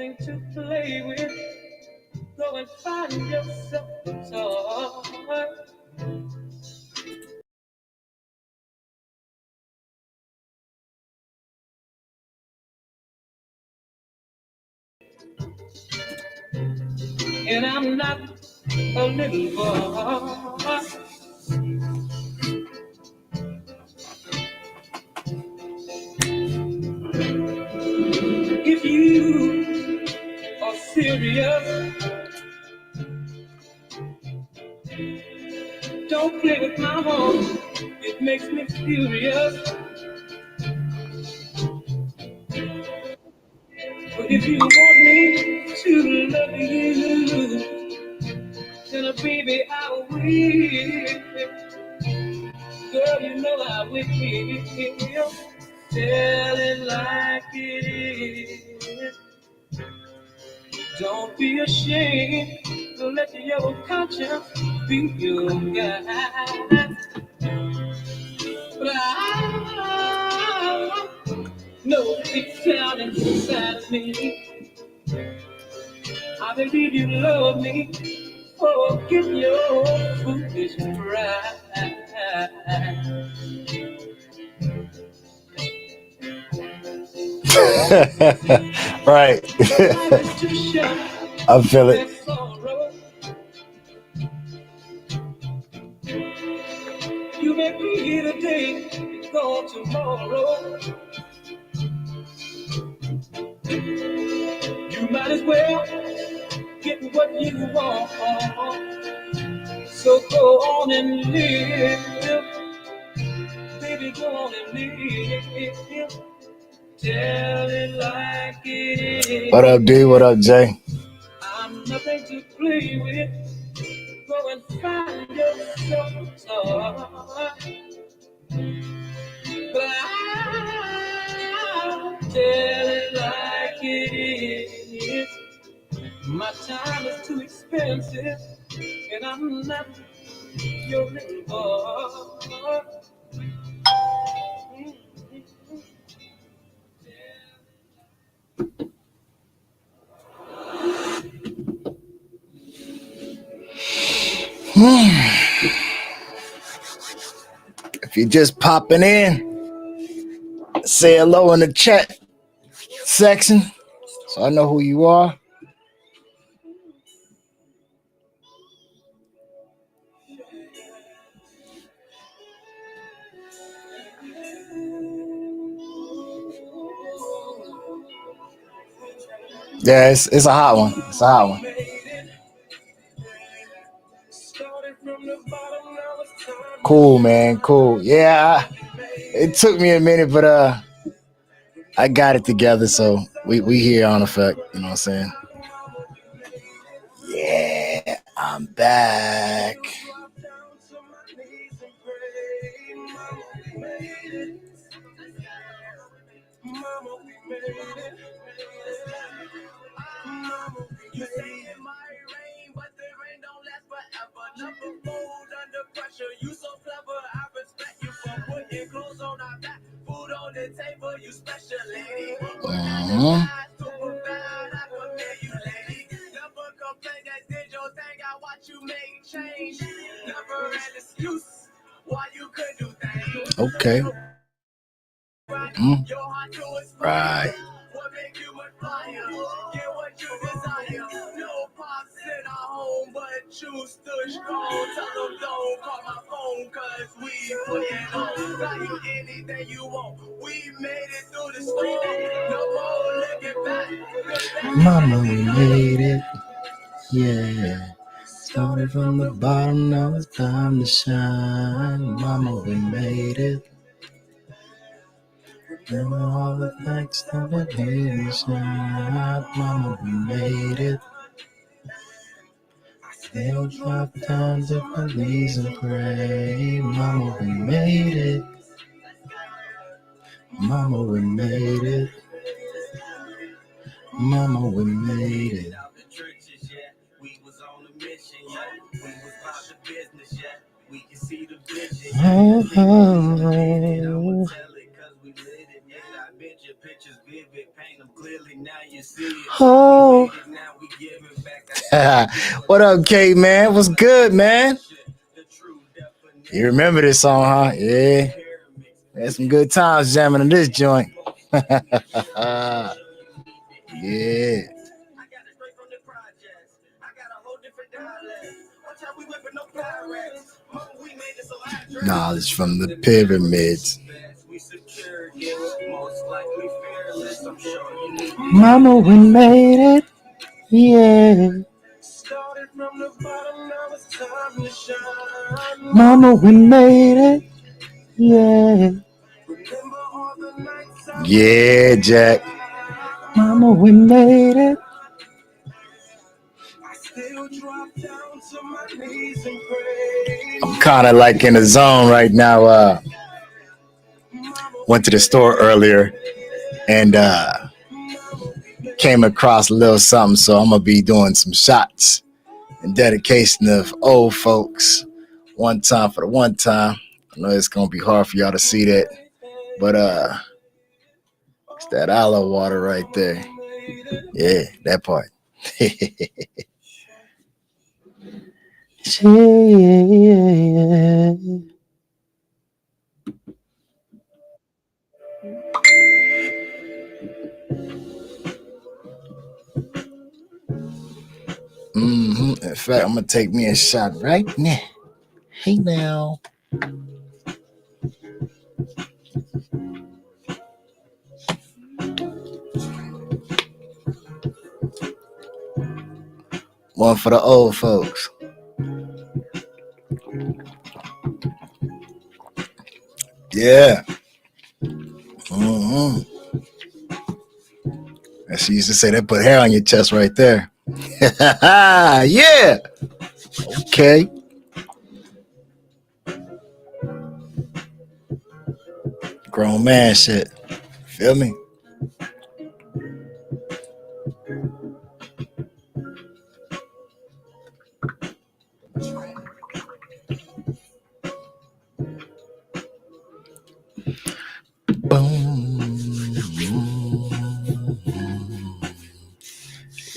nothing to play with. Go and find yourself a toy. And I'm not a little boy. If you are serious, don't play with my heart. It makes me furious. But if you want me to love you, then baby I will. Girl, you know I will. Tell it like it is. Don't be ashamed to let your conscience be your guide. But I know deep down inside of me, I believe you love me. Forget your foolish pride. Right. I feel it. You may be here today, it's gone tomorrow. You might as well get what you want. So go on and live. Baby, go on and live. Tell it like it is. What up, D? What up, Jay? I'm nothing to play with. Go and find yourself a toy. But I'll tell it like it is. My time is too expensive, and I'm not your little boy. If you're just popping in, say hello in the chat section so I know who you are. Yeah, it's a hot one. It's a hot one. Cool, man. Cool. Yeah, it took me a minute, but I got it together. So we here on effect. You know what I'm saying? Yeah, I'm back. You say it might rain, but the rain don't last forever. Never fold under pressure. You so clever, I respect you for putting clothes on our back, food on the table. You special lady. Super bad, I compare you, lady. Never complain, that did your thing. I watch you make change. Never an excuse why you could do things. Okay. Right. What make you much flyer? Get what you desire. No pops in our home, but you stood strong. Tell them don't call my phone, cause we put it on. Buy you anything you want. We made it through the storm. No more looking back. Mama, we made it. Yeah. Started from the bottom, now it's time to shine. Mama, we made it. Remember all the thanks that we made and shine. Mama, we made it. They'll drop down different knees and pray. Mama, we made it. Mama, we made it. Mama, we made it. Oh, oh, oh. Oh. What up, Kate, man? What's good, man? You remember this song, huh? Yeah. Had some good times jamming in this joint. Yeah. Knowledge from the pyramids. Mama, we made it. Yeah. Mama, we made it. Yeah. Yeah, Jack. Mama, we made it. I'm kind of like in the zone right now. Went to the store earlier and came across a little something, so I'm gonna be doing some shots in dedication of old folks. One time for the one time. I know it's gonna be hard for y'all to see that, but it's that aloe water right there. Yeah, that part. In fact, I'm gonna take me a shot right now. Hey now. One for the old folks. Yeah. As she used to say, that put hair on your chest right there. Yeah. Okay. Grown man shit. Feel me? Boom.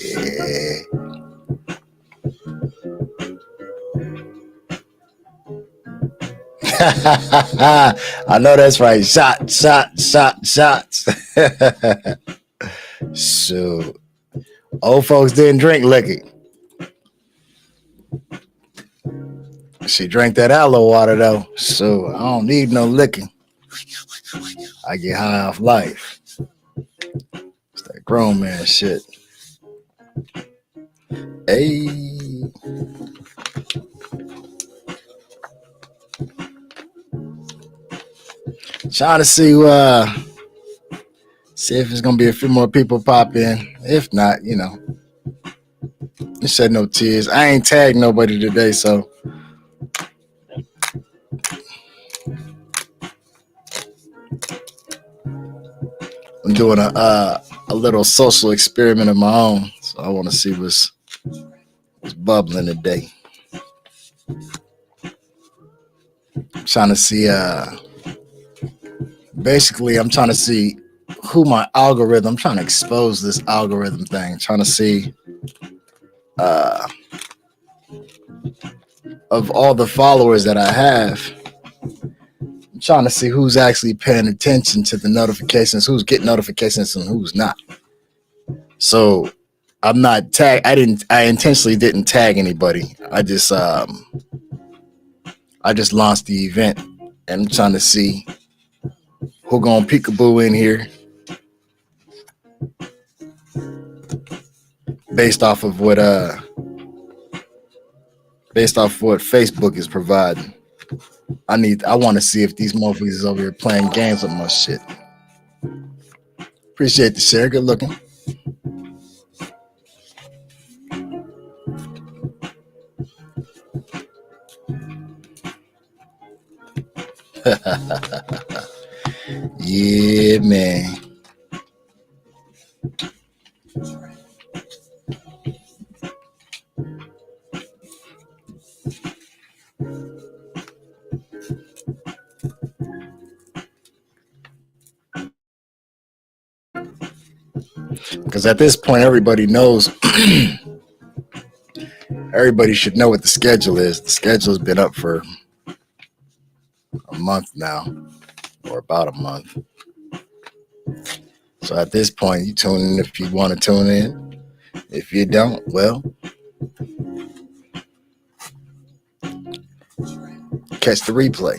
Yeah. I know that's right. Shots. So, old folks didn't drink liquor. She drank that aloe water though, so I don't need no liquor. I get high off life. It's that grown man shit. Hey. Trying to see if it's gonna be a few more people pop in. If not, shed no tears. I ain't tagged nobody today, so I'm doing a little social experiment of my own. So I want to see what's bubbling today. I'm trying to see. Basically, I'm trying to see who my algorithm. I'm trying to expose this algorithm thing. Trying to see of all the followers that I have. I'm trying to see who's actually paying attention to the notifications, who's getting notifications, and who's not. So I'm not tag. I intentionally didn't tag anybody. I just launched the event, and I'm trying to see who gonna peekaboo in here based off of what Facebook is providing. I want to see if these motherfuckers is over here playing games with my shit. Appreciate the share. Good looking. Yeah, man. because at this point, everybody knows. Everybody should know what the schedule is. The schedule has been up for a month now, or about a month. So at this point, you tune in if you want to tune in. If you don't, well, catch the replay.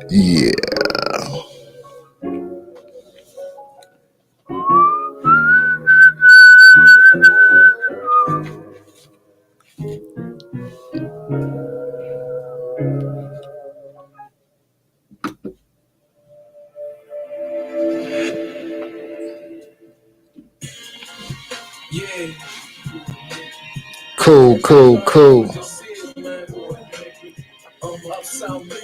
Yeah. Cool.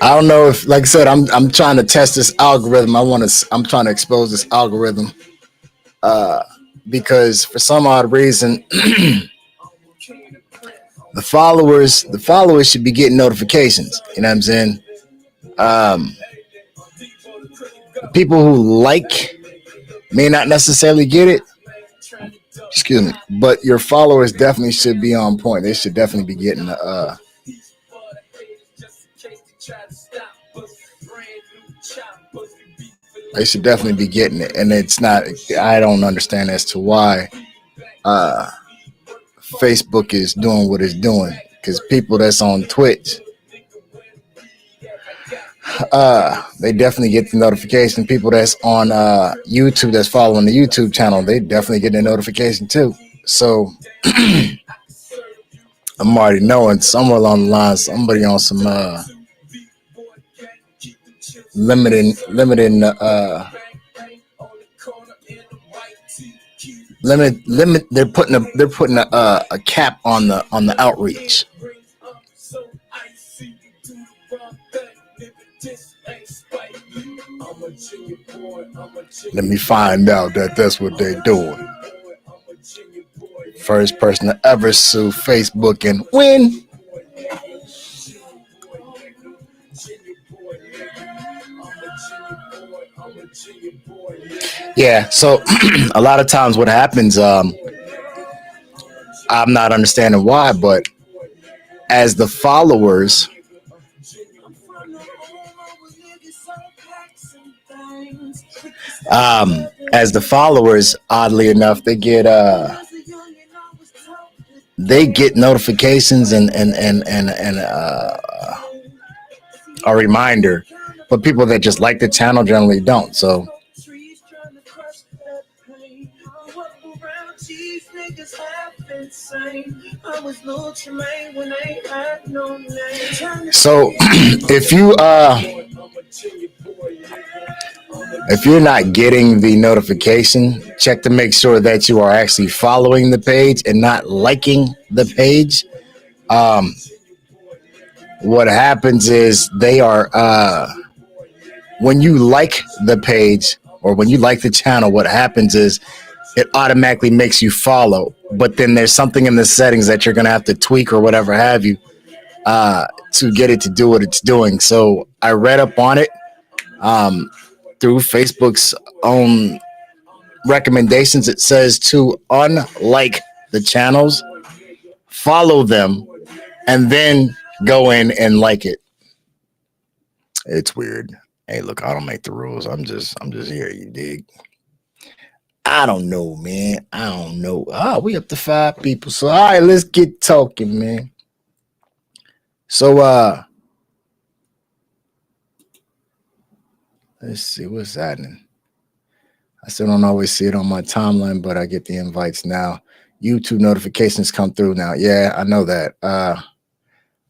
I don't know if, like I said, I'm trying to test this algorithm. I'm trying to expose this algorithm, because for some odd reason, the followers should be getting notifications. You know what I'm saying? People who like may not necessarily get it. Excuse me, but your followers definitely should be on point. They should definitely be getting the. They should definitely be getting it, and it's not. I don't understand as to why Facebook is doing what it's doing, because people that's on Twitch, they definitely get the notification. People that's on YouTube, that's following the YouTube channel, they definitely get the notification too. So I'm already knowing somewhere along the line, somebody on some limiting limit. They're putting a cap on the outreach. Let me find out that's what they're doing. First person to ever sue Facebook and win. Yeah, so a lot of times what happens, I'm not understanding why, but as the followers, oddly enough, they get notifications and a reminder, but people that just like the channel generally don't. So if you're not getting the notification, check to make sure that you are actually following the page and not liking the page. What happens is they are when you like the page or when you like the channel, what happens is it automatically makes you follow. But then there's something in the settings that you're going to have to tweak or whatever have you to get it to do what it's doing. So I read up on it through Facebook's own recommendations. It says to unlike the channels, follow them, and then go in and like it. It's weird. Hey, look, I don't make the rules. I'm just here, you dig? I don't know, man. I don't know. We up to 5 people. So all right, let's get talking, man. So let's see what's happening. I still don't always see it on my timeline, but I get the invites now. YouTube notifications come through now. Yeah, I know that.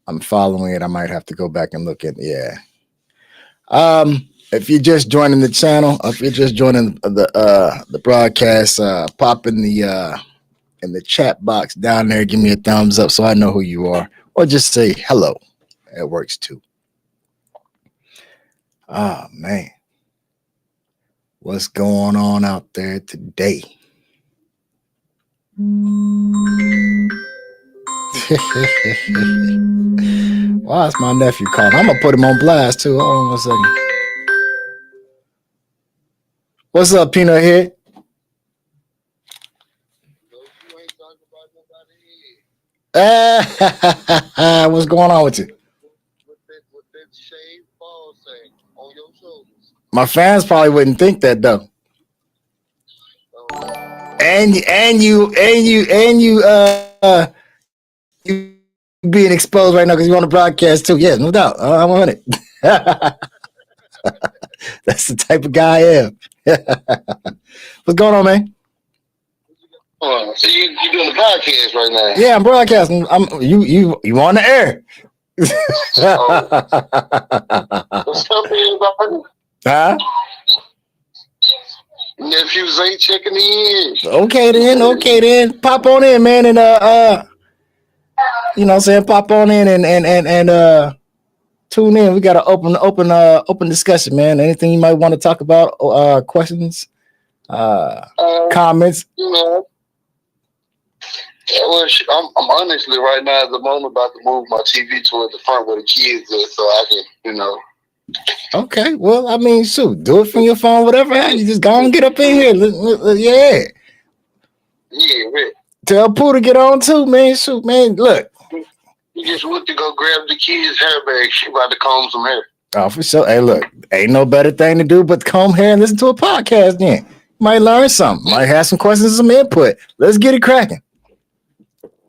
I'm following it. I might have to go back and look at. Yeah. If you're just joining the channel, if you're just joining the broadcast, pop in the chat box down there. Give me a thumbs up so I know who you are, or just say hello. It works too. Oh man, what's going on out there today? Why is my nephew calling? I'm gonna put him on blast too. Hold on 1 second. What's up, Peanut Head? What's going on with you? My fans probably wouldn't think that though. And you being exposed right now because you on the broadcast too. Yeah, no doubt. I'm on it. That's the type of guy I am. What's going on, man? So you doing the podcast right now? Yeah, I'm broadcasting. You on the air. What's up, everybody? Huh? Nephew Zay checking in. Okay then. Pop on in, man, and you know what I'm saying, pop on in and tune in. We got an open discussion, man. Anything you might want to talk about, questions, comments. You know, well, I'm honestly right now at the moment about to move my TV toward the front where the kids are, so I can, you know. Okay, well, I mean, shoot, do it from your phone, whatever. You just go and get up in here. Yeah. Yeah, right. Tell Pooh to get on too, man. Shoot, man. Look. You just went to go grab the kids' hair bag. She about to comb some hair. Oh, for sure. Hey, look, ain't no better thing to do but comb hair and listen to a podcast then. Might learn something. Might have some questions, some input. Let's get it cracking.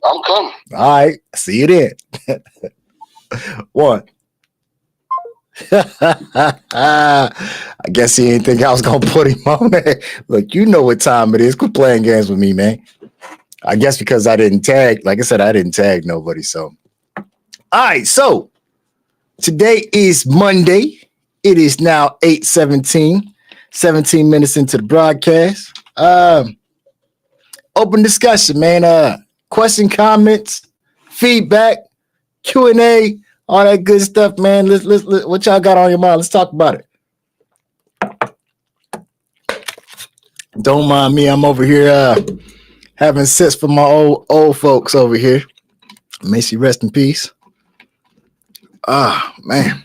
I'm coming. All right. See you then. One. I guess he didn't think I was gonna put him on there. Look, you know what time it is. Quit playing games with me, man. I guess because I didn't tag, like I said, I didn't tag nobody. So, all right. So today is Monday. It is now 8:17, 17 minutes into the broadcast. Open discussion, man. Question, comments, feedback, Q&A. All that good stuff, man. Let's what y'all got on your mind? Let's talk about it. Don't mind me. I'm over here having sits for my old folks over here. May she rest in peace. Ah, man.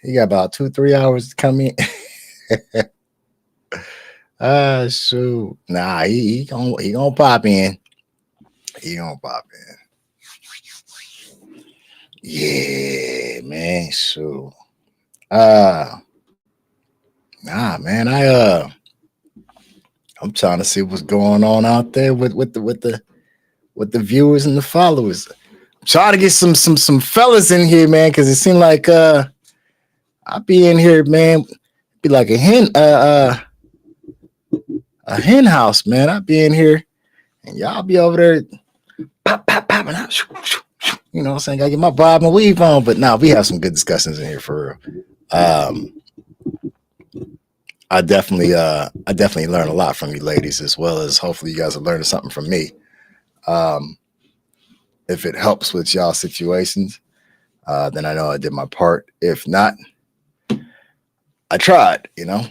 He got about 2-3 hours to come in. Shoot. Nah, he gonna pop in. He gonna pop in. Yeah, man. So, nah, man. I'm trying to see what's going on out there with the viewers and the followers. I'm trying to get some fellas in here, man, because it seemed like I'll be in here, man. Be like a hen house, man. I'll be in here, and y'all be over there, popping out. You know what I'm saying? Gotta get my bob and weave on. But now we have some good discussions in here for real. I definitely learn a lot from you ladies, as well as hopefully you guys are learning something from me. If it helps with y'all situations, then I know I did my part. If not, I tried, you know.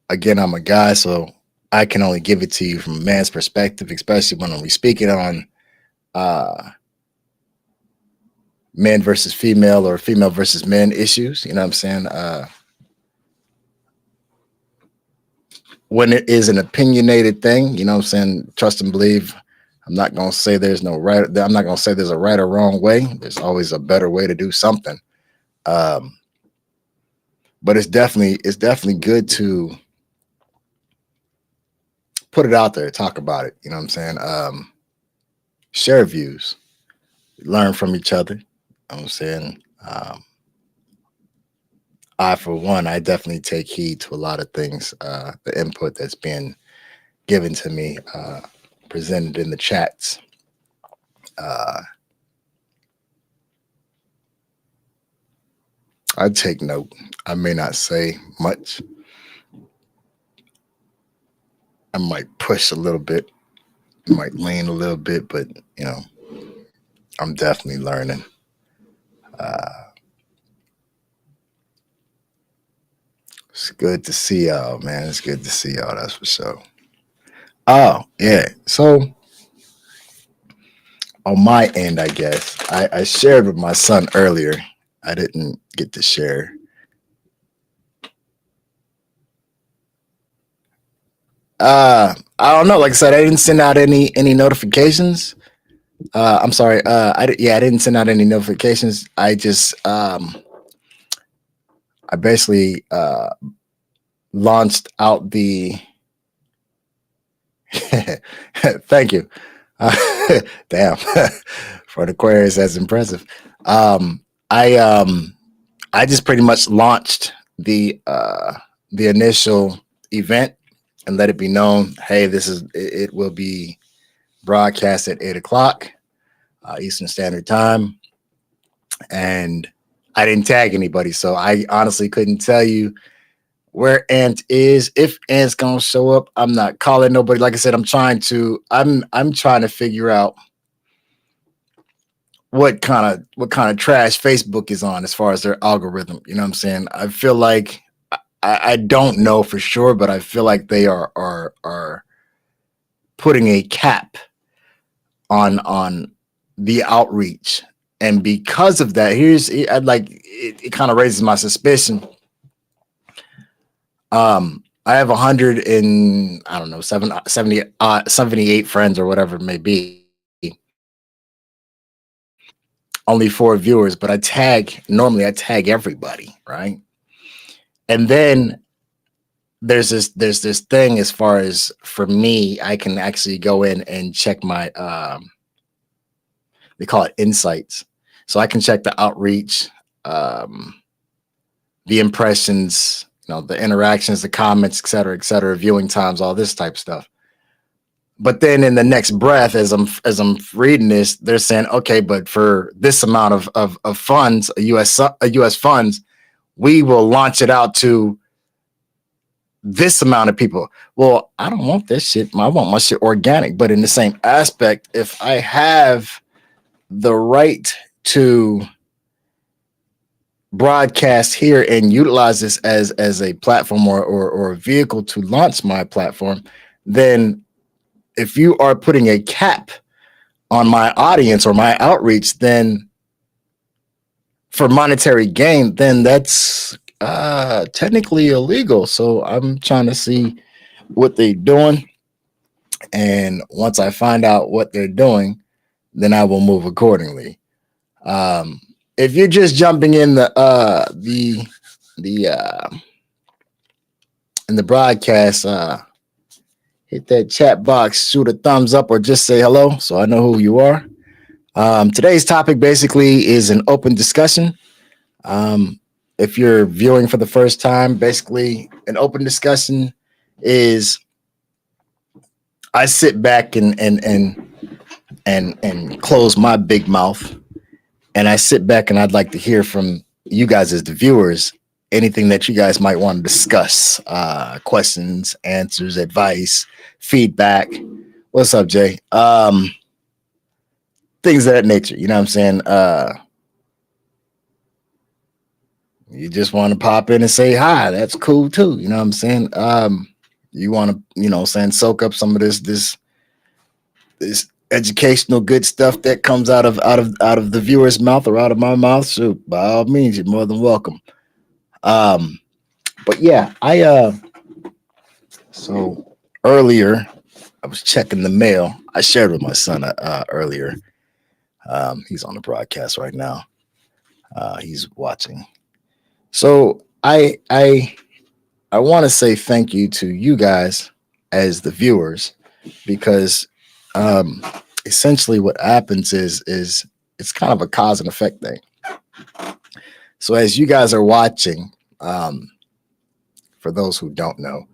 Again, I'm a guy, so I can only give it to you from a man's perspective, especially when we're speaking on men versus female or female versus men issues. You know what I'm saying? When it is an opinionated thing, you know what I'm saying? Trust and believe. I'm not going to say there's no right. I'm not going to say there's a right or wrong way. There's always a better way to do something. But it's definitely good to put it out there, talk about it. You know what I'm saying? Share views, learn from each other. You know what I'm saying? I, for one, I definitely take heed to a lot of things, the input that's being given to me, presented in the chats. Uh, I take note. I may not say much. I might push a little bit, might lean a little bit, but you know, I'm definitely learning. Uh, it's good to see y'all, man. It's good to see y'all. That's for sure. Oh yeah. So on my end, I guess I shared with my son earlier. I didn't get to share. I don't know. Like I said, I didn't send out any notifications. I'm sorry. I didn't send out any notifications. I basically launched out the. Thank you. Damn, for the Aquarius, that's impressive. Um, I um, I just pretty much launched the initial event and let it be known. Hey, it will be broadcast at 8 o'clock Eastern Standard Time, and I didn't tag anybody, so I honestly couldn't tell you where Ant is. If Ant's gonna show up, I'm not calling nobody. Like I said, I'm trying to figure out what kind of trash Facebook is on as far as their algorithm. You know what I'm saying? I feel like I don't know for sure, but I feel like they are putting a cap on the outreach. And because of that, I'd like it kind of raises my suspicion. I have 100 and I don't know, 78 friends or whatever it may be. Only 4 viewers, but normally I tag everybody, right? And then there's this thing as far as for me, I can actually go in and check my they call it insights. So I can check the outreach, the impressions, the interactions, the comments, et cetera, viewing times, all this type of stuff. But then in the next breath, as I'm reading this, they're saying, okay, but for this amount of funds, US funds, we will launch it out to this amount of people. Well, I don't want this shit. I want my shit organic. But in the same aspect, if I have the right to broadcast here and utilize this as a platform or a vehicle to launch my platform, then if you are putting a cap on my audience or my outreach, then for monetary gain, then that's technically illegal. So I'm trying to see what they're doing, and once I find out what they're doing, then I will move accordingly. If you're just jumping in the broadcast, hit that chat box, shoot a thumbs up, or just say hello so I know who you are. Today's topic basically is an open discussion. If you're viewing for the first time, basically an open discussion is I sit back and close my big mouth, and I sit back and I'd like to hear from you guys as the viewers, anything that you guys might want to discuss, questions, answers, advice, feedback. What's up, Jay? Things of that nature. You know what I'm saying? You just want to pop in and say hi. That's cool too. You know what I'm saying? You want to, soak up some of this educational good stuff that comes out of the viewer's mouth or out of my mouth. So by all means, you're more than welcome. But yeah, so earlier I was checking the mail. I shared with my son earlier. He's on the broadcast right now. He's watching. So I want to say thank you to you guys as the viewers, because essentially what happens is it's kind of a cause and effect thing. So as you guys are watching, for those who don't know,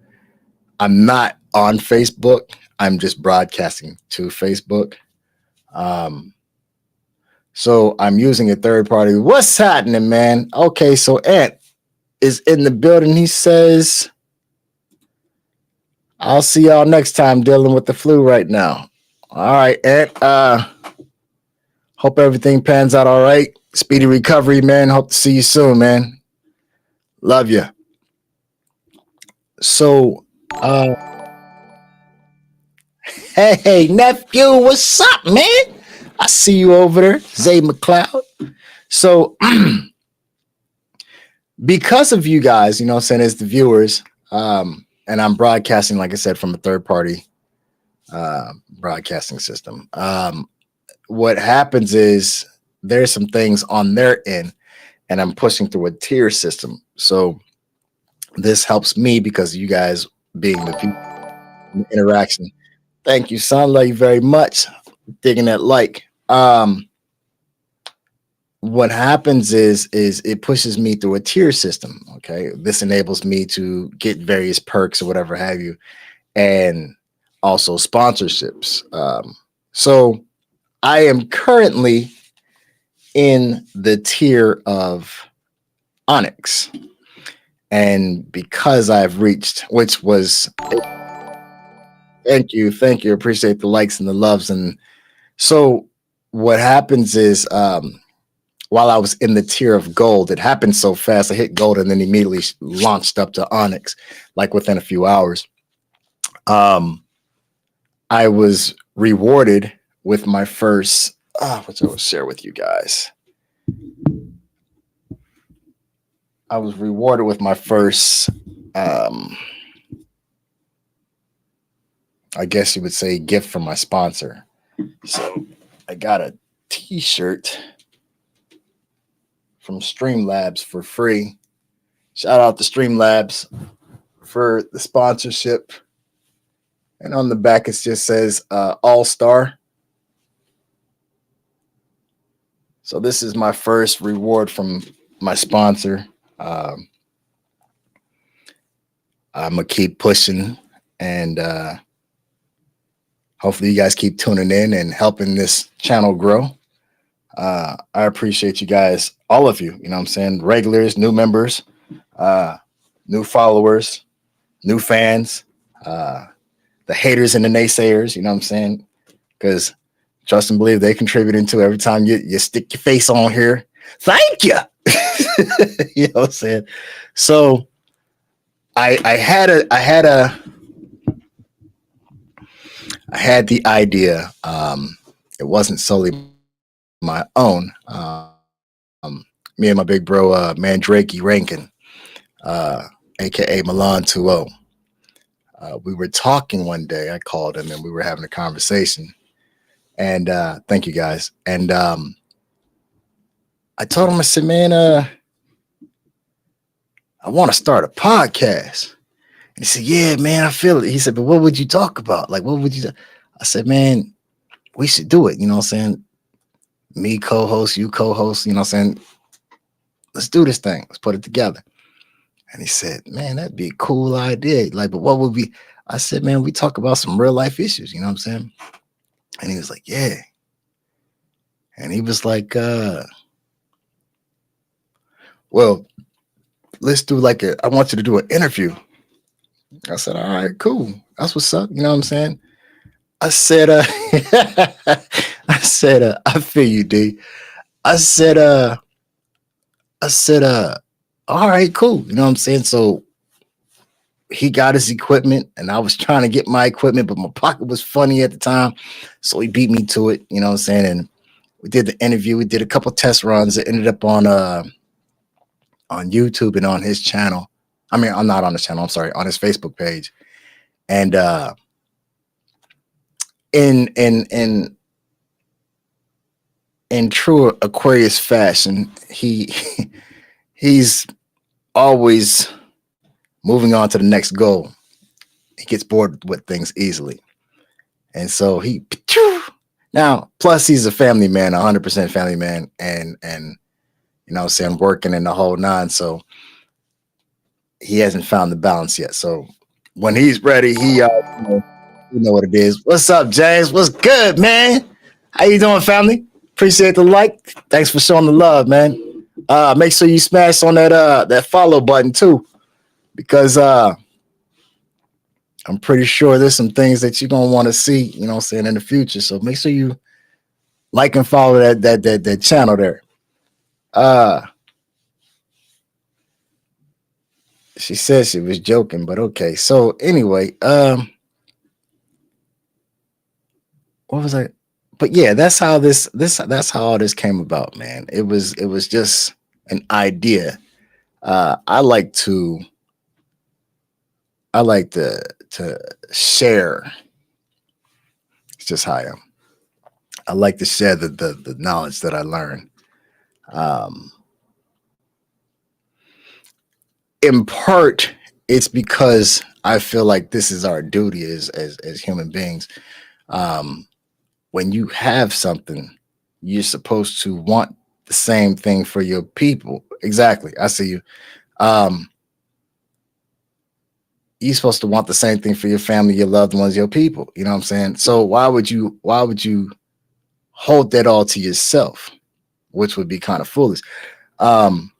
I'm not on Facebook. I'm just broadcasting to Facebook. So I'm using a third party. What's happening, man? Okay, so Ant is in the building. He says, I'll see y'all next time dealing with the flu right now. All right, Ant. Hope everything pans out all right. Speedy recovery, man. Hope to see you soon, man. Love you. So, hey, nephew, what's up, man? I see you over there, Zay McLeod. So, because of you guys, you know what I'm saying, as the viewers, and I'm broadcasting, like I said, from a third party broadcasting system. What happens is there's some things on their end, and I'm pushing through a tier system. So this helps me because you guys being the people interaction. Thank you, son. Love you very much. Digging that like. What happens is it pushes me through a tier system. Okay, this enables me to get various perks or whatever have you, and also sponsorships. So I am currently in the tier of Onyx, and because I've reached, which was, thank you, appreciate the likes and the loves. And so what happens is, while I was in the tier of gold, it happened so fast. I hit gold and then immediately launched up to Onyx, like within a few hours. I was rewarded with my first, which I will share with you guys. I was rewarded with my first, I guess you would say, gift from my sponsor. So I got a t-shirt from Streamlabs for free. Shout out to Streamlabs for the sponsorship. And on the back, it just says All-Star. So this is my first reward from my sponsor. I'm going to keep pushing, and hopefully you guys keep tuning in and helping this channel grow. I appreciate you guys, all of you, you know what I'm saying? Regulars, new members, new followers, new fans, the haters and the naysayers, you know what I'm saying? Because trust and believe they contributing to every time you stick your face on here. Thank you. You know what I'm saying? So I had the idea. It wasn't solely my own. Me and my big bro, Mandrakey Rankin, aka Milan 2-0. We were talking one day. I called him and we were having a conversation. And thank you guys. And I told him, I said, man, I want to start a podcast. And he said, yeah, man, I feel it. He said, but what would you talk about? Like, what would you? I said, man, we should do it. You know what I'm saying? Me co-host, you co-host, you know what I'm saying? Let's do this thing. Let's put it together. And he said, man, that'd be a cool idea. Like, but what would we? I said, man, we talk about some real life issues. You know what I'm saying? And he was like, yeah. And he was like, well, let's do like I want you to do an interview. I said, all right, cool. That's what's up. You know what I'm saying? I said, I feel you, D. I said, all right, cool. You know what I'm saying? So he got his equipment and I was trying to get my equipment, but my pocket was funny at the time. So he beat me to it, you know what I'm saying? And we did the interview. We did a couple test runs. It ended up on YouTube and on his channel. I mean, I'm not on his channel. I'm sorry, on his Facebook page. And in true Aquarius fashion, he's always moving on to the next goal. He gets bored with things easily. And so now, plus he's a family man, 100% family man, and you know what I'm saying, working in the whole nine. So he hasn't found the balance yet. So when he's ready, you know what it is. What's up, James? What's good, man? How you doing, family? Appreciate the like. Thanks for showing the love, man. Make sure you smash on that follow button too, because I'm pretty sure there's some things that you're gonna want to see, you know what I'm saying, in the future. So make sure you like and follow that channel there. Uh she said she was joking, but okay. So anyway, what was I? But yeah, that's how that's how all this came about, man. It was just an idea. Uh I like to I like to share. It's just how I am. I like to share the knowledge that I learn. Um in part, it's because I feel like this is our duty as human beings. Um when you have something, you're supposed to want the same thing for your people. Exactly. I see you. Um, you're supposed to want the same thing for your family, your loved ones, your people. You know what I'm saying? So why would you hold that all to yourself, which would be kind of foolish. Um,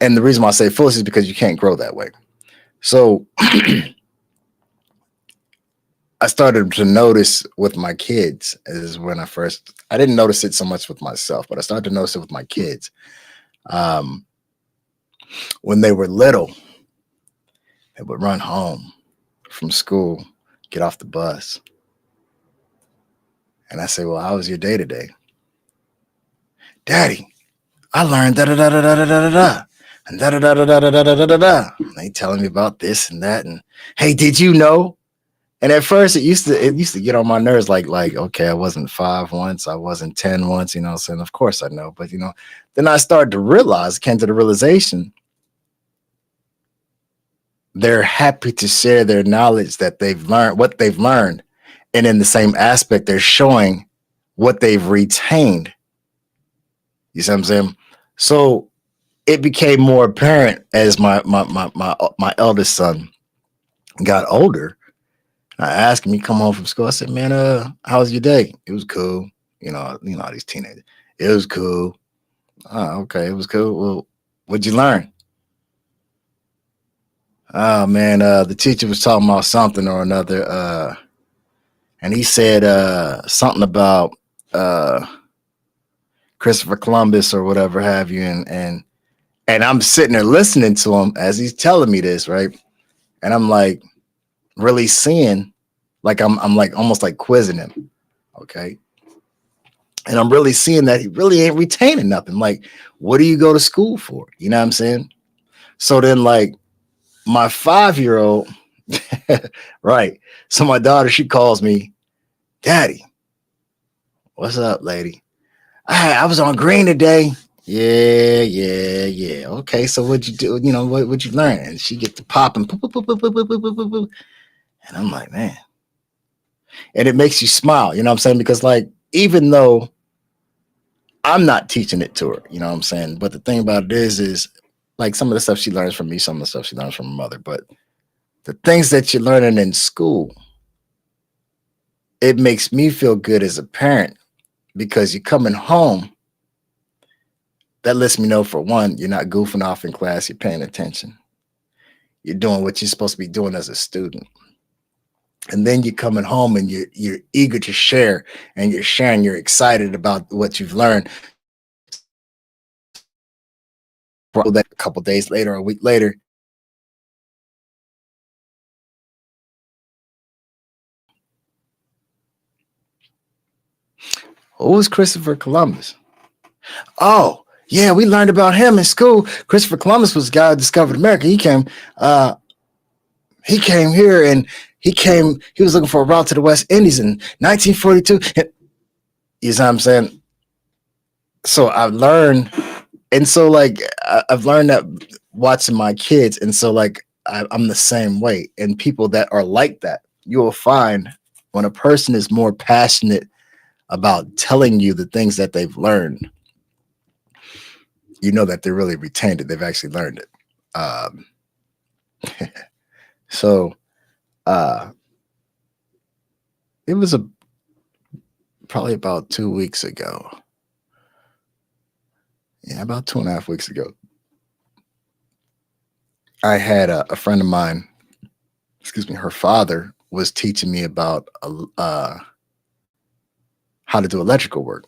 and the reason why I say foolish is because you can't grow that way. So I started to notice with my kids is when I didn't notice it so much with myself, but I started to notice it with my kids. Um, when they were little, they would run home from school, get off the bus, and I say, "Well, how was your day today, Daddy? I learned da da da da da da da da and da da da da da da da da da da." They telling me about this and that, and hey, did you know? And at first, it used to get on my nerves. Like okay, I wasn't 5 once, I wasn't 10 once. You know, what I'm saying, of course I know, but then I started to realize, came to the realization, they're happy to share their knowledge that they've learned, what they've learned, and in the same aspect, they're showing what they've retained. You see what I'm saying? So it became more apparent as my eldest son got older. I asked him, he come home from school. I said, "Man, how was your day?" "It was cool." All these teenagers. "It was cool." "Oh, okay, it was cool. Well, what'd you learn?" "Oh man, the teacher was talking about something or another, and he said something about uh Christopher Columbus or whatever have you, and I'm sitting there listening to him as he's telling me this, right? And I'm like really seeing, like I'm like almost like quizzing him, okay? And I'm really seeing that he really ain't retaining nothing. Like, what do you go to school for? You know what I'm saying? So then, like, my 5-year old, right? So my daughter, she calls me, "Daddy, what's up, lady? I was on green today." "Yeah, yeah, yeah. Okay, so what'd you do? What'd you learn?" And she get to popping, poo, poo, poo, poo, poo, poo, poo, poo, poo, poo. And I'm like, man. And it makes you smile, you know what I'm saying? Because like, even though I'm not teaching it to her, you know what I'm saying? But the thing about it is like some of the stuff she learns from me, some of the stuff she learns from her mother. But the things that you're learning in school, it makes me feel good as a parent because you're coming home. That lets me know, for one, you're not goofing off in class, you're paying attention. You're doing what you're supposed to be doing as a student. And then you're coming home and you're eager to share, and you're sharing, you're excited about what you've learned. That a couple days later, a week later, who was Christopher Columbus? "Oh, yeah, we learned about him in school. Christopher Columbus was the guy who discovered America. He came here and he was looking for a route to the West Indies in 1942. You know what I'm saying? So I've learned, and so like I've learned that watching my kids, and so like I'm the same way. And people that are like that, you will find when a person is more passionate about telling you the things that they've learned, you know that they really retained it. They've actually learned it. Um, So it was probably about 2 weeks ago. Yeah, about 2.5 weeks ago. I had a friend of mine, excuse me, her father was teaching me about how to do electrical work.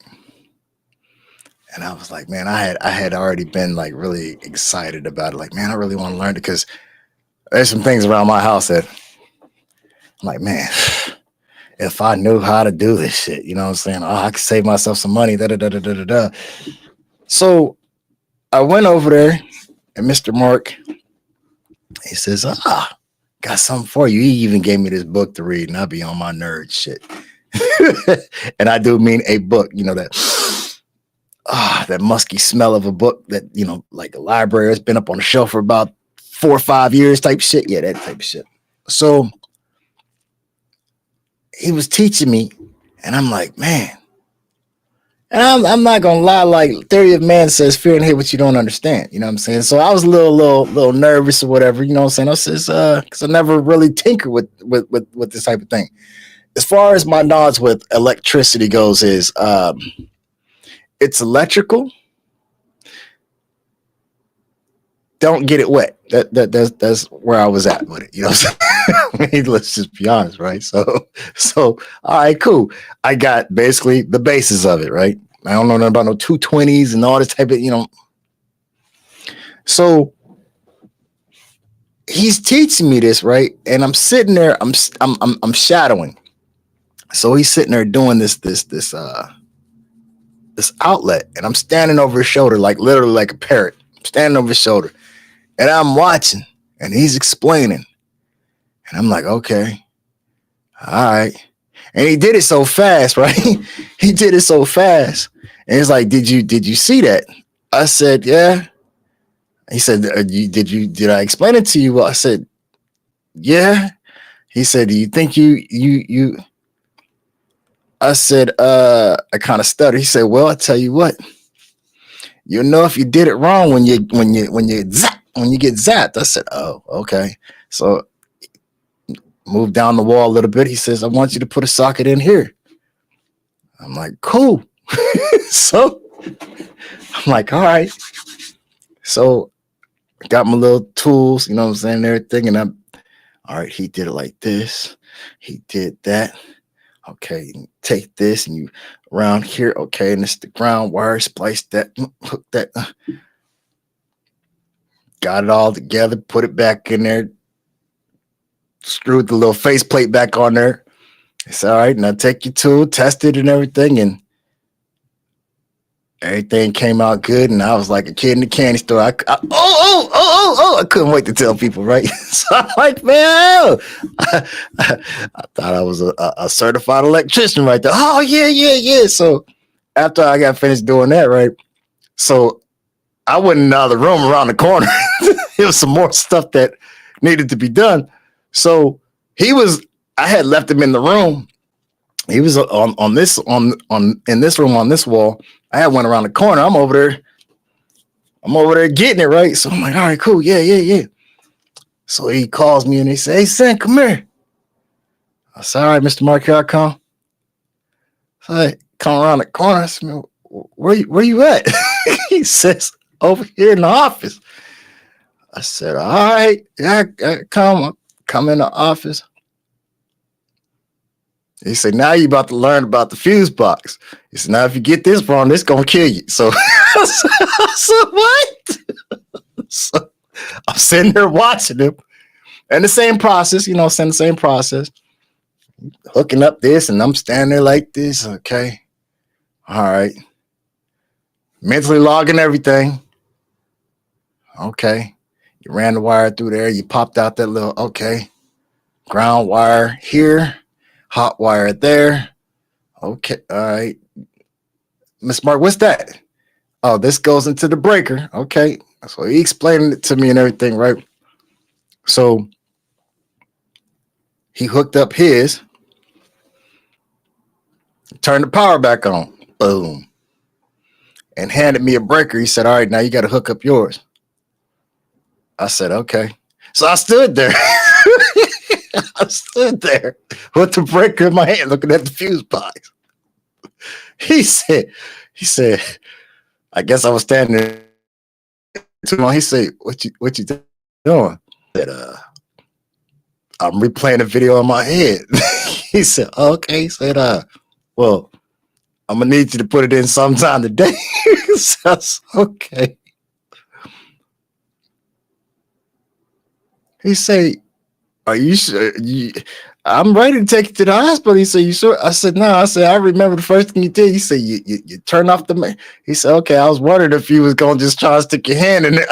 And I was like, man, I had already been like really excited about it. Like, man, I really want to learn it because there's some things around my house that I'm like, man, if I knew how to do this shit, you know what I'm saying? Oh, I could save myself some money. Da da da da da da da. So I went over there, and Mr. Mark, he says, got something for you. He even gave me this book to read, and I'll be on my nerd shit. And I do mean a book, you know, that musky smell of a book that, you know, like a library has been up on the shelf for about 4 or 5 years type shit. Yeah, that type of shit. So he was teaching me, and I'm like, man. And I'm not gonna lie, like theory of man says, fear and hate what you don't understand. You know what I'm saying? So I was a little nervous or whatever. You know what I'm saying? I says, because I never really tinker with this type of thing. As far as my knowledge with electricity goes, is it's electrical. Don't get it wet. That's where I was at with it. You know what I'm saying? I mean, let's just be honest, right? So all right, cool. I got basically the basis of it, right? I don't know nothing about no 220s and all this type of, you know. So he's teaching me this, right? And I'm sitting there, I'm shadowing. So he's sitting there doing this outlet, and I'm standing over his shoulder, like literally like a parrot. I'm standing over his shoulder, and I'm watching, and he's explaining. And I'm like, okay, all right. And he did it so fast, right? He did it so fast. And he's like, did you see that? I said, yeah. He said, did I explain it to you? Well, I said, yeah. He said, do you think you I said, I kind of stuttered. He said, well, I tell you what, you'll know if you did it wrong when you get zapped. I said, oh, okay. So moved down the wall a little bit. He says, I want you to put a socket in here. I'm like, cool. So I'm like, all right. So I got my little tools, you know what I'm saying, and everything. And all right, he did it like this. He did that. Okay, you take this and you around here. Okay, and it's the ground wire. Splice that, hook that. Got it all together, put it back in there. Screwed the little faceplate back on there. It's all right. Now take your tool, test it and everything, and everything came out good. And I was like a kid in the candy store. I couldn't wait to tell people, right? So I'm like, man, I thought I was a certified electrician right there. Oh, yeah. So after I got finished doing that, right? So I went in the other room around the corner. There was some more stuff that needed to be done. So I had left him in the room. He was in this room on this wall. I had one around the corner. I'm over there getting it, right? So I'm like, all right, cool. Yeah. So he calls me and he says, hey, son, come here. I said, all right, Mr. Mark, here I come. So I come around the corner. I said, where you at? He says, over here in the office. I said, all right, yeah, I come in the office. He said, now you about to learn about the fuse box. He said, now if you get this wrong, this gonna kill you. So I said, what? So I'm sitting there watching him. And the same process, you know, the same process. Hooking up this, and I'm standing there like this. Okay. All right. Mentally logging everything. Okay. You ran the wire through there. You popped out that little, okay. Ground wire here. Hot wire there. Okay. All right. Miss Mark, what's that? Oh, this goes into the breaker. Okay. So he explained it to me and everything, right? So he hooked up his, turned the power back on. Boom. And handed me a breaker. He said, all right, now you got to hook up yours. I said, okay. So I stood there. I stood there with the breaker in my hand looking at the fuse box. He said, I guess I was standing there too long. He said, what you doing? I said, I'm replaying the video in my head. He said, okay. He said, well, I'm gonna need you to put it in sometime today. So I said, okay. He said, are you sure? I'm ready to take you to the hospital. He said, you sure? I said, no. I said, I remember the first thing you did. He said, you turn off the. He said, okay. I was wondering if you was gonna just try to stick your hand in there.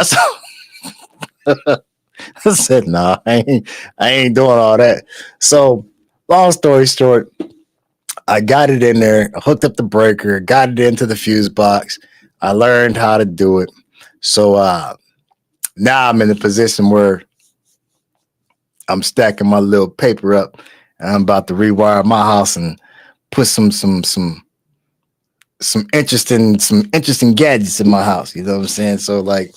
I said, no, I ain't doing all that. So, long story short, I got it in there, hooked up the breaker, got it into the fuse box. I learned how to do it. So now I'm in the position where I'm stacking my little paper up, and I'm about to rewire my house and put some interesting gadgets in my house. You know what I'm saying? So like,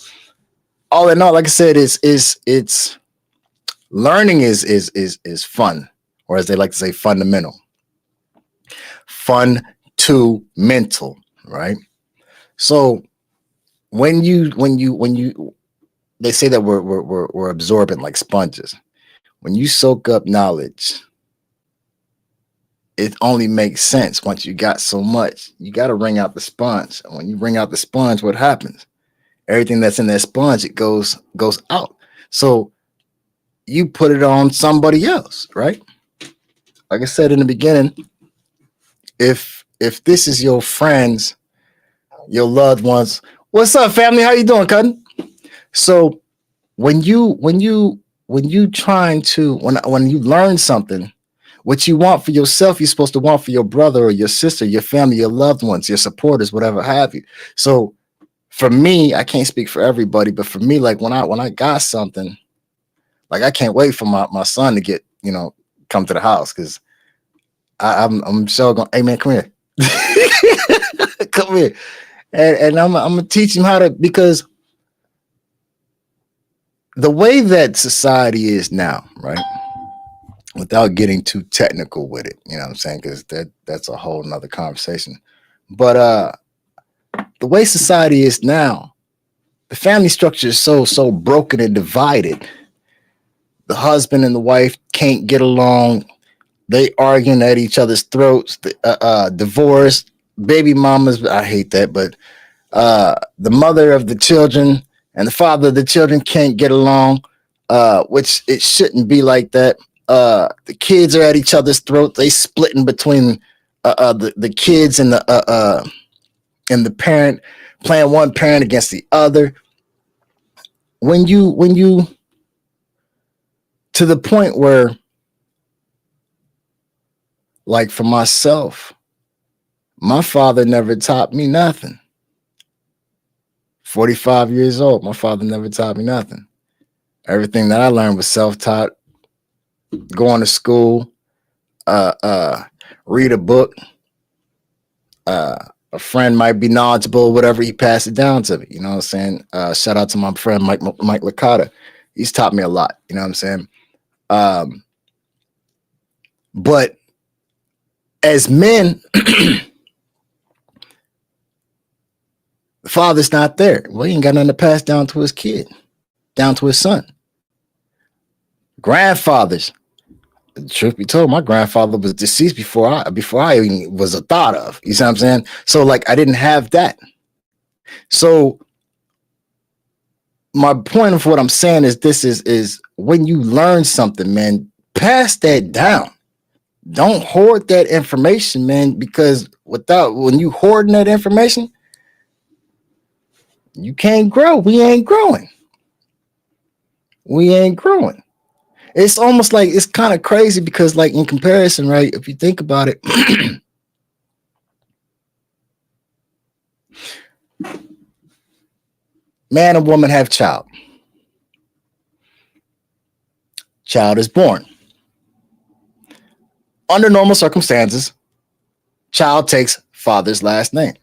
all in all, like I said, it's learning is fun, or as they like to say, fundamental. Fun to mental, right? So when you they say that we're absorbent like sponges. When you soak up knowledge, it only makes sense. Once you got so much, you got to wring out the sponge. And when you wring out the sponge, what happens? Everything that's in that sponge, it goes out. So you put it on somebody else, right? Like I said in the beginning, if this is your friends, your loved ones, what's up, family? How you doing, Cutting? So when you trying to when you learn something, what you want for yourself, you're supposed to want for your brother or your sister, your family, your loved ones, your supporters, whatever have you. So for me, I can't speak for everybody, but for me, like when I got something, like I can't wait for my son to get, come to the house, because I'm sure going, hey man, come here. Come here. And I'm gonna teach him how to, because the way that society is now, right? Without getting too technical with it, you know what I'm saying? Because that's a whole nother conversation. But the way society is now, the family structure is so broken and divided. The husband and the wife can't get along. They arguing at each other's throats. Divorce, baby mamas. I hate that, but the mother of the children and the father of the children can't get along, which it shouldn't be like that. The kids are at each other's throat. They splitting between the kids and the parent, playing one parent against the other. When you to the point where, like for myself, my father never taught me nothing. 45 years old, my father never taught me nothing. Everything that I learned was self-taught. Going to school, read a book. A friend might be knowledgeable, whatever, he passed it down to me. You know what I'm saying? Shout out to my friend Mike Licata. He's taught me a lot. You know what I'm saying? But as men, the father's not there. Well, he ain't got nothing to pass down to his kid, down to his son. Grandfathers. Truth be told, my grandfather was deceased before I even was a thought of. You see what I'm saying? So like I didn't have that. So my point of what I'm saying is this is when you learn something, man, pass that down. Don't hoard that information, man, because when you hoarding that information, you can't grow. We ain't growing. It's almost like, it's kind of crazy because like in comparison, right? If you think about it, man and woman have child. Child is born. Under normal circumstances, child takes father's last name.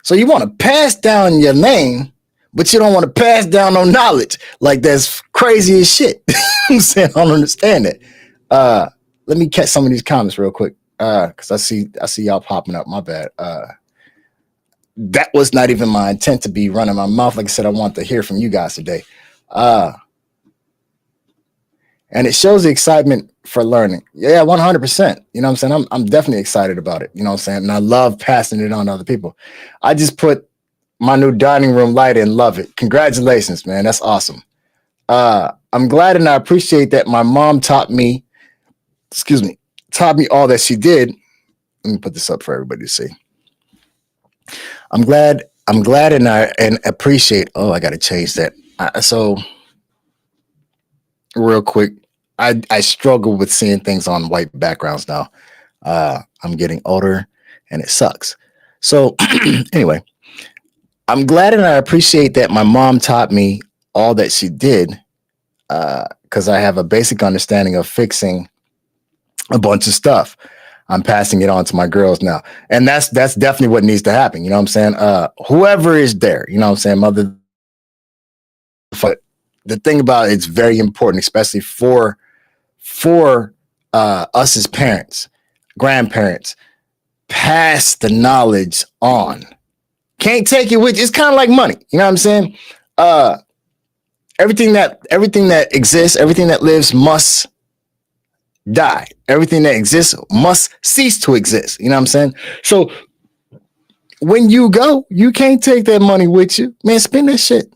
So you want to pass down your name, but you don't want to pass down no knowledge. Like that's crazy as shit. I'm saying? I don't understand it. Let me catch some of these comments real quick. Because I see y'all popping up. My bad. That was not even my intent to be running my mouth. Like I said, I want to hear from you guys today. And it shows the excitement for learning. Yeah, 100%. You know what I'm saying? I'm definitely excited about it. You know what I'm saying? And I love passing it on to other people. I just put my new dining room light in. Love it. Congratulations, man. That's awesome. I'm glad and I appreciate that my mom taught me all that she did. Let me put this up for everybody to see. I'm glad and I appreciate. Oh, I got to change that. So real quick, I struggle with seeing things on white backgrounds now. I'm getting older and it sucks. So anyway, I'm glad and I appreciate that my mom taught me all that she did, because I have a basic understanding of fixing a bunch of stuff. I'm passing it on to my girls now. And that's definitely what needs to happen. You know what I'm saying? Whoever is there, you know what I'm saying? Mother, the thing about it's very important, especially for us as parents, grandparents, pass the knowledge on. Can't take it with you. It's kind of like money. You know what I'm saying? Everything that exists, everything that lives must die. Everything that exists must cease to exist. You know what I'm saying? So when you go, you can't take that money with you. Man, spend that shit.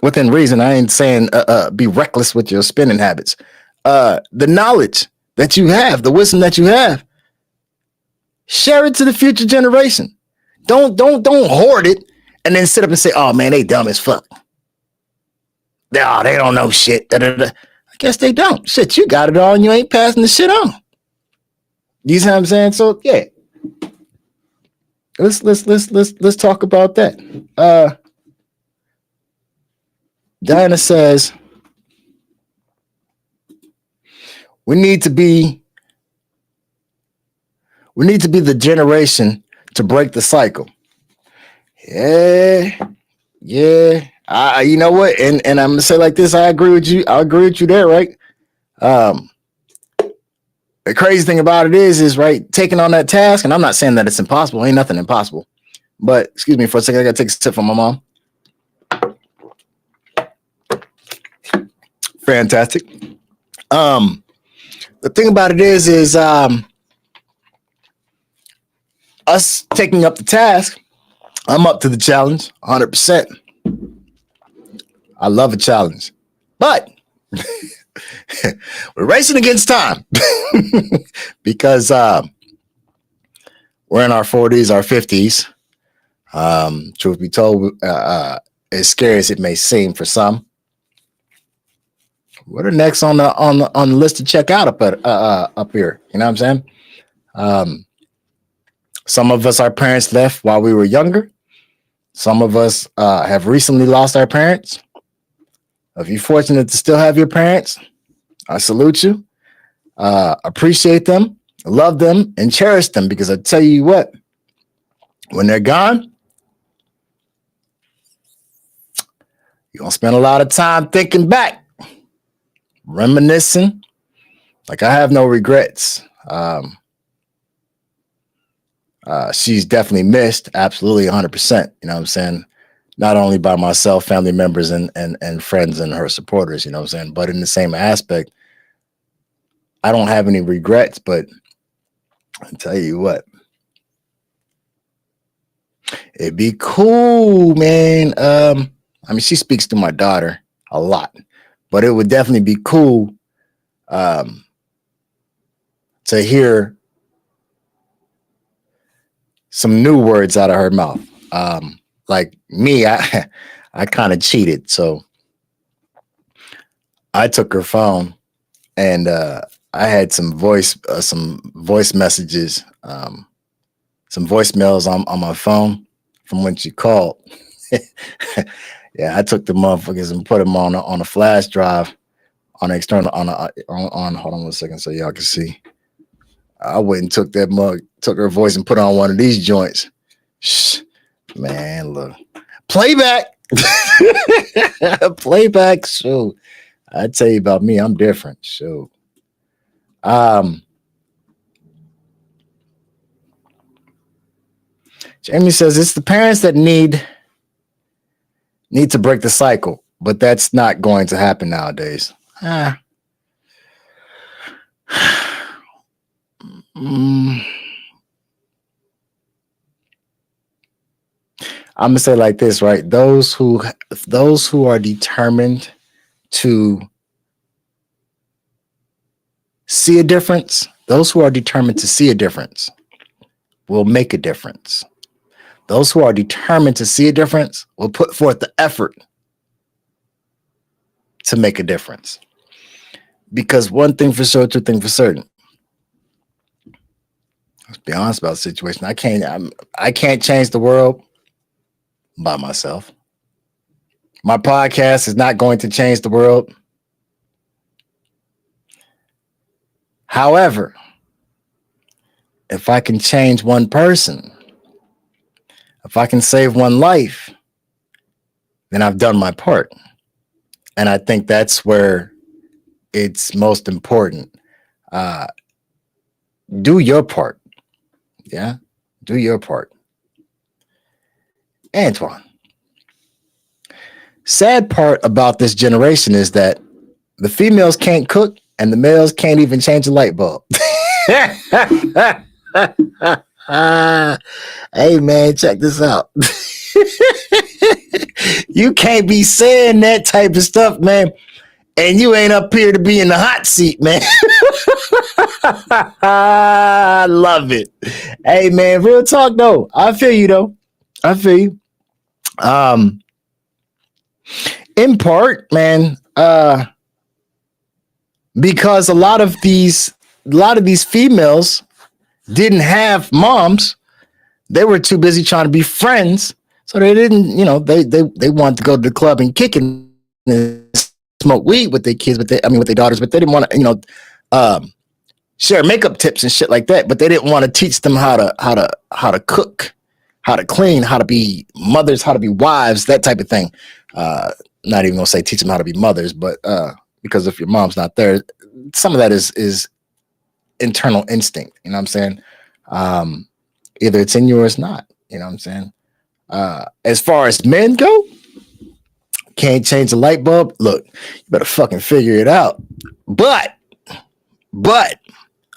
Within reason. I ain't saying be reckless with your spending habits. The knowledge that you have, the wisdom that you have, share it to the future generation. Don't hoard it and then sit up and say, oh man, they dumb as fuck. They don't know shit. I guess they don't. Shit, you got it all and you ain't passing the shit on. You see what I'm saying? So yeah. Let's talk about that. Diana says we need to be the generation to break the cycle. Yeah. You know what? And I'm gonna say like this. I agree with you there, right? The crazy thing about it is right, taking on that task, and I'm not saying that it's impossible. Ain't nothing impossible. But excuse me for a second. I gotta take a sip from my mom. Fantastic. The thing about it is us taking up the task. I'm up to the challenge 100%. I love a challenge, but we're racing against time because we're in our 40s, our 50s. Truth be told, as scary as it may seem for some, we're the next on the list to check out up here. You know what I'm saying? Some of us, our parents left while we were younger. Some of us have recently lost our parents. If you're fortunate to still have your parents, I salute you. Appreciate them, love them, and cherish them, because I tell you what, when they're gone, you're going to spend a lot of time thinking back, reminiscing. Like, I have no regrets. She's definitely missed, absolutely 100%. You know what I'm saying? Not only by myself, family members, and friends and her supporters, you know what I'm saying? But in the same aspect, I don't have any regrets, but I'll tell you what, it'd be cool, man. I mean, she speaks to my daughter a lot, but it would definitely be cool to hear some new words out of her mouth. Like me, I kind of cheated. So I took her phone and I had some voice messages, some voicemails on my phone from when she called. Yeah, I took the motherfuckers and put them on a flash drive on external on hold on 1 second so y'all can see. I went and took her voice and put on one of these joints. Shh, man, look. Playback. Playback. So I tell you about me, I'm different. So, um, Jamie says it's the parents that need to break the cycle, but that's not going to happen nowadays. Ah. Mm. I'm gonna say it like this, right? Those who are determined to see a difference, those who are determined to see a difference will make a difference. Those who are determined to see a difference will put forth the effort to make a difference. Because one thing for sure, two things for certain. Let's be honest about the situation. I can't change the world by myself. My podcast is not going to change the world. However, if I can change one person, if I can save one life, then I've done my part. And I think that's where it's most important. Do your part. Yeah, do your part. Antoine. Sad part about this generation is that the females can't cook and the males can't even change a light bulb. Hey man, check this out. You can't be saying that type of stuff, man, and you ain't up here to be in the hot seat, man. I love it. Hey man, real talk though. I feel you though. I feel you. In part, man, because a lot of these females didn't have moms. They were too busy trying to be friends, so they didn't, they wanted to go to the club and kick and smoke weed with their kids, with their daughters, but they didn't want to, share makeup tips and shit like that. But they didn't want to teach them how to cook, how to clean, how to be mothers, how to be wives, that type of thing. Not even gonna say teach them how to be mothers, but because if your mom's not there, some of that is internal instinct. You know what I'm saying? Either it's in you or it's not. You know what I'm saying? As far as men go, can't change the light bulb. Look, you better fucking figure it out. But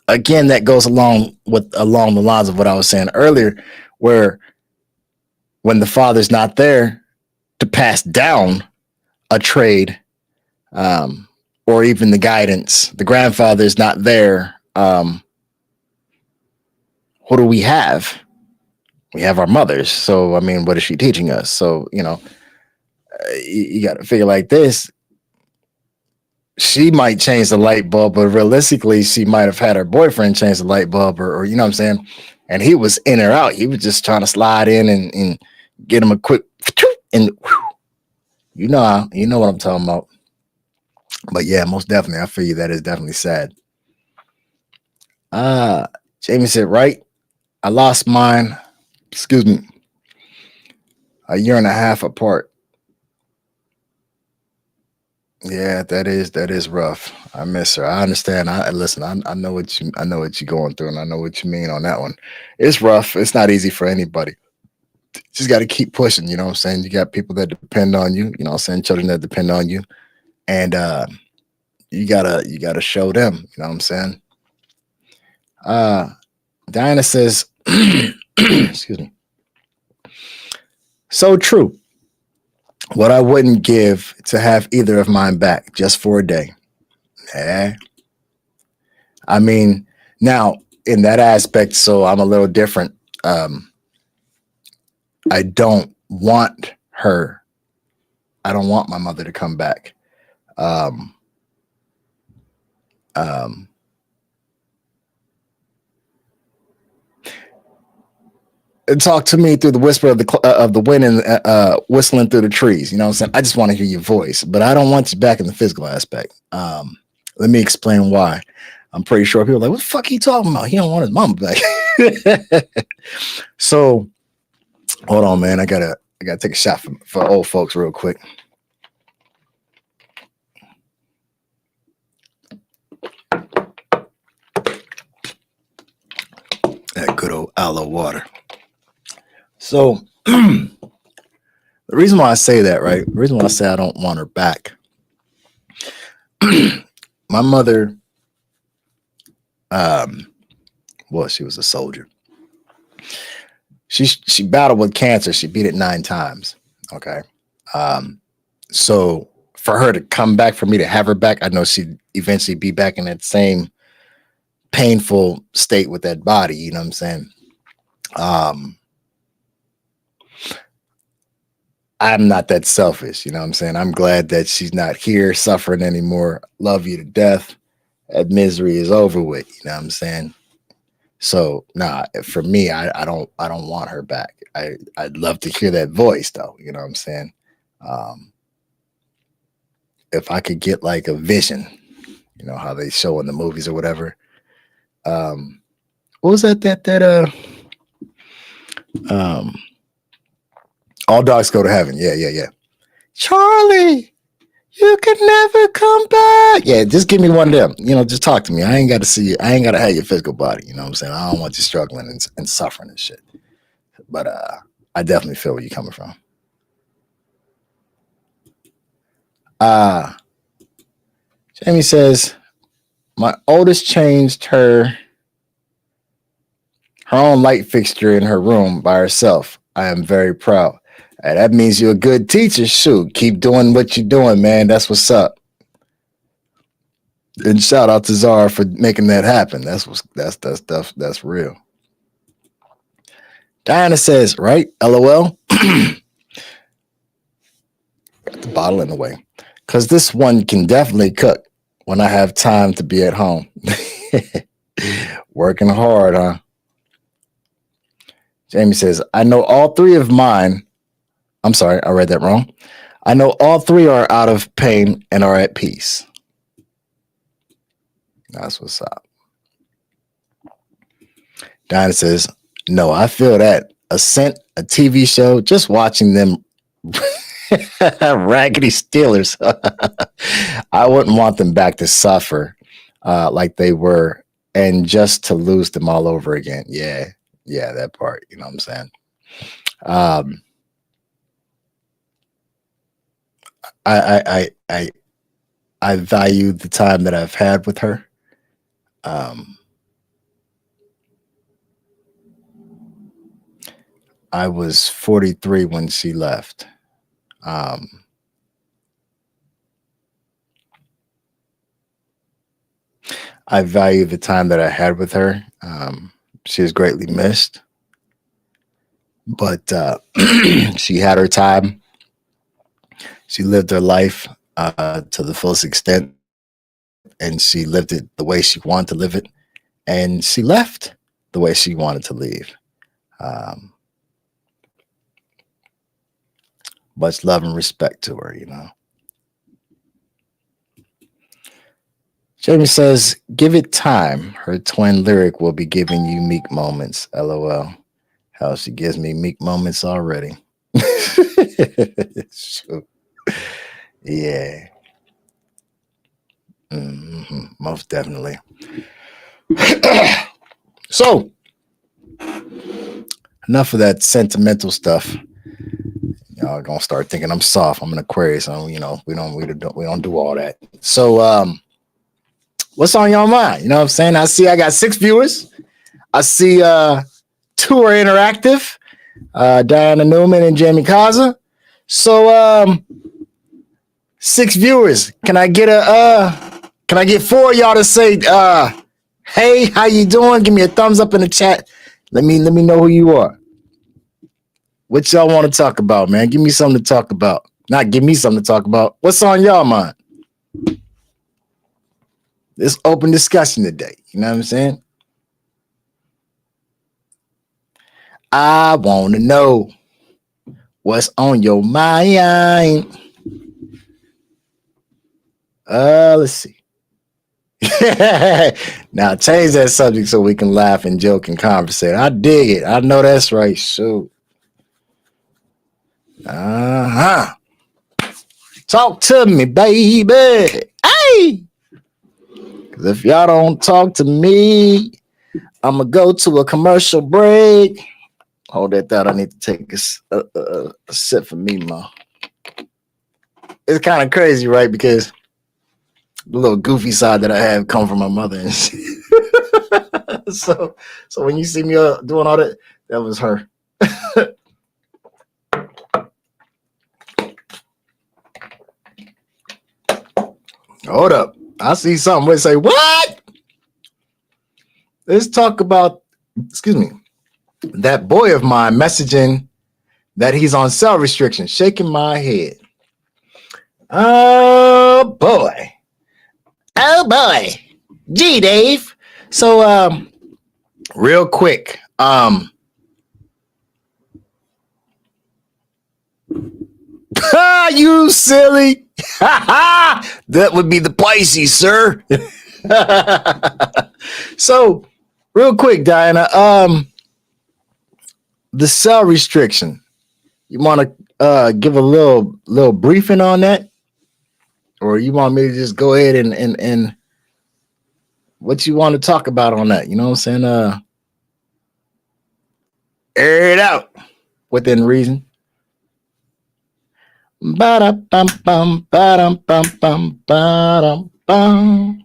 again, that goes along the lines of what I was saying earlier, where when the father's not there to pass down a trade, or even the guidance, the grandfather's not there. What do we have? We have our mothers. So, I mean, what is she teaching us? So, you got to figure like this. She might change the light bulb, but realistically, she might have had her boyfriend change the light bulb, or you know what I'm saying? And he was in or out. He was just trying to slide in and get him a quick, and you know what I'm talking about. But yeah, most definitely, I feel you. That is definitely sad. Jamie said, right? I lost mine, a year and a half apart. Yeah, that is rough. I miss her. I understand. I know what you're going through, and I know what you mean on that one. It's rough. It's not easy for anybody. Just got to keep pushing. You know what I'm saying? You got people that depend on you. You know what I'm saying? Children that depend on you, and you gotta show them. You know what I'm saying? Diana says, excuse me. So true. What I wouldn't give to have either of mine back just for a day. I mean, now in that aspect, so I'm a little different. I don't want her. I don't want my mother to come back. Talk to me through the whisper of the wind and whistling through the trees. You know what I'm saying? I just want to hear your voice, but I don't want you back in the physical aspect. Let me explain why. I'm pretty sure people are like, what the fuck are you talking about? He don't want his mama back. So hold on, man. I gotta take a shot for old folks real quick. aloe water. So the reason why I say that, right? The reason why I say I don't want her back. My mother, well, she was a soldier. She battled with cancer. She beat it 9 times. Okay. So for her to come back, for me to have her back, I know she'd eventually be back in that same painful state with that body. You know what I'm saying? I'm not that selfish. You know what I'm saying? I'm glad that she's not here suffering anymore. Love you to death. That misery is over with. You know what I'm saying? So for me, I don't want her back. I'd love to hear that voice though. You know what I'm saying? If I could get like a vision, you know how they show in the movies or whatever. What was that? All Dogs Go to Heaven. Yeah. Charlie, you can never come back. Yeah, just give me one of them. You know, just talk to me. I ain't got to see you. I ain't got to have your physical body. You know what I'm saying? I don't want you struggling and suffering and shit. But I definitely feel where you're coming from. Jamie says, my oldest changed her own light fixture in her room by herself. I am very proud. Hey, that means you're a good teacher. Shoot, keep doing what you're doing, man. That's what's up. And shout out to Zara for making that happen. That's real. Diana says, right? LOL. Got the bottle in the way. Because this one can definitely cook when I have time to be at home. Working hard, huh? Jamie says, I know all 3 of mine. I'm sorry, I read that wrong. I know all 3 are out of pain and are at peace. That's what's up. Diana says, no, I feel that. Ascent, a TV show, just watching them raggedy Steelers. I wouldn't want them back to suffer like they were and just to lose them all over again. Yeah, that part. You know what I'm saying? I value the time that I've had with her. I was 43 when she left. I value the time that I had with her. She is greatly missed, but she had her time. She lived her life to the fullest extent, and she lived it the way she wanted to live it, and she left the way she wanted to leave. Much love and respect to her, you know. Jamie says, give it time. Her twin lyric will be giving you meek moments. LOL. Hell, she gives me meek moments already. Sure. Yeah. Most definitely. So, enough of that sentimental stuff. Y'all gonna start thinking I'm soft. I'm an Aquarius, so you know we don't do all that. So, what's on your mind? You know what I'm saying? I got 6 viewers. I see 2 are interactive. Diana Newman and Jamie Kaza. So 6 viewers. Can I get 4 of y'all to say hey, how you doing? Give me a thumbs up in the chat. Let me know who you are. What y'all want to talk about, man? Give me something to talk about. Not give me something to talk about. What's on y'all mind? This open discussion today. You know what I'm saying? I want to know what's on your mind. Let's see. Now change that subject so we can laugh and joke and conversate. I dig it. I know that's right. Shoot. Talk to me, baby. Hey. Because if y'all don't talk to me, I'm gonna go to a commercial break. Hold that thought. I need to take a sip for me, ma. It's kind of crazy, right? Because the little goofy side that I have come from my mother, and so when you see me doing all that, that was her. Hold up, I see something. We say what? Let's talk about. Excuse me. That boy of mine messaging that he's on cell restriction, shaking my head. Oh boy. Gee, Dave. So real quick. You silly. That would be the Pisces, sir. So real quick, Diana. The cell restriction. You want to give a little briefing on that, or you want me to just go ahead and what you want to talk about on that? You know what I'm saying? Air it out within reason. Ba-da-bum-bum, ba-dum-bum-bum, ba-dum-bum.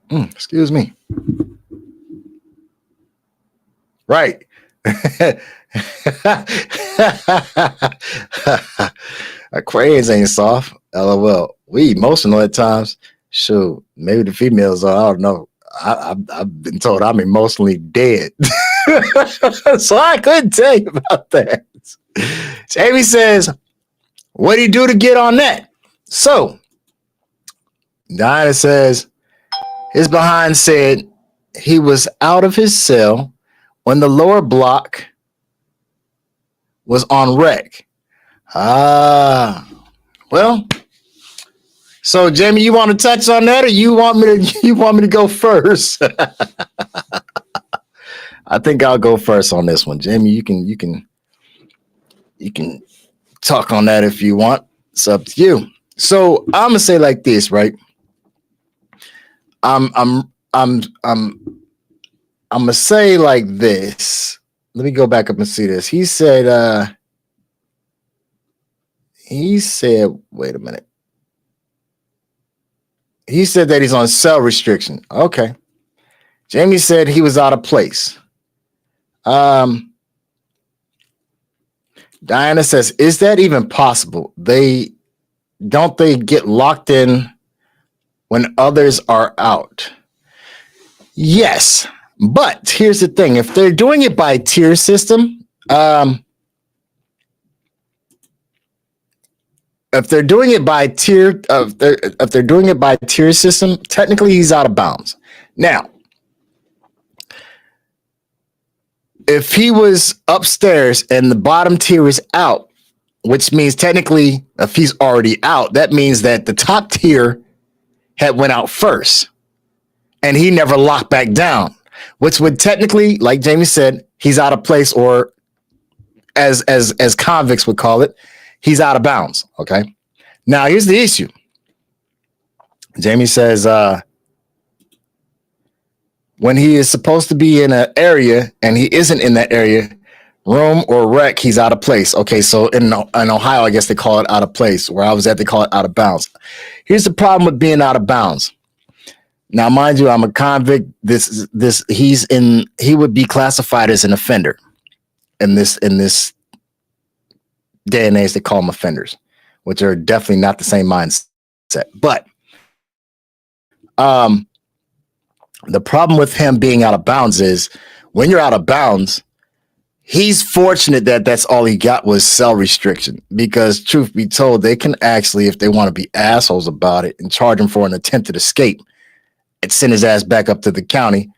Excuse me. Right. Aquarius ain't soft. LOL. We emotional at times. Shoot, maybe the females are. I don't know. I've been told I'm emotionally dead. So I couldn't tell you about that. Jamie says, what do you do to get on that? So Diana says, his behind said he was out of his cell when the lower block was on rec. Well, so Jamie, you want to touch on that, or you want me to go first? I think I'll go first on this one. Jamie, you can talk on that if you want. It's up to you. So I'm gonna say like this, right? I'm gonna say like this. Let me go back up and see this. He said, wait a minute. He said that he's on cell restriction. Okay. Jamie said he was out of place. Diana says, is that even possible? They get locked in when others are out? Yes. But here's the thing. If they're doing it by tier system, if they're doing it by tier, if they're doing it by tier system, technically he's out of bounds. Now, if he was upstairs and the bottom tier is out, which means technically if he's already out, that means that the top tier had went out first and he never locked back down, which would technically, like Jamie said, he's out of place, or as convicts would call it, he's out of bounds. Okay. Now here's the issue. Jamie says, when he is supposed to be in an area and he isn't in that area, room or rec, he's out of place. Okay, so in Ohio, I guess they call it out of place. Where I was at, they call it out of bounds. Here's the problem with being out of bounds. Now, mind you, I'm a convict. He would be classified as an offender in this day and age. They call them offenders, which are definitely not the same mindset. But the problem with him being out of bounds is when you're out of bounds, he's fortunate that that's all he got was cell restriction, because truth be told, they can actually, if they want to be assholes about it and charge him for an attempted escape and send his ass back up to the county,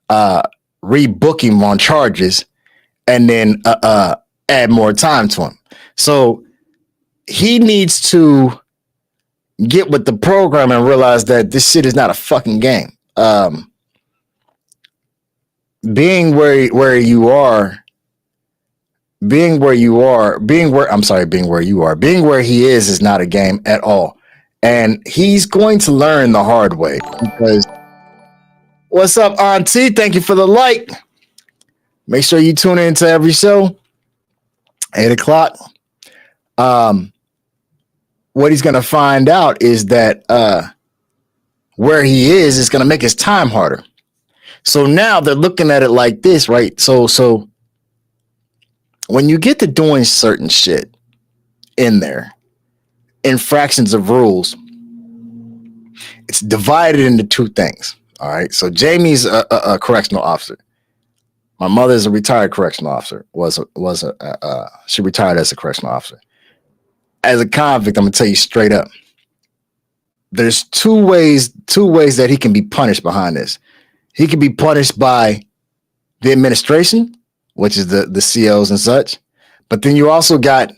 rebook him on charges, and then add more time to him. So he needs to get with the program and realize that this shit is not a fucking game. Being where you are, being where he is not a game at all. And he's going to learn the hard way, because What's up, Auntie? Thank you for the like. Make sure you tune in to every show. 8 o'clock. What he's gonna find out is that where he is gonna make his time harder. So now they're looking at it like this, right? So when you get to doing certain shit in there, infractions of rules, it's divided into two things. All right. So Jamie's a correctional officer. My mother is a retired correctional officer. She retired as a correctional officer. As a convict, I'm gonna tell you straight up. There's two ways that he can be punished behind this. He can be punished by the administration, which is the COs and such. But then you also got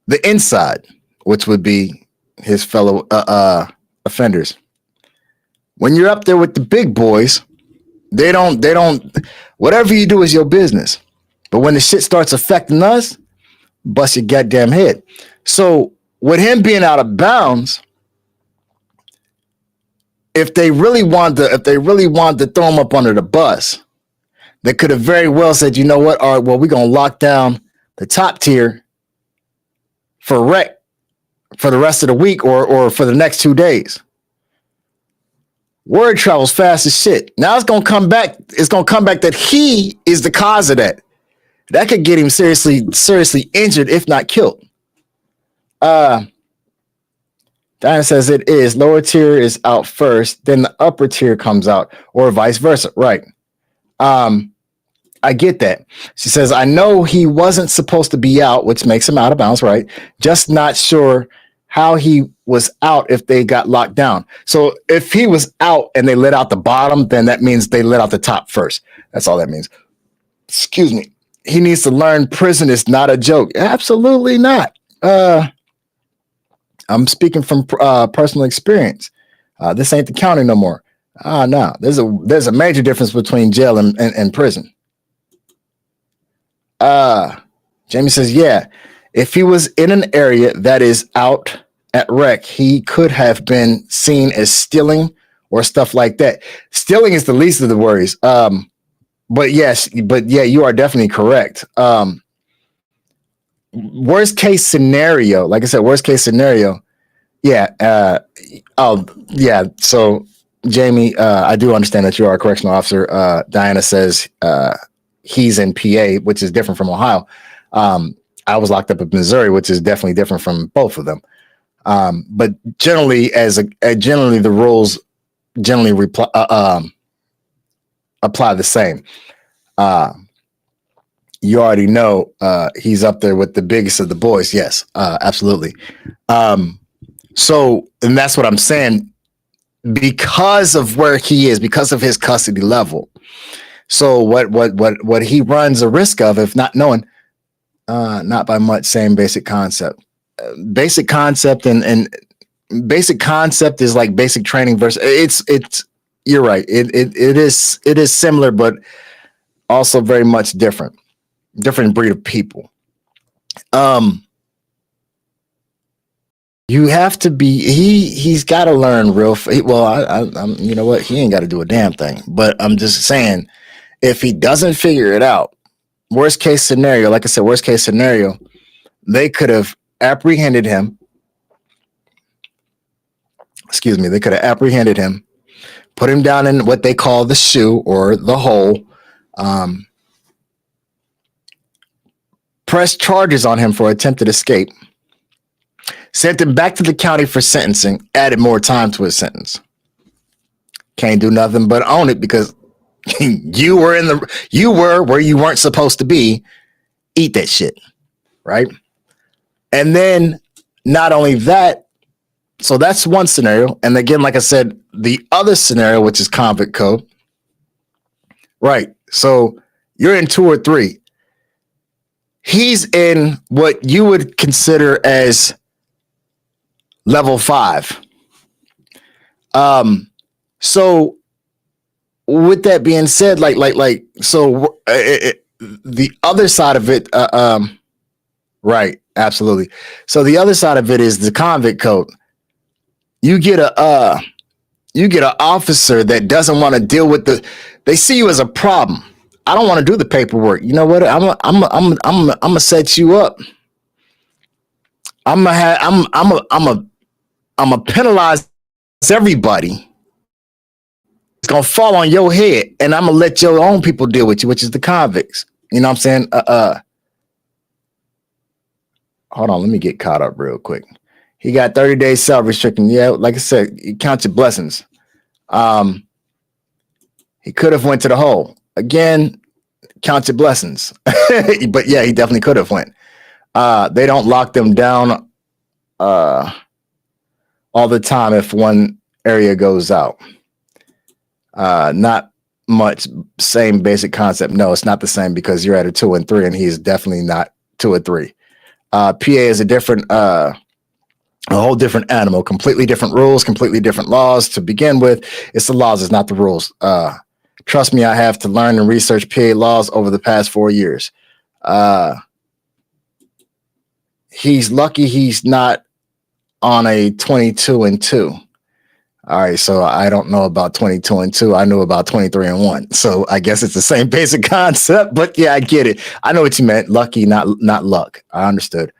the inside, which would be his fellow offenders. When you're up there with the big boys, they don't, whatever you do is your business. But when the shit starts affecting us, bust your goddamn head. So with him being out of bounds, if they really wanted to throw him up under the bus, they could have very well said, you know what? All right, well, we're gonna lock down the top tier for rec for the rest of the week or for the next 2 days. Word travels fast as shit. Now it's gonna come back. It's gonna come back that he is the cause of that. That could get him seriously injured, if not killed. Diana says it is. Lower tier is out first, then the upper tier comes out, or vice versa. Right. I get that. She says, I know he wasn't supposed to be out, which makes him out of bounds, right? Just not sure how he was out if they got locked down. So if he was out and they let out the bottom, then that means they let out the top first. That's all that means. Excuse me. He needs to learn prison is not a joke. Absolutely not. I'm speaking from personal experience. This ain't the county no more. No, there's a major difference between jail and prison. Jamie says, yeah, if he was in an area that is out at rec, he could have been seen as stealing or stuff like that. Stealing is the least of the worries. But yeah, you are definitely correct. Worst case scenario, like I said, worst case scenario. Yeah. Yeah. So Jamie, I do understand that you are a correctional officer. Diana says, he's in PA, which is different from Ohio. I was locked up in Missouri, which is definitely different from both of them. But generally, the rules generally apply the same. You already know he's up there with the biggest of the boys. Yes, absolutely. So, and that's what I'm saying, because of where he is, because of his custody level. So what he runs a risk of, if not knowing, not by much, same basic concept. Basic concept and basic concept is like basic training versus it's you're right. It is similar, but also very much different breed of people. You have to be, he's got to learn real. I'm you know what? He ain't got to do a damn thing, but I'm just saying, if he doesn't figure it out, worst case scenario, like I said, worst case scenario, they could have apprehended him. Excuse me. They could have apprehended him, put him down in what they call the shoe or the hole, press charges on him for attempted escape, sent him back to the county for sentencing, added more time to his sentence. Can't do nothing but own it because you were where you weren't supposed to be. Eat that shit, right? And then not only that, so that's one scenario. And again, like I said, the other scenario, which is convict code, right? So you're in 2 or 3. He's in what you would consider as level 5. So with that being said, so the other side of it, right, absolutely. So the other side of it is the convict code. You get a You get an officer that doesn't want to deal with they see you as a problem. I don't want to do the paperwork. You know what? I'm gonna set you up. I'm gonna penalize everybody. It's gonna fall on your head, and I'm gonna let your own people deal with you, which is the convicts. You know what I'm saying? Hold on, let me get caught up real quick. He got 30 days self-restricting. Yeah, like I said, you count your blessings. He could have went to the hole. Again, count your blessings. But yeah, he definitely could have went. They don't lock them down all the time if one area goes out. Not much, same basic concept. No, it's not the same because you're at a 2 and 3, and he's definitely not 2 or 3. PA is a whole different animal, completely different rules, completely different laws. To begin with, it's the laws, it's not the rules. Trust me, I have to learn and research PA laws over the past 4 years. He's lucky he's not on a 22 and 2. All right, so I don't know about 22 and 2. I knew about 23 and 1. So I guess it's the same basic concept, but yeah, I get it. I know what you meant. Lucky, not luck. I understood.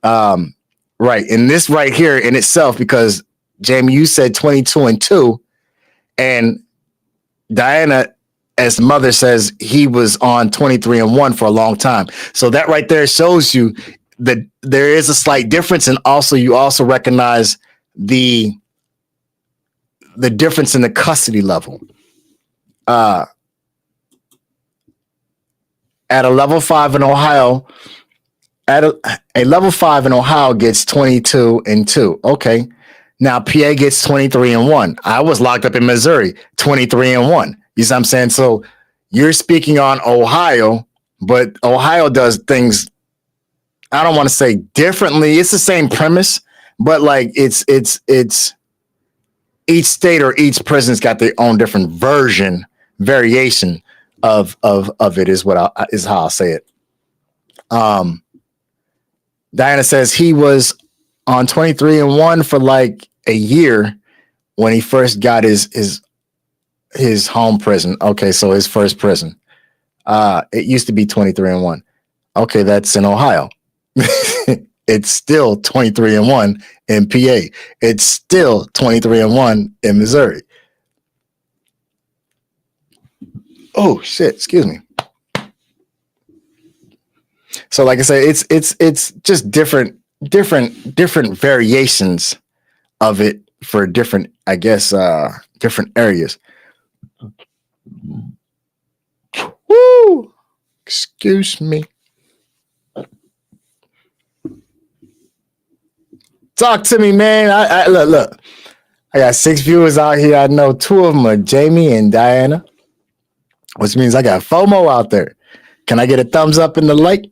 Right. And this right here in itself, because Jamie, you said 22 and 2, and Diana, as mother, says he was on 23 and 1 for a long time. So that right there shows you that there is a slight difference. And also, you also recognize the difference in the custody level. At a level 5 in Ohio, a level 5 in Ohio gets 22 and 2. Okay. Now PA gets 23 and 1. I was locked up in Missouri, 23 and 1. You see what I'm saying? So you're speaking on Ohio, but Ohio does things, I don't want to say differently. It's the same premise, but like it's each state or each prison's got their own different variation of it is is how I'll say it. Diana says he was on 23 and 1 for like a year when he first got his home prison. Okay, so his first prison. It used to be 23 and 1. Okay, that's in Ohio. It's still 23 and 1 in PA. It's still 23 and 1 in Missouri. Oh shit, excuse me. So like I say, it's just different variations of it for different, I guess, different areas. Woo! Excuse me. Talk to me, man. I look. I got 6 viewers out here. I know 2 of them are Jamie and Diana, which means I got FOMO out there. Can I get a thumbs up in the like?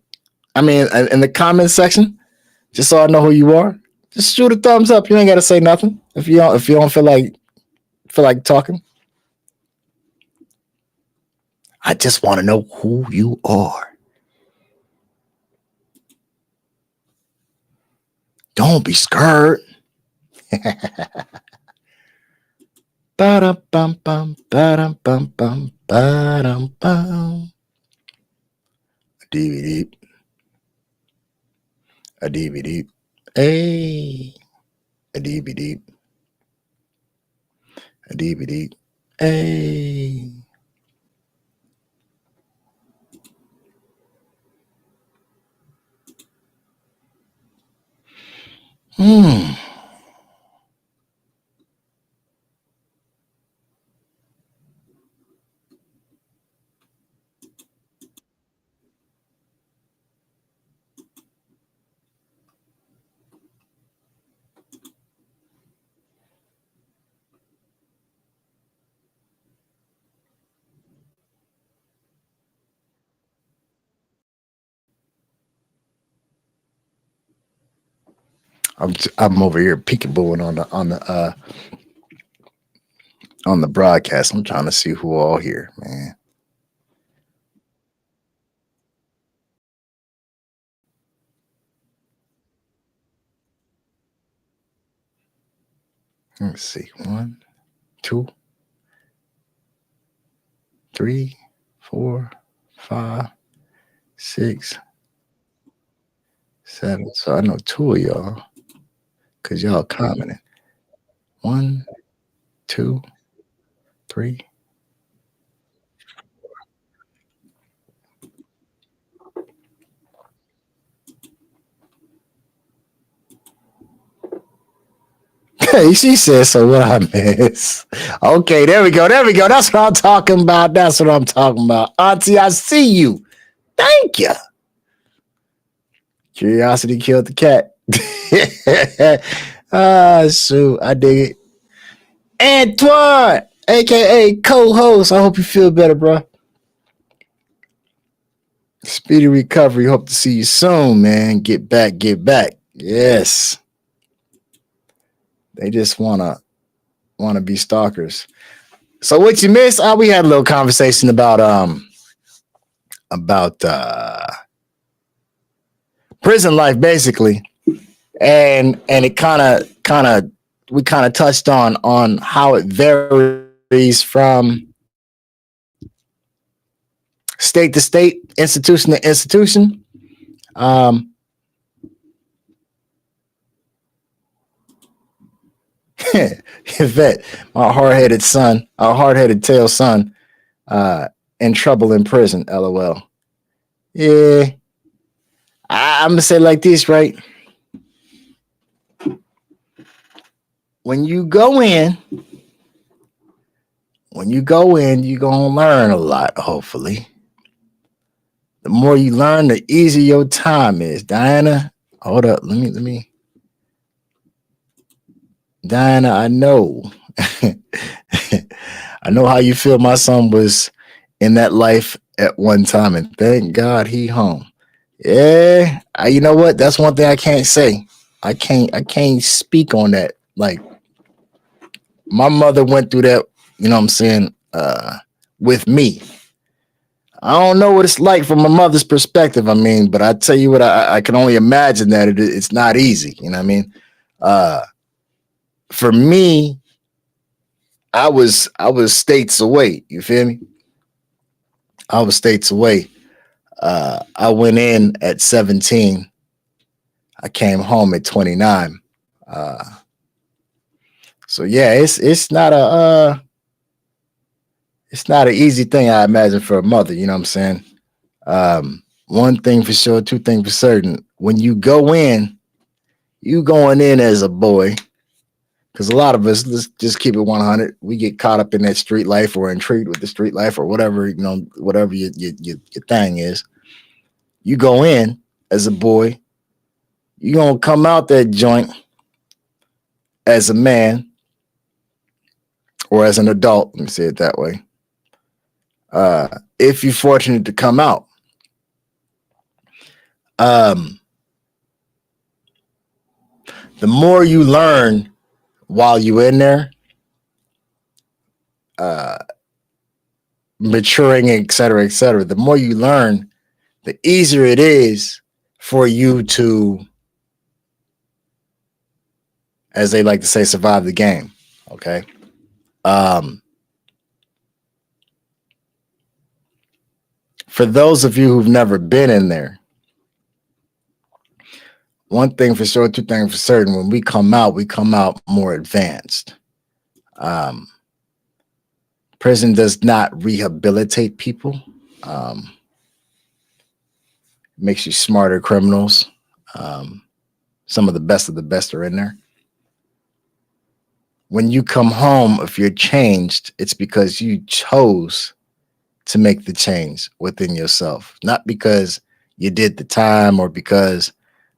I mean, in the comment section, just so I know who you are. Just shoot a thumbs up. You ain't got to say nothing if you don't feel like talking. I just want to know who you are. Don't be scared. Ba-dum-bum-bum, ba-dum-bum-bum, ba-dum-bum. A DVD. A DVD. Hey. A DVD. A DVD. Hey. I'm over here peekabooing on the broadcast. I'm trying to see who all here, man. Let's see. 1, 2, 3, 4, 5, 6, 7. So I know 2 of y'all because y'all commenting. 1, 2, 3. Hey, she said, so what I miss? Okay, there we go. There we go. That's what I'm talking about. That's what I'm talking about. Auntie, I see you. Thank you. Curiosity killed the cat. Shoot. I dig it. Antoine, aka co-host. I hope you feel better, bro. Speedy recovery. Hope to see you soon, man. Get back, get back. Yes. They just wanna be stalkers. So what you miss? We had a little conversation about prison life, basically, and it kind of we kind of touched on how it varies from state to state, institution to institution. Yvette, my hard-headed son, our hard-headed tail son, in trouble in prison. LOL. Yeah, I'm gonna say it like this, right? When you go in, you're gonna learn a lot. Hopefully, the more you learn, the easier your time is. Diana, hold up. Let me. Diana, I know. I know how you feel. My son was in that life at one time, and thank God he home. Yeah, you know what? That's one thing I can't say. I can't speak on that. Like, my mother went through that, you know what I'm saying, with me. I don't know what it's like from my mother's perspective. I mean, but I tell you what, I can only imagine that it's not easy. You know what I mean? For me, I was states away. You feel me? I was states away. I went in at 17. I came home at 29. So yeah, it's not an easy thing, I imagine, for a mother. You know what I'm saying? One thing for sure, two things for certain. When you go in, you going in as a boy. Because a lot of us, let's just keep it 100. We get caught up in that street life or intrigued with the street life or whatever, whatever your thing is. You go in as a boy. You're going to come out that joint as a man or as an adult. Let me say it that way. If you're fortunate to come out. The more you learn while you're in there, maturing, et cetera, the more you learn, the easier it is for you to, as they like to say, survive the game. Okay. For those of you who've never been in there, one thing for sure, two things for certain, when we come out more advanced. Prison does not rehabilitate people. Makes you smarter criminals. Some of the best are in there. When you come home, if you're changed, it's because you chose to make the change within yourself, not because you did the time or because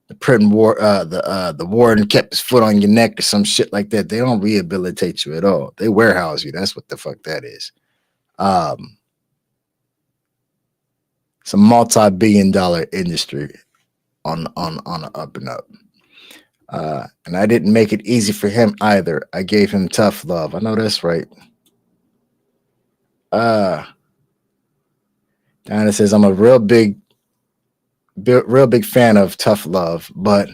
the prison the warden kept his foot on your neck or some shit like that. They don't rehabilitate you at all. They warehouse you. That's what the fuck that is. It's a multi-billion-dollar industry on an up and up. And I didn't make it easy for him either. I gave him tough love. I know that's right. Diana says, I'm a real big fan of tough love, but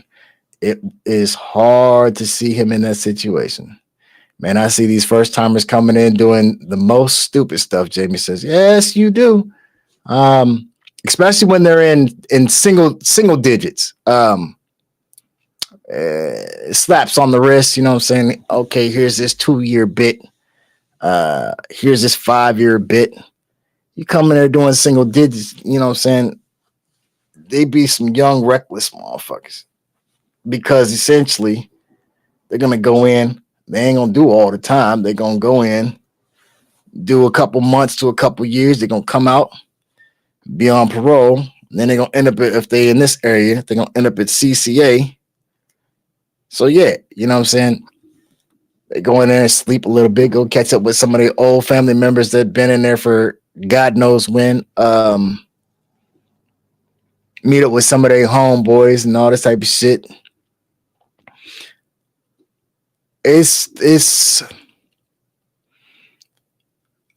it is hard to see him in that situation. Man, I see these first timers coming in doing the most stupid stuff. Jamie says, yes, you do. Especially when they're in single digits. Slaps on the wrist, you know what I'm saying? Okay, here's this 2-year bit. Here's this 5-year bit. You come in there doing single digits, you know what I'm saying? They be some young, reckless motherfuckers. Because essentially, they're gonna go in. They ain't gonna do all the time. They're gonna go in, do a couple months to a couple years. They're gonna come out, be on parole. And then they're gonna end up if they in this area, they're gonna end up at CCA. So yeah, you know what I'm saying? They go in there and sleep a little bit, go catch up with some of the old family members that been in there for God knows when. Meet up with some of their homeboys and all this type of shit. It's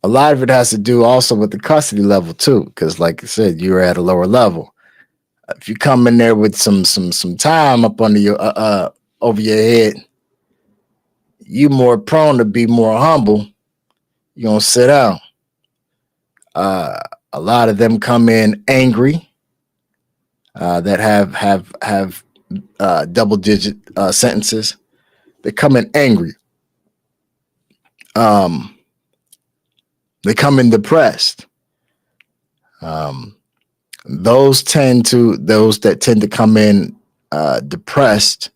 a lot of it has to do also with the custody level too, because like I said, you're at a lower level. If you come in there with some time up under your over your head, you more prone to be more humble. You're gonna sit down. A lot of them come in angry. That have double digit sentences. They come in angry. They come in depressed. Those that tend to come in depressed,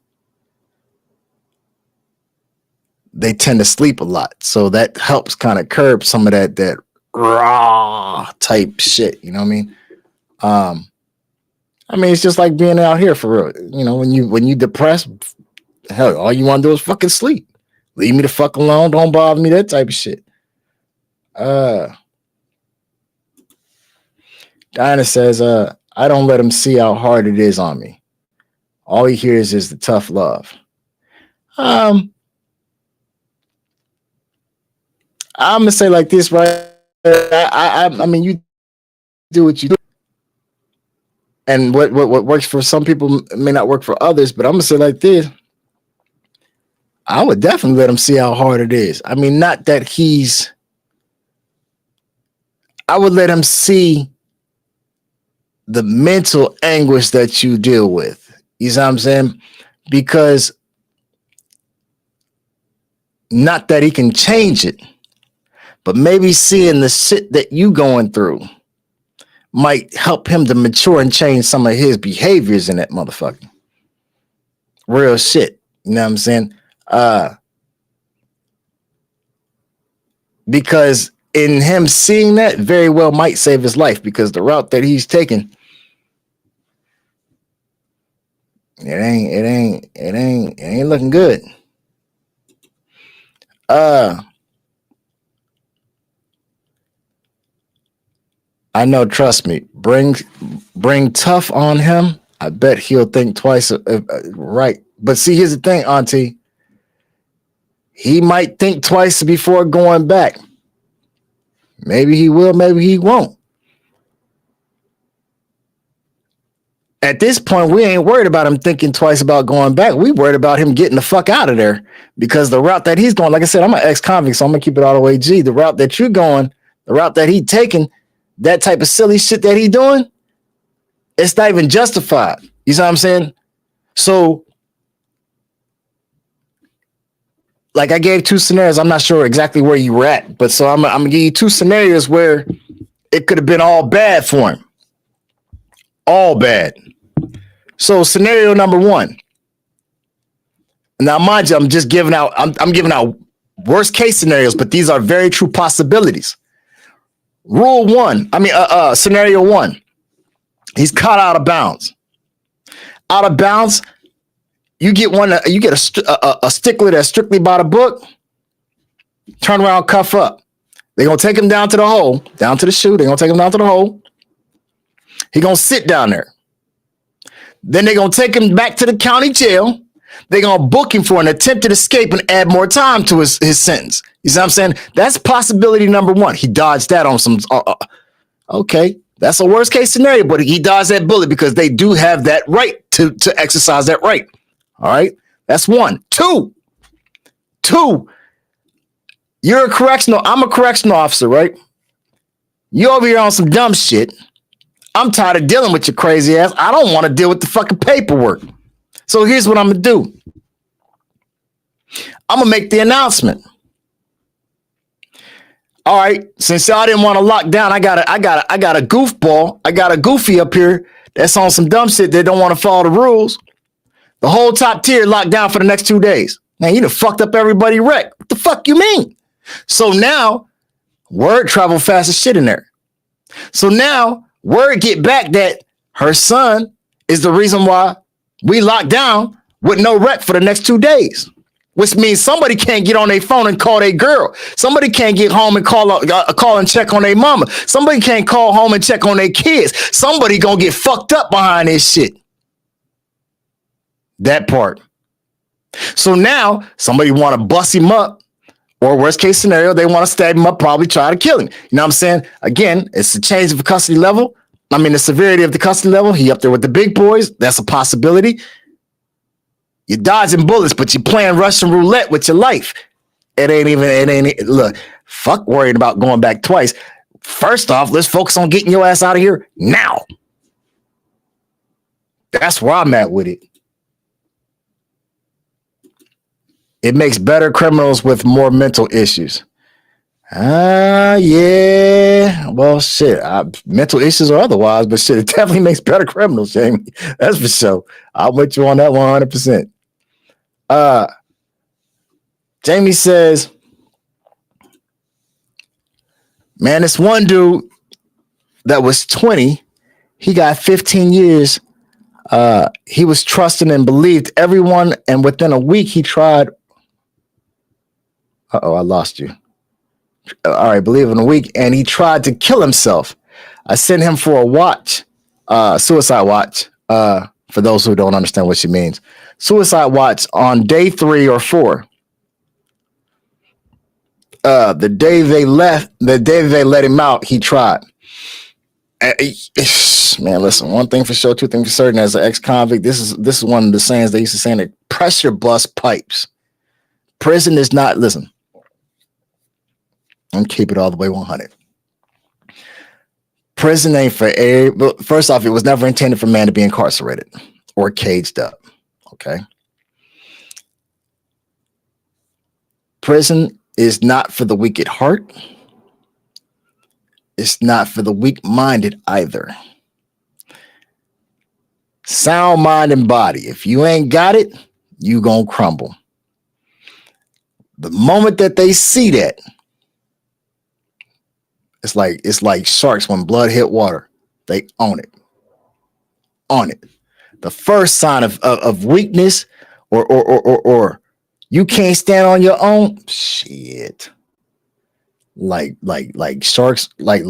they tend to sleep a lot. So that helps kind of curb some of that raw type shit. You know what I mean? It's just like being out here for real. You know, when you depressed, hell, all you want to do is fucking sleep. Leave me the fuck alone. Don't bother me. That type of shit. Diana says, I don't let him see how hard it is on me. All he hears is the tough love. I'm gonna say like this, right? I mean, you do what you do. And what works for some people may not work for others, but I'm gonna say like this. I would definitely let him see how hard it is. I mean, not that I would let him see the mental anguish that you deal with. You see what I'm saying? Because not that he can change it, but maybe seeing the shit that you going through might help him to mature and change some of his behaviors in that motherfucker. Real shit. You know what I'm saying? Because in him seeing that very well might save his life, because the route that he's taking, it ain't looking good. I know, trust me, bring tough on him. I bet he'll think twice. Right. But see, here's the thing, Auntie. He might think twice before going back. Maybe he will, maybe he won't. At this point, we ain't worried about him thinking twice about going back. We worried about him getting the fuck out of there, because the route that he's going, like I said, I'm an ex-convict, so I'm gonna keep it all the way G. The route that you're going, the route that he taking, that type of silly shit that he doing, it's not even justified. You see what I'm saying? So, like, I gave 2 scenarios. I'm not sure exactly where you were at, but so I'm gonna give you 2 scenarios where it could have been all bad for him. All bad. So scenario number 1. Now, mind you, I'm just giving out. I'm giving out worst case scenarios, but these are very true possibilities. Rule 1. Scenario 1. He's caught out of bounds. Out of bounds. You get a stickler that's strictly by the book. Turn around, cuff up. They're gonna take him down to the hole, down to the shoe. They're gonna take him down to the hole. He's gonna sit down there. Then they're gonna take him back to the county jail. They're gonna book him for an attempted escape and add more time to his sentence. You see what I'm saying? That's possibility number 1. He dodged that on some. Okay, that's a worst case scenario, but he dodged that bullet because they do have that right to exercise that right. All right, that's 1. 2. You're a correctional. I'm a correctional officer, right? You over here on some dumb shit. I'm tired of dealing with your crazy ass. I don't want to deal with the fucking paperwork. So here's what I'm gonna do. I'm gonna make the announcement. All right, since y'all didn't want to lock down, I got a goofball. I got a goofy up here that's on some dumb shit that don't want to follow the rules. The whole top tier locked down for the next 2 days. Man, you done fucked up everybody wreck. What the fuck you mean? So now, word travel fast as shit in there. So now, word get back that her son is the reason why we locked down with no rec for the next 2 days. Which means somebody can't get on their phone and call their girl. Somebody can't get home and call and check on their mama. Somebody can't call home and check on their kids. Somebody gonna get fucked up behind this shit. That part. So now somebody want to bust him up, or worst case scenario, they want to stab him up, probably try to kill him. You know what I'm saying? Again, it's a change of custody level. I mean, the severity of the custody level. He up there with the big boys. That's a possibility. You're dodging bullets, but you're playing Russian roulette with your life. Look, fuck worrying about going back twice. First off, let's focus on getting your ass out of here now. That's where I'm at with it. It makes better criminals with more mental issues. Yeah. Well, shit. Mental issues or otherwise, but shit, it definitely makes better criminals, Jamie. That's for sure. I'm with you on that 100%. Jamie says, man, this one dude that was 20, he got 15 years. He was trusting and believed everyone, and within a week he tried. I lost you. All right, believe in a week, and he tried to kill himself. I sent him for a watch, suicide watch. For those who don't understand what she means, suicide watch on day 3 or 4. The day they let him out, he tried. Man, listen, one thing for sure, two things for certain. As an ex-convict, this is one of the sayings they used to say: that pressure bust pipes. Prison is not. Listen, and keep it all the way 100. Prison ain't for first off, it was never intended for man to be incarcerated or caged up. Okay. Prison is not for the weak at heart. It's not for the weak-minded either. Sound mind and body. If you ain't got it, you gonna crumble. The moment that they see that, it's like sharks when blood hit water. They own it. On it. The first sign of weakness or you can't stand on your own. Shit. Like sharks, like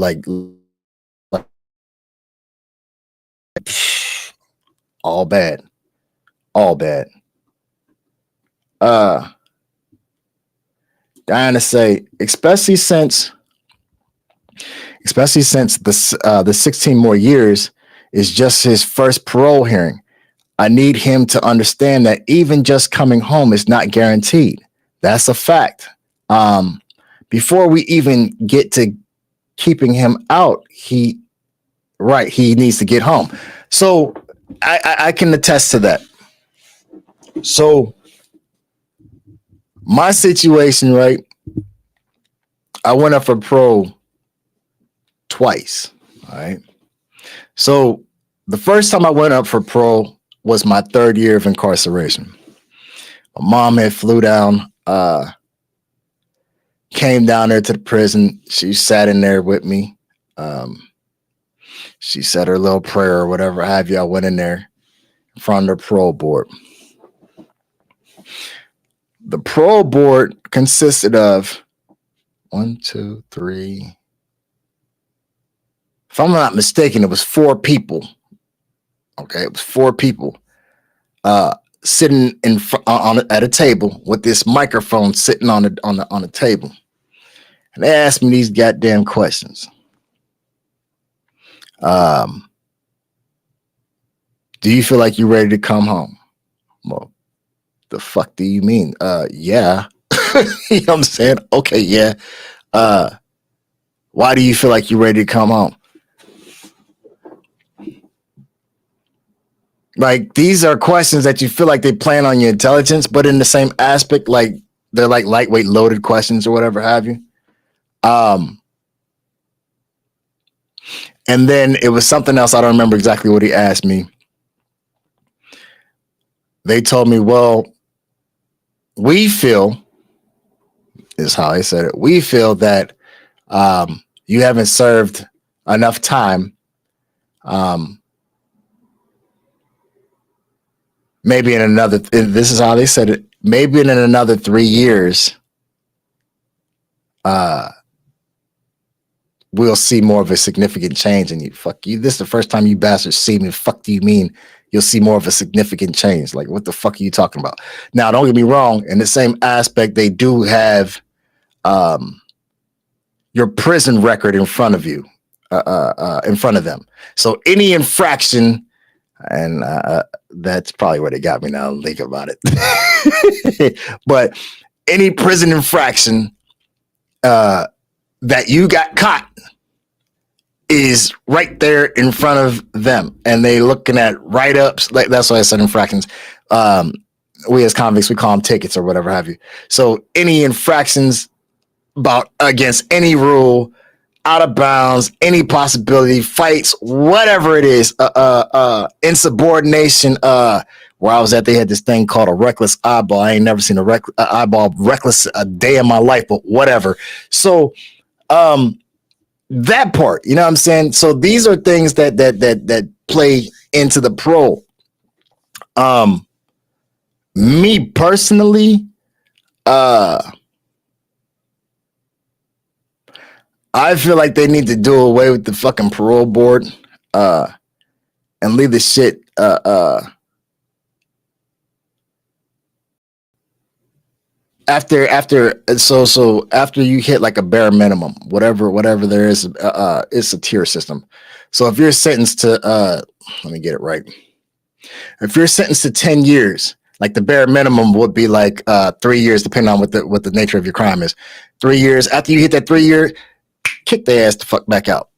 all bad. All bad. Dying to say, especially since the 16 more years is just his first parole hearing. I need him to understand that even just coming home is not guaranteed. That's a fact. Before we even get to keeping him out, he needs to get home. So I can attest to that. So my situation, right? I went up for parole twice. All right. So the first time I went up for parole was my 3rd year of incarceration. My mom had flew down, came down there to the prison. She sat in there with me. She said her little prayer or whatever have you. I went in there in front of the parole board. The parole board consisted of 1, 2, 3. If I'm not mistaken, it was 4 people. Okay, it was 4 people sitting at a table with this microphone sitting on the table, and they asked me these goddamn questions. Do you feel like you're ready to come home? Well, the fuck do you mean? Yeah. You know what I'm saying? Okay, yeah. Why do you feel like you're ready to come home? Like, these are questions that you feel like they plan on your intelligence, but in the same aspect, like they're like lightweight loaded questions or whatever have you. And then it was something else. I don't remember exactly what he asked me. They told me, well, we feel, is how they said it, we feel that you haven't served enough time. Maybe in another, this is how they said it, maybe in another 3 years, we'll see more of a significant change in you. Fuck you. This is the first time you bastards see me. Fuck do you mean you'll see more of a significant change? Like, what the fuck are you talking about? Now, don't get me wrong. In the same aspect, they do have your prison record in front of you, in front of them. So any infraction, and that's probably where they got me now. I'm thinking about it. But any prison infraction that you got caught is right there in front of them, and they looking at write-ups. Like, that's why I said infractions. We as convicts, we call them tickets or whatever have you. So any infractions about against any rule, out of bounds, any possibility, fights, whatever it is, insubordination. Where I was at, they had this thing called a reckless eyeball. I ain't never seen a eyeball reckless a day in my life, but whatever. So that part, you know what I'm saying? So these are things that play into the parole. Me personally, I feel like they need to do away with the fucking parole board and leave the shit after you hit like a bare minimum, whatever there is, it's a tier system. So if you're sentenced to let me get it right. If you're sentenced to 10 years, like the bare minimum would be like 3 years, depending on what the nature of your crime is. 3 years after you hit that 3 year, kick their ass the fuck back out.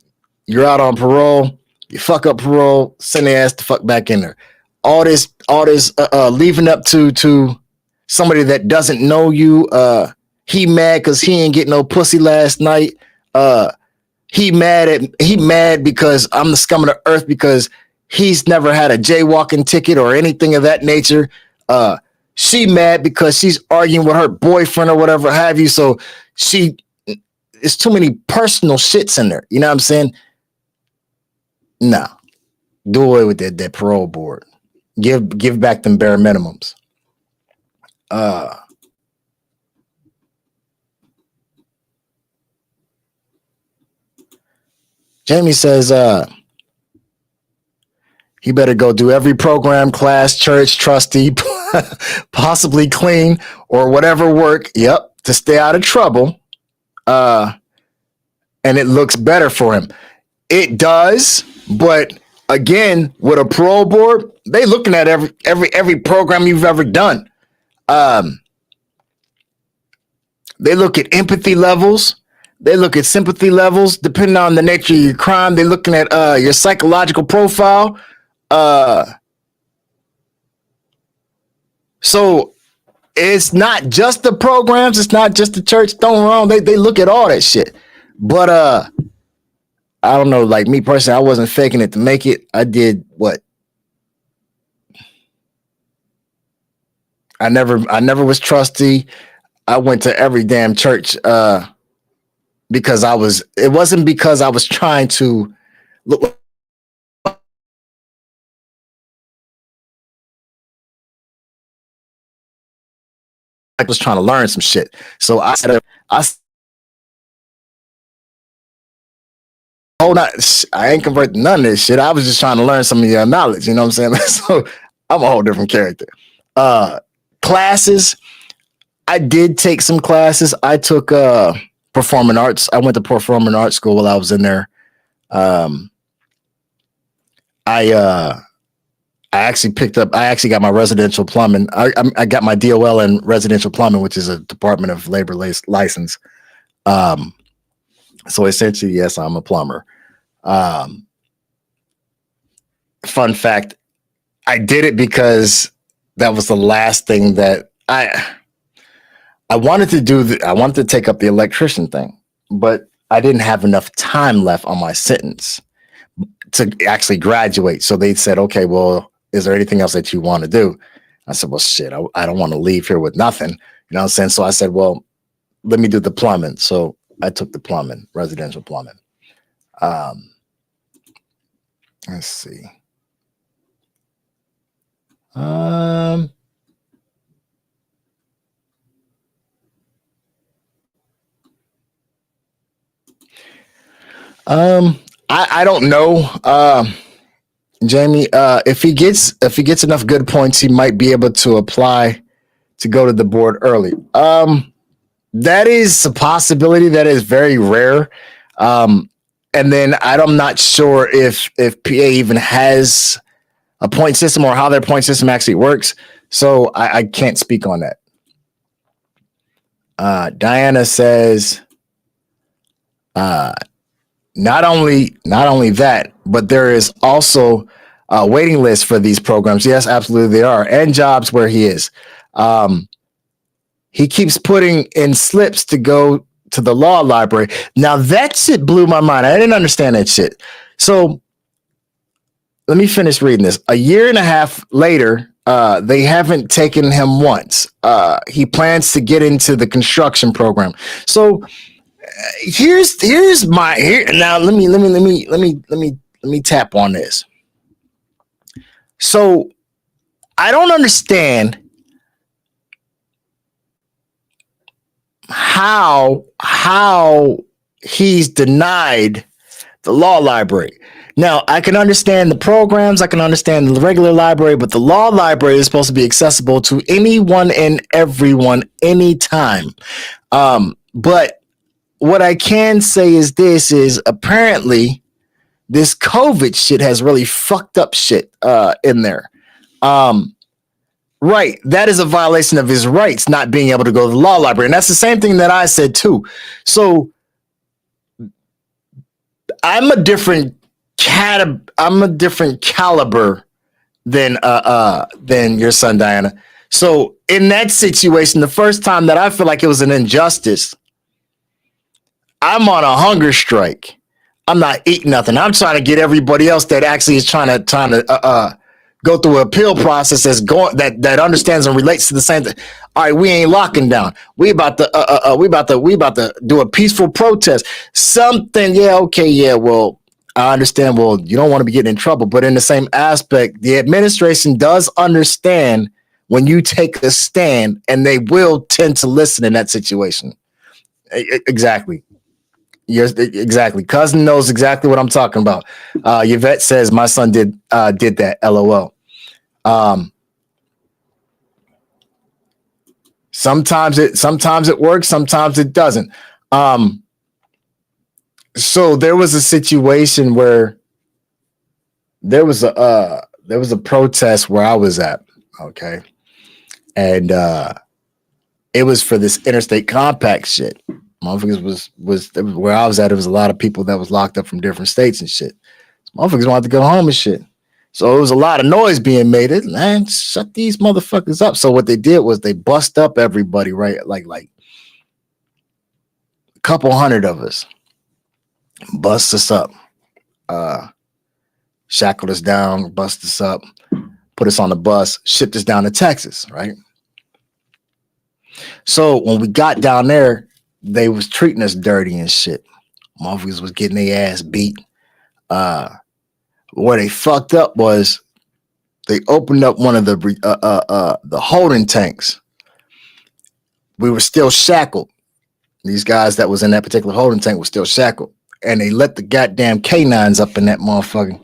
You're out on parole. You fuck up parole, send their ass the fuck back in there. All this leaving up to somebody that doesn't know you. He mad because he ain't get no pussy last night. He mad because I'm the scum of the earth because he's never had a jaywalking ticket or anything of that nature. She mad because she's arguing with her boyfriend or whatever have you. So it's too many personal shits in there. You know what I'm saying? No. Do away with that parole board. Give back them bare minimums. Jamie says he better go do every program, class, church, trustee, possibly clean or whatever work. Yep, to stay out of trouble. And it looks better for him. It does, but again, with a parole board, they looking at every program you've ever done. They look at empathy levels. They look at sympathy levels, depending on the nature of your crime. They're looking at your psychological profile. So it's not just the programs. It's not just the church. Don't wrong. They look at all that shit. But I don't know. Like me personally, I wasn't faking it to make it. I did what? I never was trustee. I went to every damn church because it wasn't because I was trying to look. I was trying to learn some shit. So I ain't converting none of this shit. I was just trying to learn some of your knowledge. You know what I'm saying? So I'm a whole different character. Classes. I did take some classes. I took performing arts. I went to performing arts school while I was in there. I I actually got my residential plumbing. I got my DOL in residential plumbing, which is a Department of Labor license. So essentially, yes, I'm a plumber. Fun fact, I did it because that was the last thing that I wanted to do. I wanted to take up the electrician thing, but I didn't have enough time left on my sentence to actually graduate. So they said, okay, well, is there anything else that you want to do? I said, well, shit, I don't want to leave here with nothing. You know what I'm saying? So I said, well, let me do the plumbing. So I took the plumbing, residential plumbing. Let's see. I don't know. Jamie, if he gets enough good points, he might be able to apply to go to the board early. That is a possibility. That is very rare. And then I'm not sure if PA even has a point system or how their point system actually works. So I can't speak on that. Diana says, not only that, but there is also a waiting list for these programs. Yes, absolutely, they are, and jobs where he is. He keeps putting in slips to go to the law library. Now that shit blew my mind. I didn't understand that shit. So let me finish reading this. A year and a half later, they haven't taken him once. He plans to get into the construction program. So here's my here now. Let me tap on this. So I don't understand how he's denied the law library. Now, I can understand the programs, I can understand the regular library, but the law library is supposed to be accessible to anyone and everyone anytime. But what I can say is this is apparently this COVID shit has really fucked up shit in there. Right. That is a violation of his rights, not being able to go to the law library. And that's the same thing that I said too. So I'm a different caliber than your son, Diana. So in that situation, the first time that I feel like it was an injustice, I'm on a hunger strike. I'm not eating nothing. I'm trying to get everybody else that actually is trying to go through an appeal process that understands and relates to the same thing. All right, we ain't locking down. We about to do a peaceful protest. Something, yeah, okay, yeah. Well, I understand. Well, you don't want to be getting in trouble, but in the same aspect, the administration does understand when you take a stand, and they will tend to listen in that situation. Exactly. Yes, exactly. Cousin knows exactly what I'm talking about. Yvette says my son did that. LOL. Sometimes it works, sometimes it doesn't. So there was a situation where there was a protest where I was at, okay, and it was for this interstate compact shit. Motherfuckers was where I was at. It was a lot of people that was locked up from different states and shit. Motherfuckers wanted to go home and shit. So it was a lot of noise being made. Man, shut these motherfuckers up. So what they did was they bust up everybody, right? Like a couple hundred of us. Bust us up. Shackled us down, bust us up, put us on the bus, shipped us down to Texas, right? So when we got down there, they was treating us dirty and shit. Motherfuckers was getting their ass beat. Where they fucked up was they opened up one of the holding tanks. We were still shackled. These guys that was in that particular holding tank were still shackled. And they let the goddamn canines up in that motherfucker.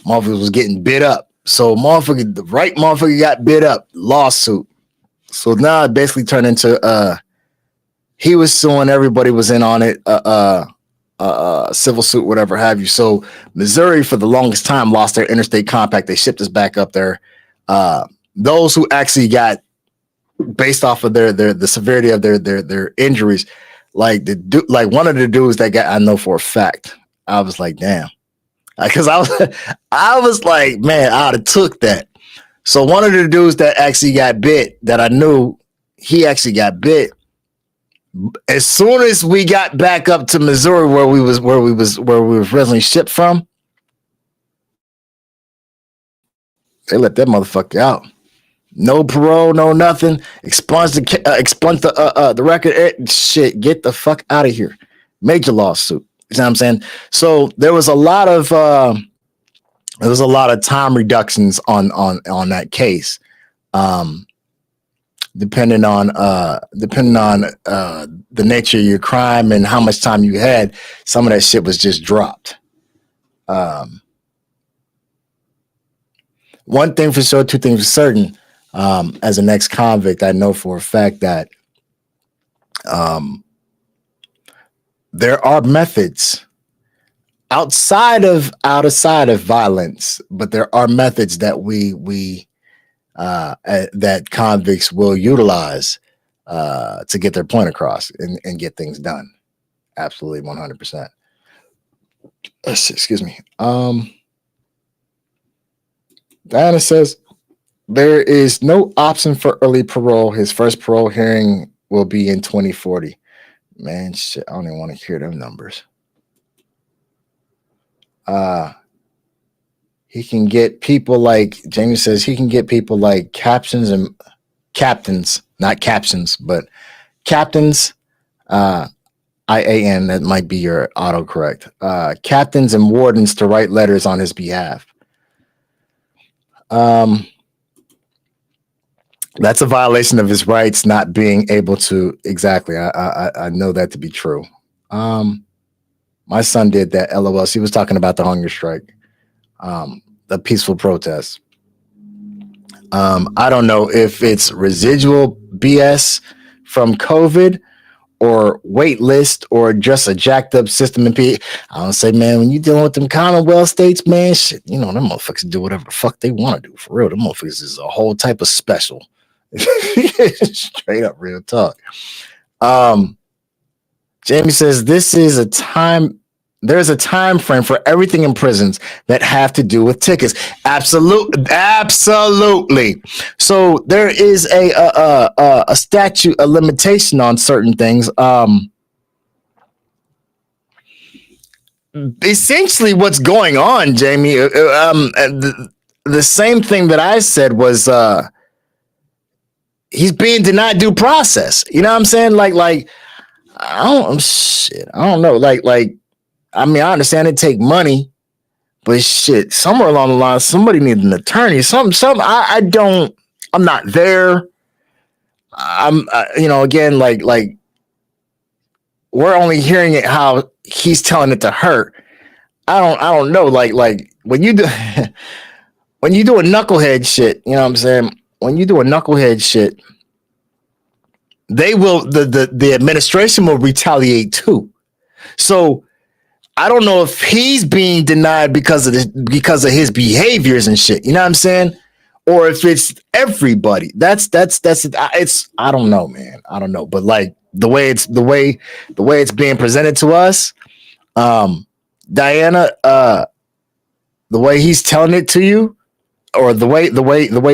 Motherfuckers was getting bit up. So the right motherfucker got bit up. Lawsuit. So now it basically turned into he was suing, everybody was in on it. civil suit, whatever have you. So Missouri, for the longest time, lost their interstate compact. They shipped us back up there. Those who actually got, based off of the severity of their injuries, like one of the dudes that got, I know for a fact, I was like, damn, because I was like, man, I'd have took that. So one of the dudes that actually got bit, that I knew, he actually got bit. As soon as we got back up to Missouri, where we were originally shipped from, they let that motherfucker out. No parole, no nothing. Expunged the record. Shit, get the fuck out of here. Major lawsuit. You know what I'm saying? So there was a lot of time reductions on that case. Depending on the nature of your crime and how much time you had, some of that shit was just dropped. One thing for sure, two things for certain. As an ex-convict, I know for a fact that there are methods outside of violence, but there are methods that that convicts will utilize to get their point across and get things done. Absolutely, 100%. Excuse me. Diana says there is no option for early parole. His first parole hearing will be in 2040. Man, shit, I don't even want to hear them numbers. He can get people like, Jamie says, he can get people like captains, not captions, but captains, IAN, that might be your autocorrect, captains and wardens to write letters on his behalf. That's a violation of his rights, not being able to, exactly. I know that to be true. My son did that, LOL. He was talking about the hunger strike. The peaceful protest. I don't know if it's residual BS from COVID or wait list or just a jacked up system. And I don't say, man, when you're dealing with them Commonwealth states, man, shit, you know, them motherfuckers do whatever the fuck they want to do. For real, them motherfuckers is a whole type of special. Straight up real talk. Jamie says this is a time. There's a time frame for everything in prisons that have to do with tickets. Absolutely. So there is a statute, a limitation on certain things. Essentially, what's going on, Jamie? The same thing that I said was he's being denied due process. You know what I'm saying? Like I don't know. Like. I mean, I understand it take money, but shit, somewhere along the line, somebody needs an attorney. I'm not there. Again, like we're only hearing it how he's telling it to her. I don't know. Like when you do a knucklehead shit, you know what I'm saying? When you do a knucklehead shit, they will, the administration will retaliate too. So I don't know if he's being denied because of his behaviors and shit. You know what I'm saying? Or if it's everybody. That's it's I don't know, man. I don't know. But like the way it's being presented to us, Diana, the way he's telling it to you, or the way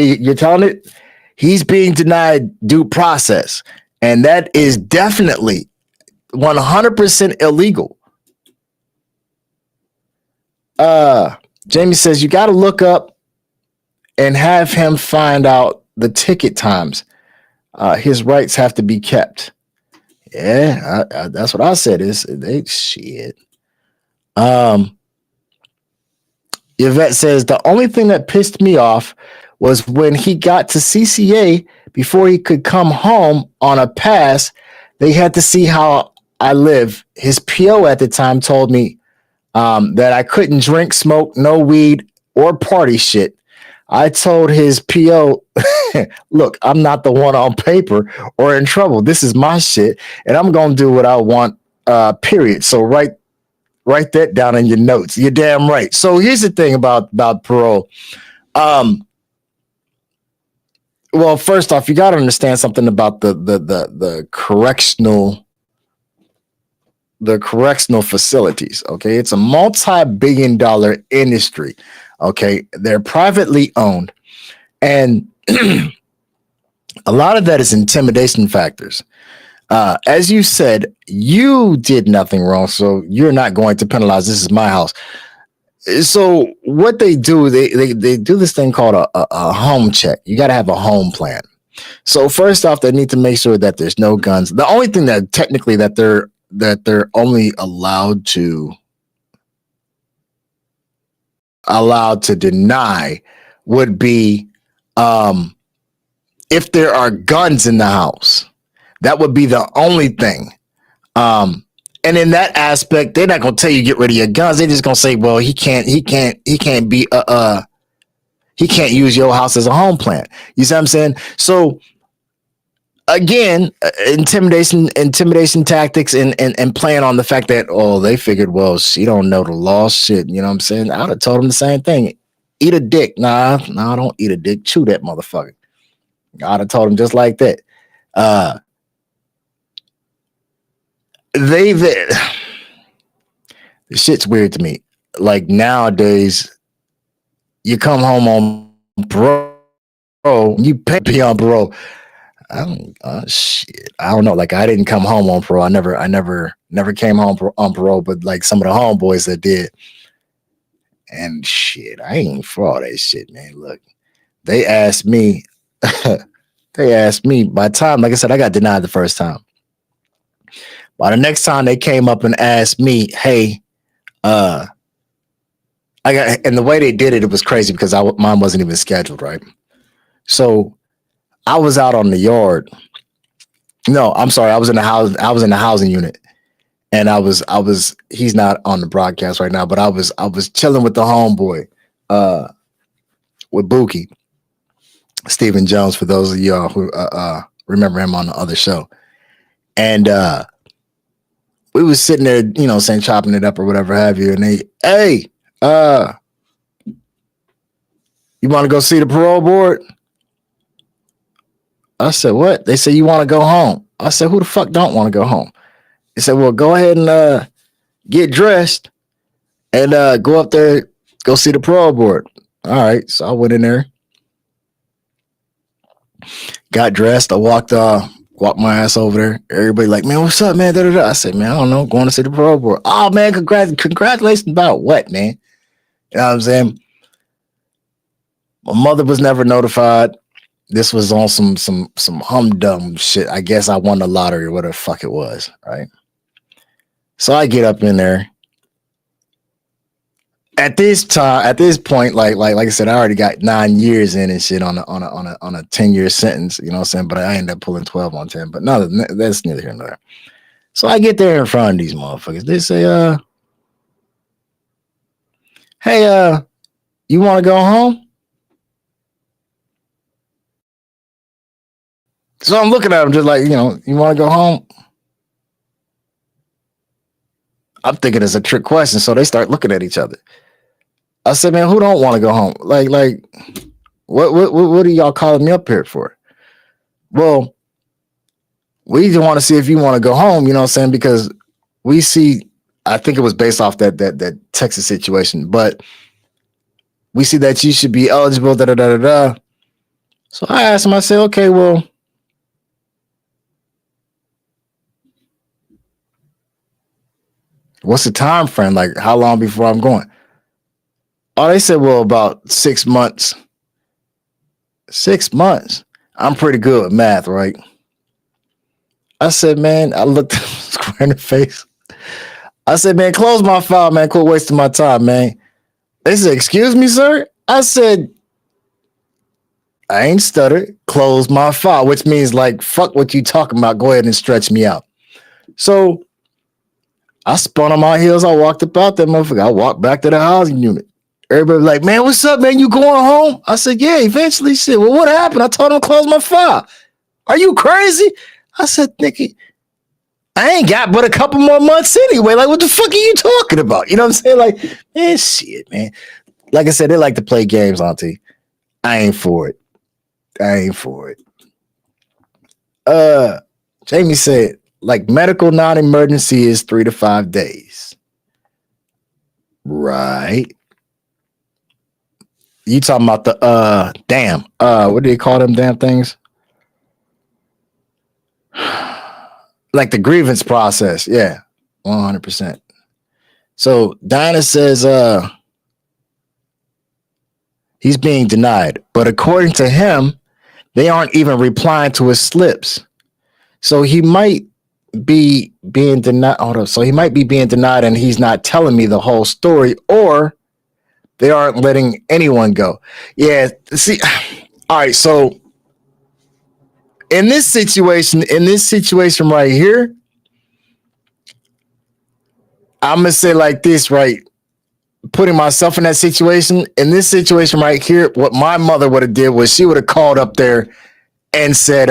you're telling it, he's being denied due process, and that is definitely 100% illegal. Jamie says you got to look up and have him find out the ticket times. His rights have to be kept. Yeah, that's what I said. Shit. Yvette says the only thing that pissed me off was when he got to CCA before he could come home on a pass. They had to see how I live. His PO at the time told me that I couldn't drink, smoke, no weed, or party shit. I told his PO, look, I'm not the one on paper or in trouble. This is my shit, and I'm going to do what I want, period. So right Write that down in your notes. You're damn right. So here's the thing about parole. Well, first off, you got to understand something about the correctional facilities. Okay, it's a multi-billion-dollar industry. Okay, they're privately owned, and a lot of that is intimidation factors. As you said, you did nothing wrong, so you're not going to penalize. This is my house. So what they do, they do this thing called a home check. You got to have a home plan. So first off, they need to make sure that there's no guns. The only thing that technically that they're only allowed to deny would be if there are guns in the house. That would be the only thing. And in that aspect, they're not gonna tell you get rid of your guns. They're just gonna say, well, he can't use your house as a home plant. You see what I'm saying? So again, intimidation tactics and playing on the fact that, oh, they figured, well, she don't know the law. Shit, you know what I'm saying? I would have told them the same thing. Eat a dick. Nah, don't eat a dick. Chew that motherfucker. I'd have told them just like that. The shit's weird to me. Like nowadays, you come home on parole, you pay on parole. I don't know. Like I didn't come home on parole. I never came home on parole, but like some of the homeboys that did. And shit, I ain't for all that shit, man. Look, they asked me by the time, like I said, I got denied the first time. By the next time they came up and asked me, hey, and the way they did it, it was crazy because mine wasn't even scheduled, right? So I was out on the yard. No, I'm sorry. I was in the housing unit. And he's not on the broadcast right now, but I was chilling with the homeboy, with Buki, Stephen Jones, for those of y'all who remember him on the other show. And we was sitting there, you know, saying, chopping it up or whatever have you. And hey, you want to go see the parole board? I said, what? They said, you want to go home? I said, who the fuck don't want to go home? They said, well, go ahead and get dressed and go up there, go see the parole board. All right. So I went in there, got dressed. I walked my ass over there. Everybody like, man, what's up, man? Da-da-da. I said, man, I don't know. Going to see the parole board. Oh, man, congratulations about what, man? You know what I'm saying? My mother was never notified. This was on some humdum shit. I guess I won the lottery or whatever the fuck it was, right? So I get up in there. At this point, like I said, I already got 9 years in and shit on a 10-year sentence, you know what I'm saying? But I ended up pulling 12 on 10. But no, that's neither here nor there. So I get there in front of these motherfuckers. They say, hey, you want to go home? So I'm looking at them just like, you know, you want to go home? I'm thinking it's a trick question. So they start looking at each other. I said, man, who don't want to go home? Like, what are y'all calling me up here for? Well, we just want to see if you want to go home, you know what I'm saying? Because we see, I think it was based off that Texas situation, but we see that you should be eligible, da-da-da-da-da. So I asked him, I said, okay, well, what's the time frame? Like, how long before I'm going? Oh, they said, well, about 6 months. 6 months. I'm pretty good with math, right? I said, man, I looked square in the face. I said, man, close my file, man. Quit wasting my time, man. They said, excuse me, sir? I said, I ain't stuttered. Close my file, which means like, fuck what you talking about. Go ahead and stretch me out. So I spun on my heels. I walked about that motherfucker. I walked back to the housing unit. Everybody like, man, what's up, man? You going home? I said, yeah, eventually. Shit, well, what happened? I told him to close my file. Are you crazy? I said, Nicky, I ain't got but a couple more months anyway. Like, what the fuck are you talking about? You know what I'm saying? Like, man, shit, man. Like I said, they like to play games, Auntie. I ain't for it. Jamie said, like, medical non-emergency is 3 to 5 days. Right. You talking about the what do they call them damn things? Like the grievance process. Yeah. 100%. So Dinah says he's being denied, but according to him, they aren't even replying to his slips. So he might be being denied. So he might be being denied and he's not telling me the whole story, or they aren't letting anyone go. Yeah. See, all right. So in this situation right here, I'm going to say like this, right? Putting myself in that situation, in this situation right here, what my mother would have did was she would have called up there and said,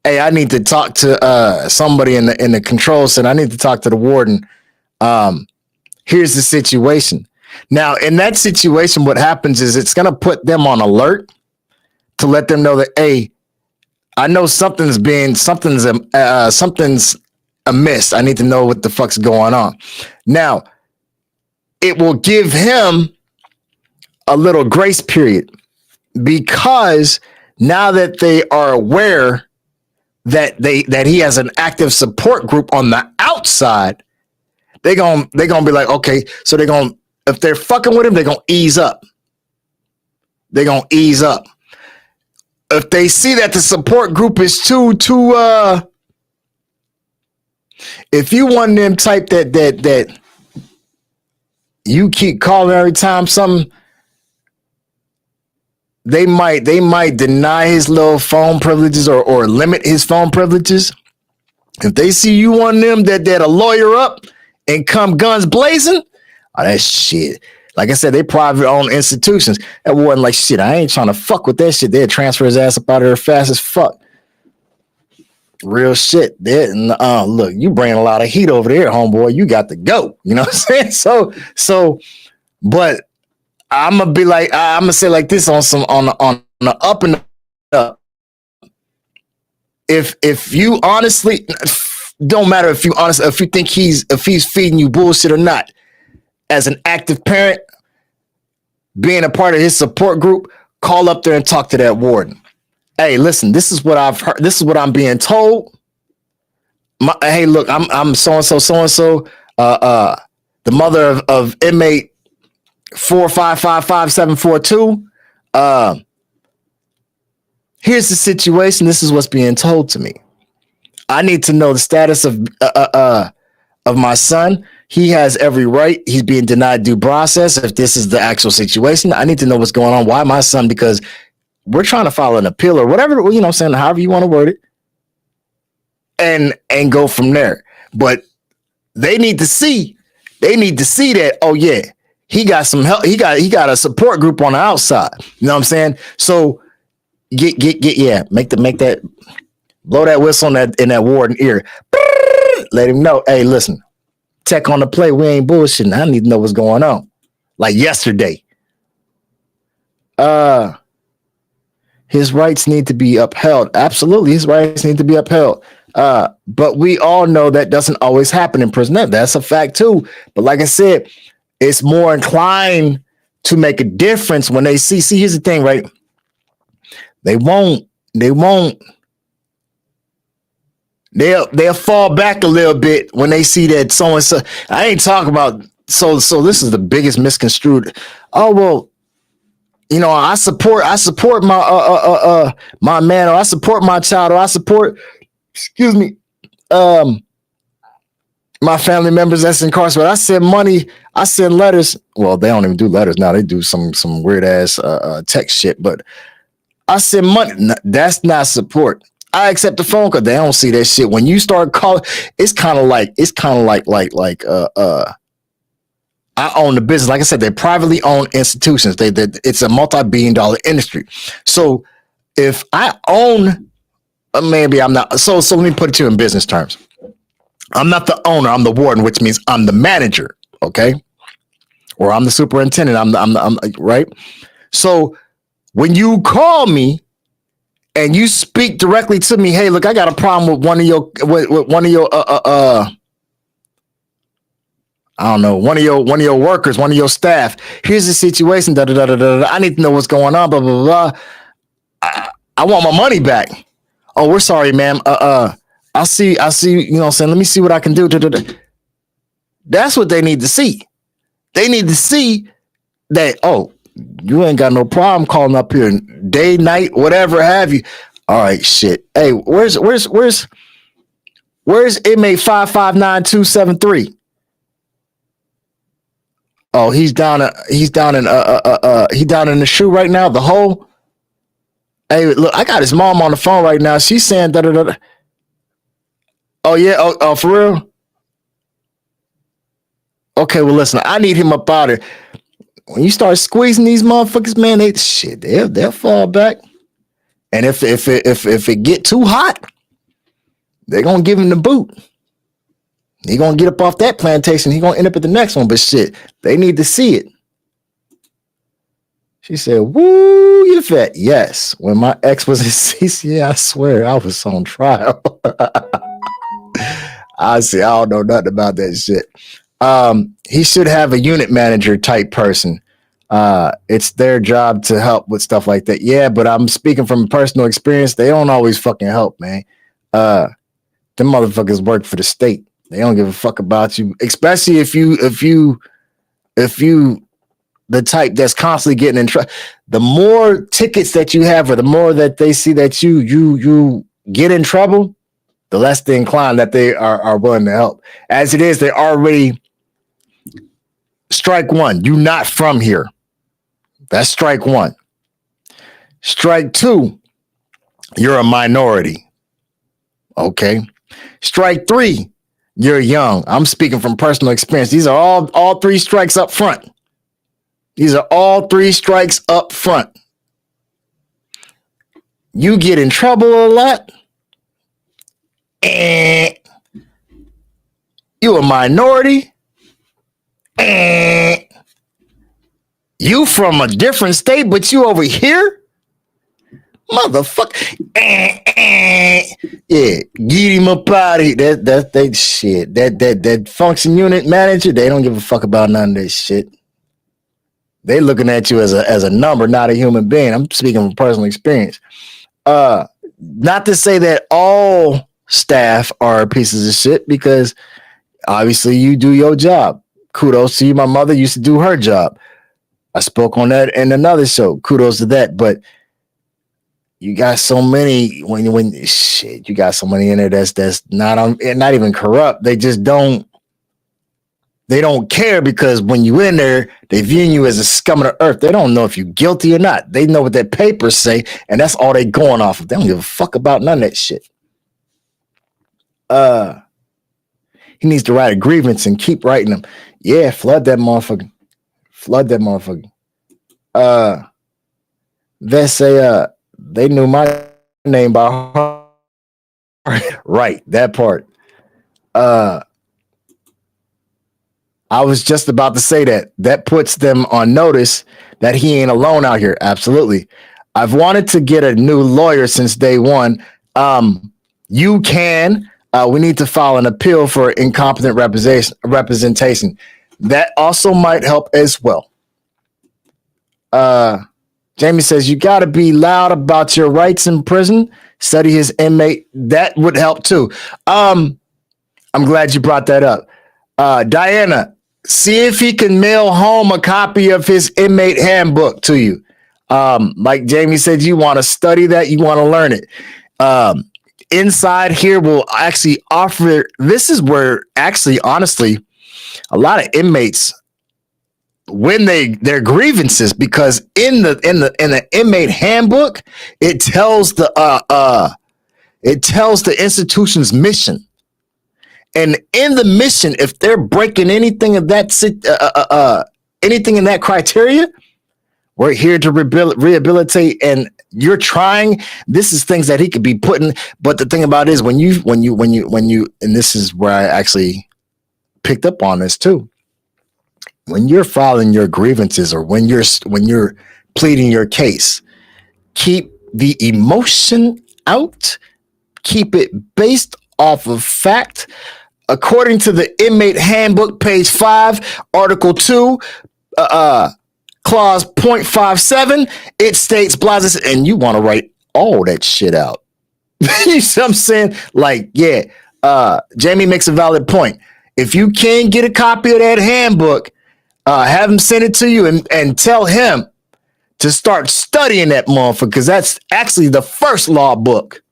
hey, I need to talk to somebody in the control center. I need to talk to the warden. Here's the situation. Now, in that situation, what happens is it's going to put them on alert to let them know that, hey, I know something's amiss. I need to know what the fuck's going on. Now, it will give him a little grace period, because now that they are aware that he has an active support group on the outside, they're gonna be like, okay, so if they're fucking with him, they're gonna ease up. If they see that the support group is too if you one of them type that you keep calling every time something, they might deny his little phone privileges or limit his phone privileges. If they see you one of them that a lawyer up and come guns blazing, oh, that shit. Like I said, they private owned institutions. That wasn't like, shit, I ain't trying to fuck with that shit. They'd transfer his ass up out of there fast as fuck. Real shit. Look, you bring a lot of heat over there, homeboy. You got to go. You know what I'm saying? So, but I'm gonna be like, I'm gonna say like this on the up and up. If you honestly, don't matter if you think he's feeding you bullshit or not. As an active parent, being a part of his support group, call up there and talk to that warden. Hey, listen, this is what I've heard. This is what I'm being told. Hey, look, I'm so-and-so, the mother of inmate 4555742. Here's the situation. This is what's being told to me. I need to know the status of my son. He has every right. He's being denied due process. If this is the actual situation, I need to know what's going on. Why my son? Because we're trying to file an appeal or whatever, you know what I'm saying, however you want to word it, and go from there. But they need to see that, oh yeah, he got some help. He got a support group on the outside. You know what I'm saying? So make that, blow that whistle in that warden ear. Let him know, hey, listen, tech on the play. We ain't bullshitting. I need to know what's going on. Like yesterday. His rights need to be upheld. Absolutely, his rights need to be upheld. But we all know that doesn't always happen in prison. That's a fact too. But like I said, it's more inclined to make a difference when they see. See, here's the thing, right? They'll fall back a little bit when they see that so and so. I ain't talking about so this is the biggest misconstrued. Oh well, you know, I support my my man, or I support my child, or I support, my family members that's incarcerated. I send money, I send letters. Well, they don't even do letters now. They do some weird ass text shit, but I send money. That's not support. I accept the phone call. They don't see that shit. When you start calling, it's kind of like I own the business. Like I said, they're privately owned institutions. It's a multi-billion-dollar industry. So if I own, maybe I'm not. So let me put it to you in business terms. I'm not the owner. I'm the warden, which means I'm the manager. Okay. Or I'm the superintendent. I'm right. So when you call me and you speak directly to me, hey, look, I got a problem with one of your I don't know, one of your workers, one of your staff. Here's the situation. Da, da, da, da, da. I need to know what's going on. Blah blah blah. I want my money back. Oh, we're sorry, ma'am. I'll see. You know what I'm saying? Let me see what I can do. Da, da, da. That's what they need to see. They need to see that, oh, you ain't got no problem calling up here day, night, whatever have you. All right, shit. Hey, where's inmate 559273? Oh, he's down in the shoe right now, the hole. Hey, look, I got his mom on the phone right now. She's saying da da da. Oh yeah, oh for real? Okay, well listen, I need him up out of here. When you start squeezing these motherfuckers, man, they'll fall back. And if it get too hot, they're gonna give him the boot. He gonna get up off that plantation. He gonna end up at the next one. But shit, they need to see it. She said, "Woo, you fat." Yes. When my ex was in CCA, I swear I was on trial. I don't know nothing about that shit. He should have a unit manager type person. It's their job to help with stuff like that. Yeah, but I'm speaking from personal experience. They don't always fucking help, man. Them motherfuckers work for the state. They don't give a fuck about you, especially if you the type that's constantly getting in trouble. The more tickets that you have, or the more that they see that you get in trouble, the less they inclined that they are willing to help. As it is, they're already strike one. You not from here. That's strike one. Strike two, you're a minority. Okay. Strike three, you're young. I'm speaking from personal experience. These are all three strikes up front. These are all three strikes up front. You get in trouble a lot. You a minority. You from a different state, but you over here? Motherfucker. Yeah, get him up out of here. That shit. That function unit manager, they don't give a fuck about none of this shit. They looking at you as a number, not a human being. I'm speaking from personal experience. Not to say that all staff are pieces of shit, because obviously you do your job. Kudos to you. My mother used to do her job. I spoke on that in another show. Kudos to that. But you got so many when shit, you got so many in there that's not even corrupt. They just don't care, because when you in there, they view you as a scum of the earth. They don't know if you're guilty or not. They know what their papers say, and that's all they going off of. They don't give a fuck about none of that shit. He needs to write a grievance and keep writing them. Yeah, flood that motherfucker. They say they knew my name by heart. Right, that part. I was just about to say that. That puts them on notice that he ain't alone out here. Absolutely. I've wanted to get a new lawyer since day one. You can. We need to file an appeal for incompetent representation. That also might help as well. Jamie says, you got to be loud about your rights in prison. Study his inmate. That would help too. I'm glad you brought that up. Diana, see if he can mail home a copy of his inmate handbook to you. Like Jamie said, you want to study that, you want to learn it. Inside here will actually offer. This is where actually, honestly, a lot of inmates when their grievances, because in the inmate handbook, it tells the institution's mission. And in the mission, if they're breaking anything of that anything in that criteria, We're here to rehabilitate, and you're trying. This is things that he could be putting. But the thing about it is when you, and this is where I actually picked up on this too. When you're filing your grievances or when you're pleading your case, keep the emotion out. Keep it based off of fact. According to the Inmate Handbook, page 5, Article 2, Clause 0.57, it states, and you want to write all that shit out. You see what I'm saying? Like, yeah, Jamie makes a valid point. If you can get a copy of that handbook, have him send it to you and tell him to start studying that motherfucker, because that's actually the first law book.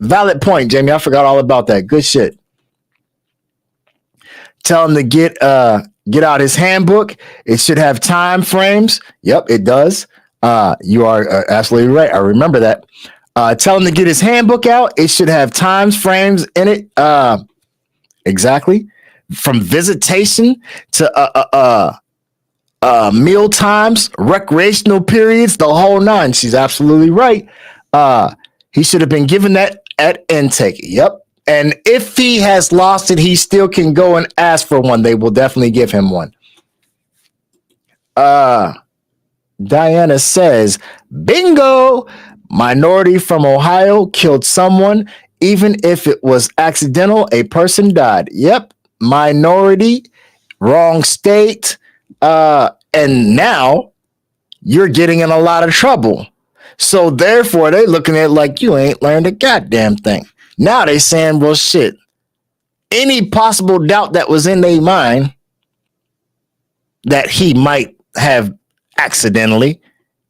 Valid point, Jamie. I forgot all about that. Good shit. Tell him to get out his handbook. It should have time frames. Yep, it does. You are absolutely right. I remember that. Tell him to get his handbook out. It should have times frames in it. Exactly. From visitation to meal times, recreational periods, the whole nine. She's absolutely right. He should have been given that at intake. Yep. And if he has lost it, he still can go and ask for one. They will definitely give him one. Diana says, bingo, minority from Ohio killed someone. Even if it was accidental, a person died. Yep. Minority, wrong state. And now you're getting in a lot of trouble. So therefore, they looking at it like you ain't learned a goddamn thing. Now they saying, well, shit, any possible doubt that was in their mind that he might have accidentally,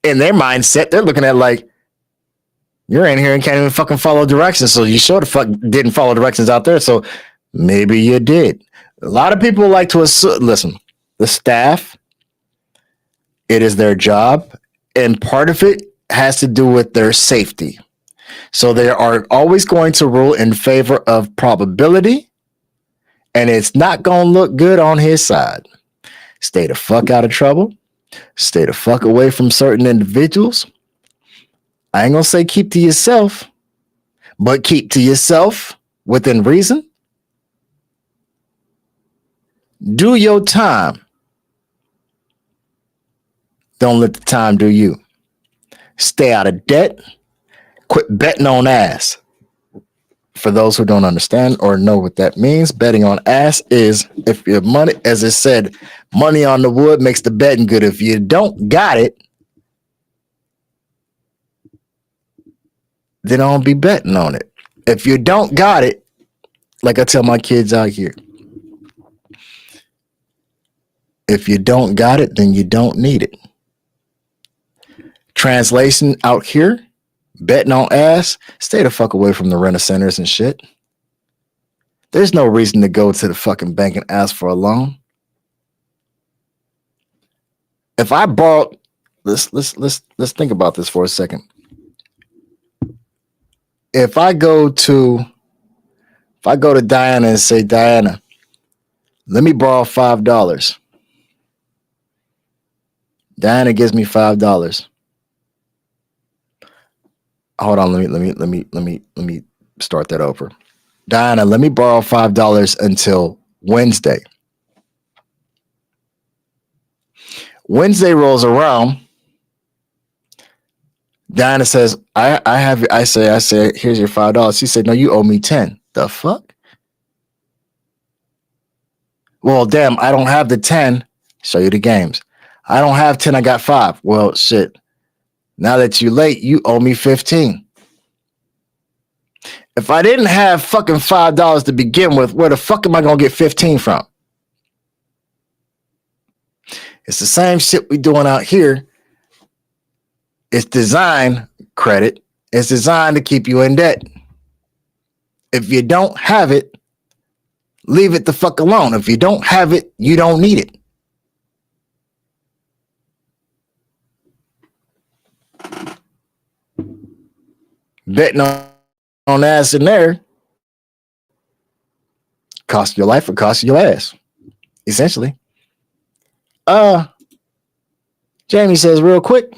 in their mindset, they're looking at like, you're in here and can't even fucking follow directions. So you sure the fuck didn't follow directions out there. So maybe you did. A lot of people like to assume, listen, the staff, it is their job. And part of it has to do with their safety. So they are always going to rule in favor of probability, and it's not going to look good on his side. Stay the fuck out of trouble. Stay the fuck away from certain individuals. I ain't going to say keep to yourself, but keep to yourself within reason. Do your time. Don't let the time do you. Stay out of debt. Quit betting on ass. For those who don't understand or know what that means, betting on ass is if your money, as it said, money on the wood makes the betting good. If you don't got it, then don't be betting on it. If you don't got it, like I tell my kids out here, if you don't got it, then you don't need it. Translation out here, betting on ass, stay the fuck away from the renter centers and shit. There's no reason to go to the fucking bank and ask for a loan. If I borrowed, let's think about this for a second. If I go to Diana and say, Diana, let me borrow $5. Diana gives me $5. Hold on, let me start that over. Diana, let me borrow $5 until Wednesday. Wednesday rolls around. Diana says, I say, here's your $5. She said, no, you owe me 10. The fuck? Well, damn, I don't have the 10. Show you the games. I don't have 10, I got 5. Well, shit. Now that you're late, you owe me 15. If I didn't have fucking $5 to begin with, where the fuck am I going to get 15 from? It's the same shit we doing out here. It's design credit. It's designed to keep you in debt. If you don't have it, leave it the fuck alone. If you don't have it, you don't need it. Betting on ass in there cost your life or cost your ass, essentially. Jamie says, real quick,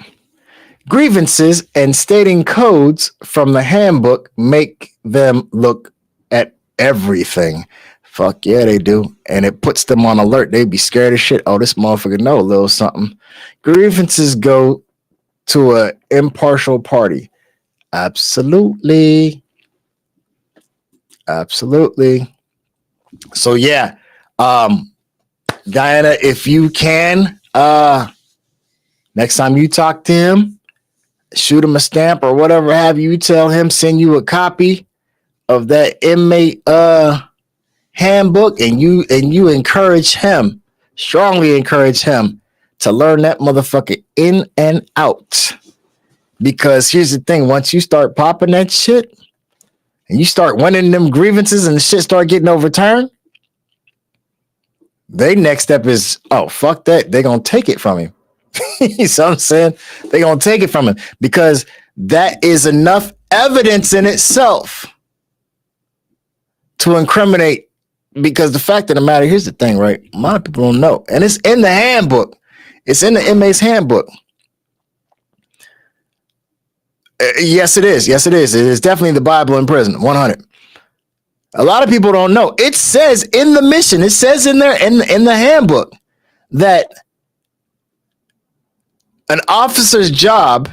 grievances and stating codes from the handbook make them look at everything. Fuck yeah, they do. And it puts them on alert. They be scared as shit. Oh, this motherfucker know a little something. Grievances go to an impartial party. Absolutely. Absolutely. So yeah. Diana, if you can, next time you talk to him, shoot him a stamp or whatever have you, tell him, send you a copy of that inmate handbook, and you encourage him, strongly encourage him to learn that motherfucker in and out. Because here's the thing, once you start popping that shit and you start winning them grievances and the shit start getting overturned, they next step is, oh, fuck that. They're going to take it from him. You see what I'm saying? They're going to take it from him because that is enough evidence in itself to incriminate. Because the fact of the matter, here's the thing, right? A lot of people don't know. And it's in the handbook. It's in the inmate's handbook. Yes, it is. Yes, it is. It is definitely the Bible in prison, 100. A lot of people don't know. It says in the mission, it says in there in the handbook that an officer's job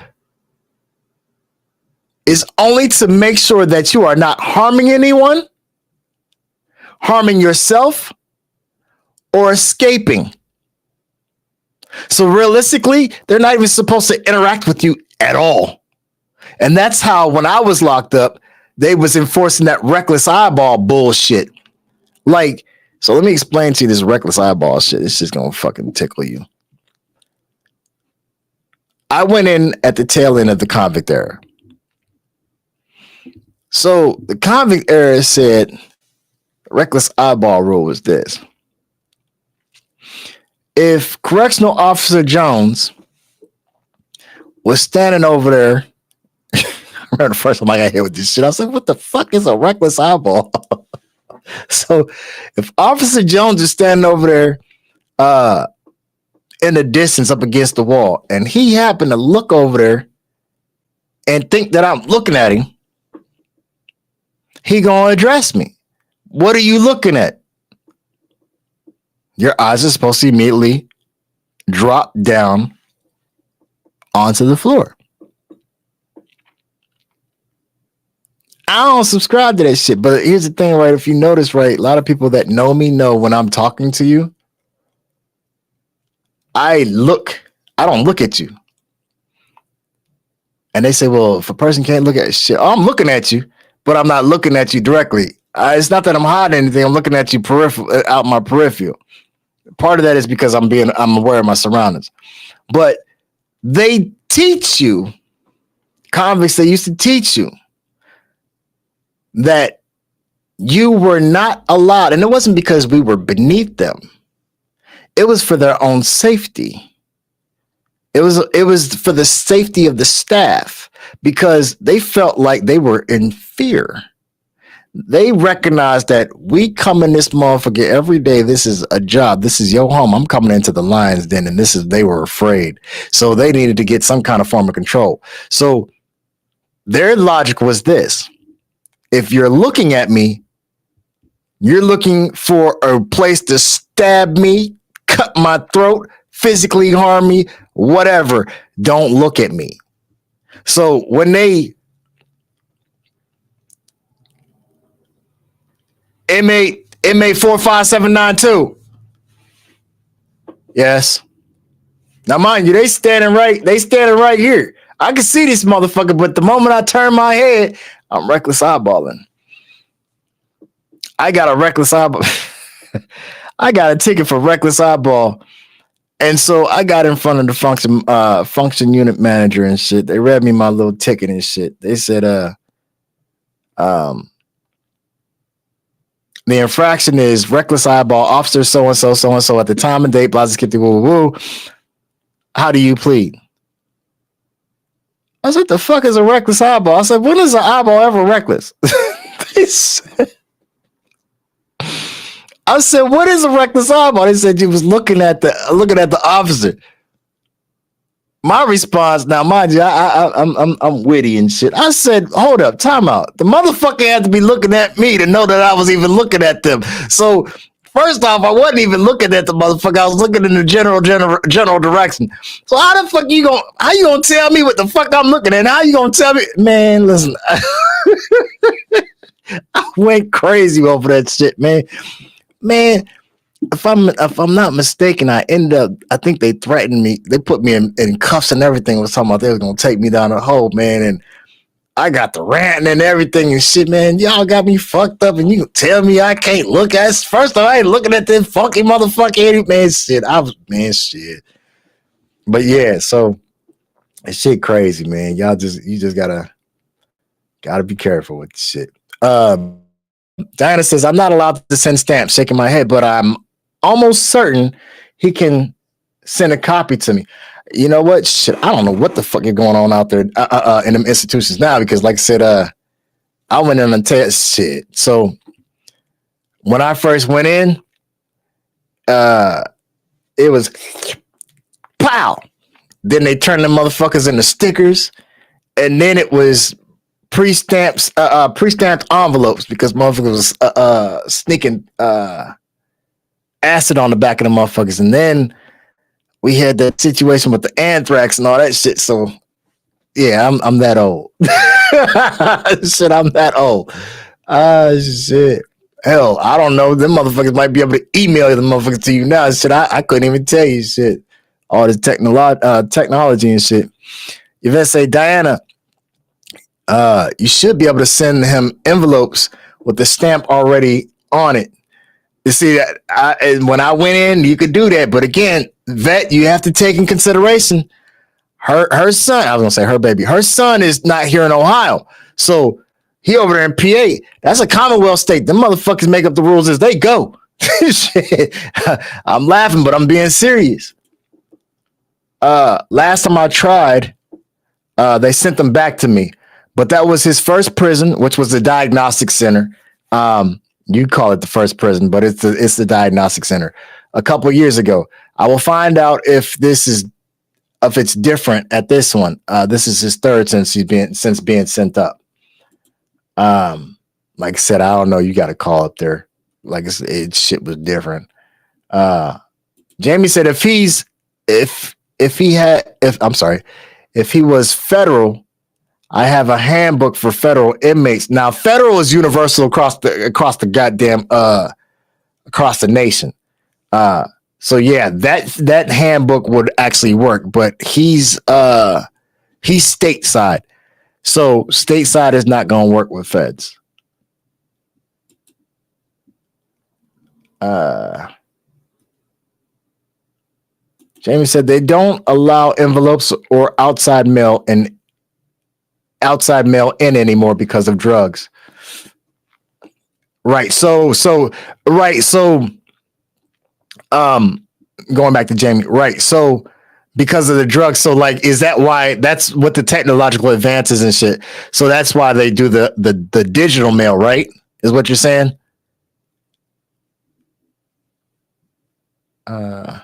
is only to make sure that you are not harming anyone, harming yourself, or escaping. So realistically, they're not even supposed to interact with you at all. And that's how, when I was locked up, they was enforcing that reckless eyeball bullshit. Like, so let me explain to you this reckless eyeball shit. It's just gonna fucking tickle you. I went in at the tail end of the convict era. So the convict era said, reckless eyeball rule was this. If Correctional Officer Jones was standing over there, I remember the first time I got hit with this shit, I said, what the fuck is a reckless eyeball? So if Officer Jones is standing over there in the distance up against the wall, and he happened to look over there and think that I'm looking at him, he gonna address me. What are you looking at? Your eyes are supposed to immediately drop down onto the floor. I don't subscribe to that shit, but here's the thing, right? If you notice, right, a lot of people that know me know when I'm talking to you, I don't look at you. And they say, well, if a person can't look at shit, I'm looking at you, but I'm not looking at you directly. It's not that I'm hiding anything. I'm looking at you out my peripheral. Part of that is because I'm aware of my surroundings. But they teach you, convicts, they used to teach you that you were not allowed, and it wasn't because we were beneath them. It was for their own safety. It was for the safety of the staff, because they felt like they were in fear. They recognized that we come in this motherfucker every day. This is a job. This is your home. I'm coming into the lion's den, and they were afraid. So they needed to get some kind of form of control. So their logic was this: if you're looking at me, you're looking for a place to stab me, cut my throat, physically harm me, whatever. Don't look at me. So when they inmate 45792. Yes. Now mind you, they standing right here. I can see this motherfucker, but the moment I turn my head, I'm reckless eyeballing. I got a reckless eyeball. I got a ticket for reckless eyeball. And so I got in front of the function unit manager and shit. They read me my little ticket and shit. They said, the infraction is reckless eyeball, officer so-and-so at the time and date, blah, skip the woo. How do you plead? I said, the fuck is a reckless eyeball? I said, when is an eyeball ever reckless? I said, what is a reckless eyeball? They said you was looking at the officer. My response now, mind you, I'm witty and shit. I said, "Hold up, time out." The motherfucker had to be looking at me to know that I was even looking at them. So first off, I wasn't even looking at the motherfucker. I was looking in the general direction. So how the fuck how you gonna tell me what the fuck I'm looking at? How you gonna tell me, man? Listen, I went crazy over that shit, man. Man, if I'm not mistaken, I think they threatened me. They put me in cuffs and everything. Was talking about they was gonna take me down the hole, man. And I got the ranting and everything and shit, man. Y'all got me fucked up, and you tell me I can't look at. First of all, I ain't looking at this funky motherfucker, man. Shit, shit. But yeah, so that shit crazy, man. You just gotta be careful with the shit. Diana says, I'm not allowed to send stamps, shaking my head, but I'm almost certain he can send a copy to me. You know what? Shit, I don't know what the fuck is going on out there in them institutions now, because like I said, I went in and test shit. So when I first went in, it was pow. Then they turned the motherfuckers into stickers, and then it was pre-stamped envelopes, because motherfuckers was sneaking acid on the back of the motherfuckers. And then we had that situation with the anthrax and all that shit. So yeah, I'm that old. Shit, I'm that old. Shit. Hell, I don't know. Them motherfuckers might be able to email the motherfuckers to you now. Shit, I couldn't even tell you shit. All this technology and shit. Yvette say, Diana, you should be able to send him envelopes with the stamp already on it. You see that when I went in, you could do that, but again, Vet, you have to take in consideration her son. I was gonna say her baby. Her son is not here in Ohio, so he over there in PA. That's a Commonwealth state. Them motherfuckers make up the rules as they go. Shit. I'm laughing, but I'm being serious. Last time I tried, they sent them back to me. But that was his first prison, which was the diagnostic center. You call it the first prison, but it's the diagnostic center. A couple of years ago, I will find out if it's different at this one. This is his third since being sent up. Like I said, I don't know. You got to call up there. Like shit was different. Jamie said if he was federal, I have a handbook for federal inmates. Now, federal is universal across the goddamn across the nation. So yeah, that handbook would actually work, but he's stateside. So stateside is not going to work with feds. Jamie said they don't allow envelopes or outside mail in anymore because of drugs. Right. So going back to Jamie, right. So because of the drugs, so like, is that why? That's what the technological advances and shit. So that's why they do the digital mail, right? Is what you're saying? Because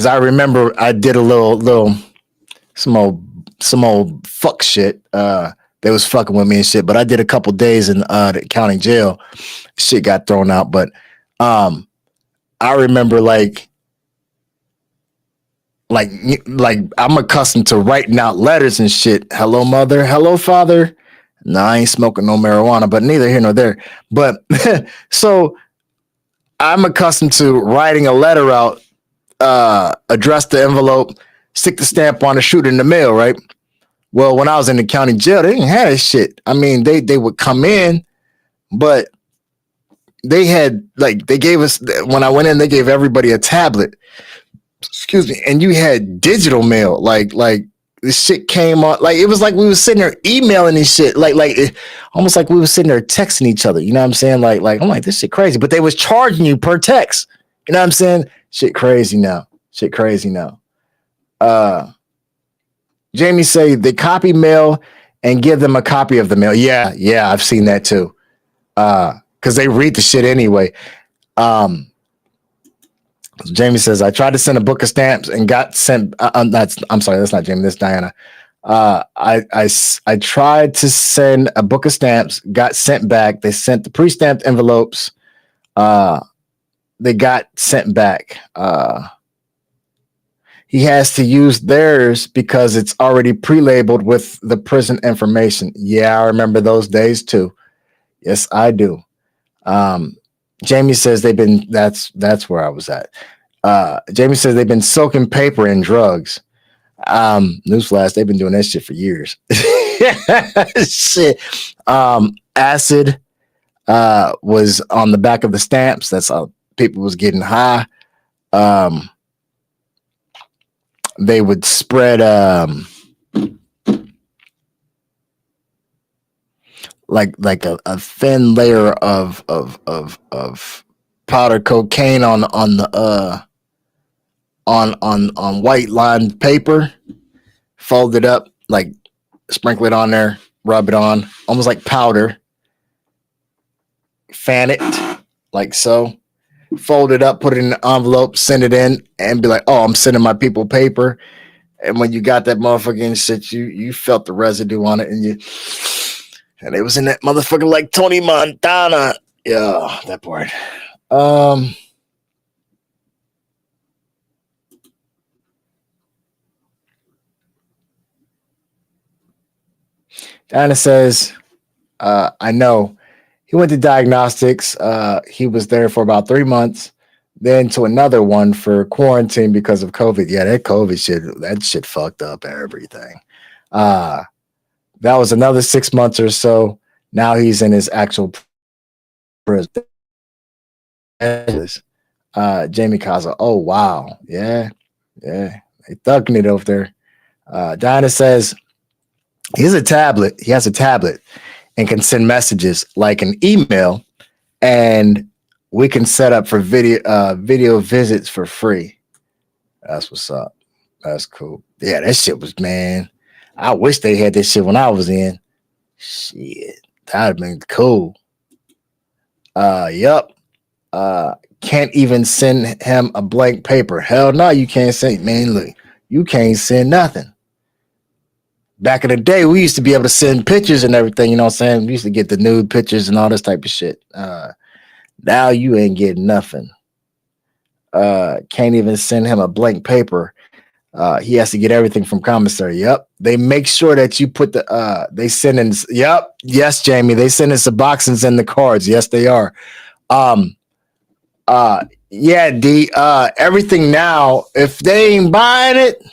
I remember I did a little some old fuck shit. They was fucking with me and shit, but I did a couple days in the county jail. Shit got thrown out, but I remember like I'm accustomed to writing out letters and shit. Hello, mother. Hello, father. No, I ain't smoking no marijuana, but neither here nor there. But so I'm accustomed to writing a letter out, address the envelope, stick the stamp on it, shoot it in the mail, right? Well, when I was in the county jail, they didn't have that shit. I mean, they would come in, but they had they gave us, when I went in, they gave everybody a tablet. Excuse me, and you had digital mail. Like this shit came on. Like it was like we was sitting there emailing and shit. Almost like we was sitting there texting each other. You know what I'm saying? Like I'm like, this shit crazy. But they was charging you per text. You know what I'm saying? Shit crazy now. Jamie say they copy mail and give them a copy of the mail. Yeah, I've seen that too. Because they read the shit anyway. Jamie says, I tried to send a book of stamps and got sent. I'm sorry, that's not Jamie. That's Diana. I tried to send a book of stamps, got sent back. They sent the pre-stamped envelopes. They got sent back. He has to use theirs because it's already pre-labeled with the prison information. Yeah, I remember those days too. Yes, I do. Jamie says that's where I was at. Jamie says they've been soaking paper in drugs. Newsflash, they've been doing that shit for years. Shit. Acid was on the back of the stamps. That's how people was getting high. They would spread like a thin layer of powder cocaine on the on white lined paper, fold it up, like sprinkle it on there, rub it on, almost like powder, fan it like so, fold it up, put it in an envelope, send it in, and be like, oh, I'm sending my people paper. And when you got that motherfucking shit, you felt the residue on it, and it was in that motherfucker like Tony Montana. Yeah, that part. Diana says, I know. He went to diagnostics. He was there for about 3 months, then to another one for quarantine because of COVID. Yeah, that shit fucked up everything. That was another 6 months or so. Now he's in his actual prison. Jamie Kaza. Oh, wow. Yeah. They thugging it over there. Diana says he has a tablet and can send messages like an email, and we can set up for video visits for free. That's what's up. That's cool. Yeah, that shit was, man. I wish they had this shit when I was in. Shit, that'd have been cool. Yup. Can't even send him a blank paper. Hell no, you can't send. Man, look, you can't send nothing. Back in the day, we used to be able to send pictures and everything, you know what I'm saying? We used to get the nude pictures and all this type of shit. Now you ain't getting nothing. Can't even send him a blank paper. He has to get everything from commissary. Yep. They make sure that you put they send in, yep. Yes, Jamie. They send in Suboxones in the cards. Yes, they are. Yeah, D. Everything now, if they ain't buying it,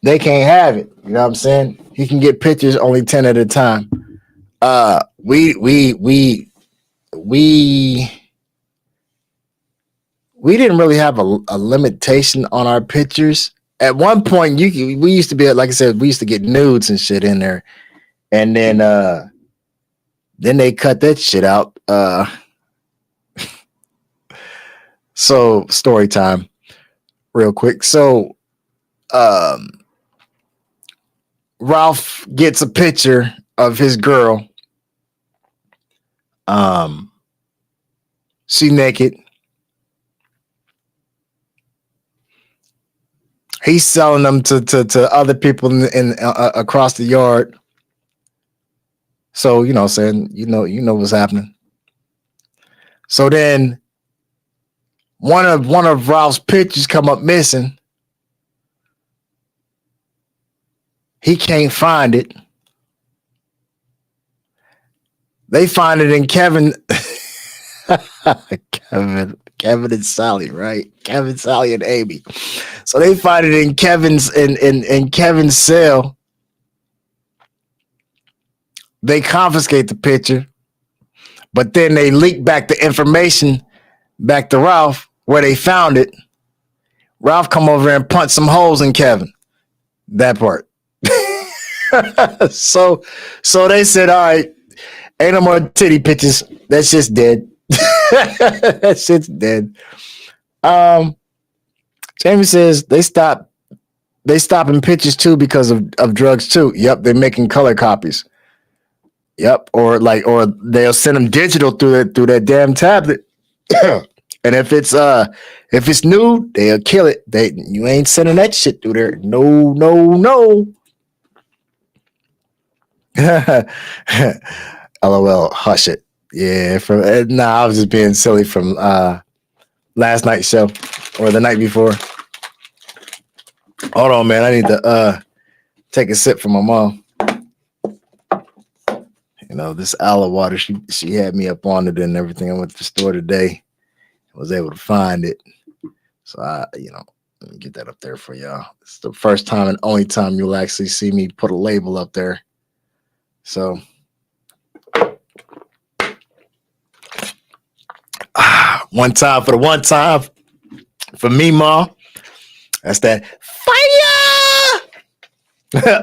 they can't have it. You know what I'm saying? He can get pictures only 10 at a time. We didn't really have a limitation on our pictures. At one point, we used to be, like I said, we used to get nudes and shit in there, and then they cut that shit out. So story time. Real quick. So Ralph gets a picture of his girl. She naked. He's selling them to other people in across the yard. So, you know what I'm saying, you know what's happening. So then one of Ralph's pictures come up missing. He can't find it. They find it in Kevin and Sally, right? Kevin, Sally, and Amy. So they find it in Kevin's cell. They confiscate the picture, but then they leak back the information back to Ralph where they found it. Ralph come over and punch some holes in Kevin. That part. So they said, all right, ain't no more titty pictures. That shit's dead. That shit's dead. Jamie says they stopping pictures too because of drugs too. Yep, they're making color copies. Yep. Or they'll send them digital through that damn tablet. And if it's new, they'll kill it. You ain't sending that shit through there. No, no, no. LOL, hush it. Yeah, I was just being silly from last night's show or the night before. Hold on, man. I need to take a sip from my mom. You know, this aloe water, she had me up on it and everything. I went to the store today. I was able to find it. So let me get that up there for y'all. It's the first time and only time you'll actually see me put a label up there. So one time for the one time for me, Ma. That's that fire.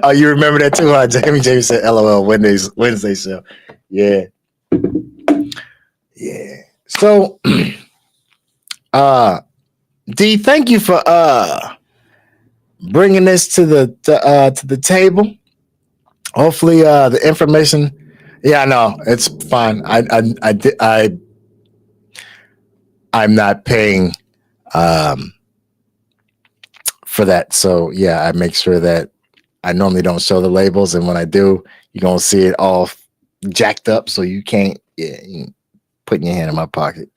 Oh, you remember that too, huh? Jamie said LOL Wednesday show. Yeah. Yeah. So D, thank you for bringing this to the table. Hopefully the information. Yeah, no, it's fine. I'm not paying for that. So yeah, I make sure that I normally don't show the labels, and when I do, you're gonna see it all jacked up, so you can't put your hand in my pocket.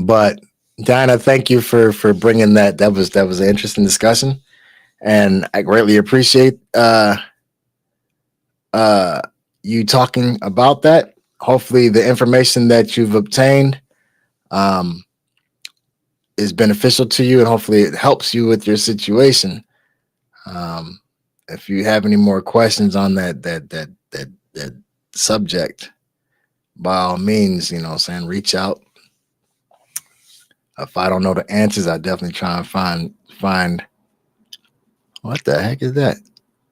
But Diana, thank you for bringing that. That was an interesting discussion, and I greatly appreciate you talking about that. Hopefully, the information that you've obtained is beneficial to you, and hopefully, it helps you with your situation. If you have any more questions on that subject, by all means, reach out. If I don't know the answers, I definitely try and find. What the heck is that?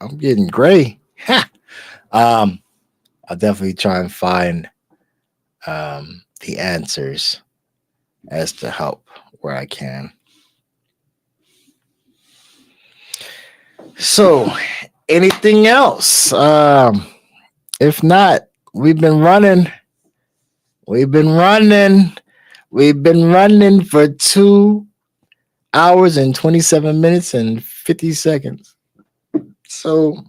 I'm getting gray. I'll definitely try and find the answers as to help where I can. So, anything else? If not, we've been running for 2 hours and 27 minutes and 50 seconds. So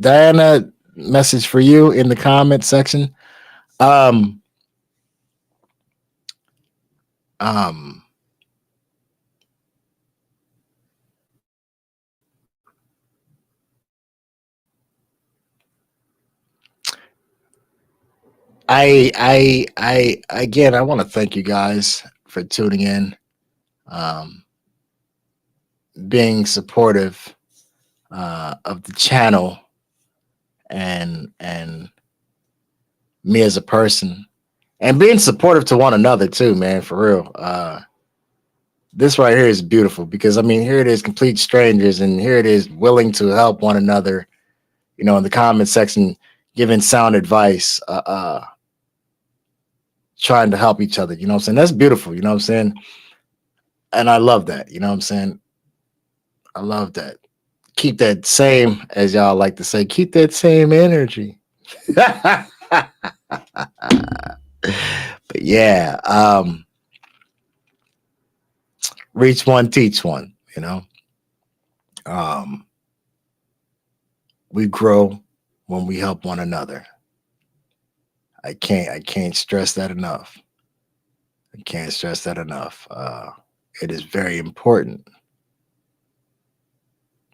Diana, message for you in the comment section. I want to thank you guys for tuning in, being supportive of the channel and me as a person, and being supportive to one another too, man, for real. This right here is beautiful because here it is, complete strangers, and here it is, willing to help one another, in the comment section, giving sound advice, trying to help each other, that's beautiful, and I love that, I love that. Keep that same, as y'all like to say, keep that same energy. But yeah, reach one, teach one, we grow when we help one another. I can't stress that enough. It is very important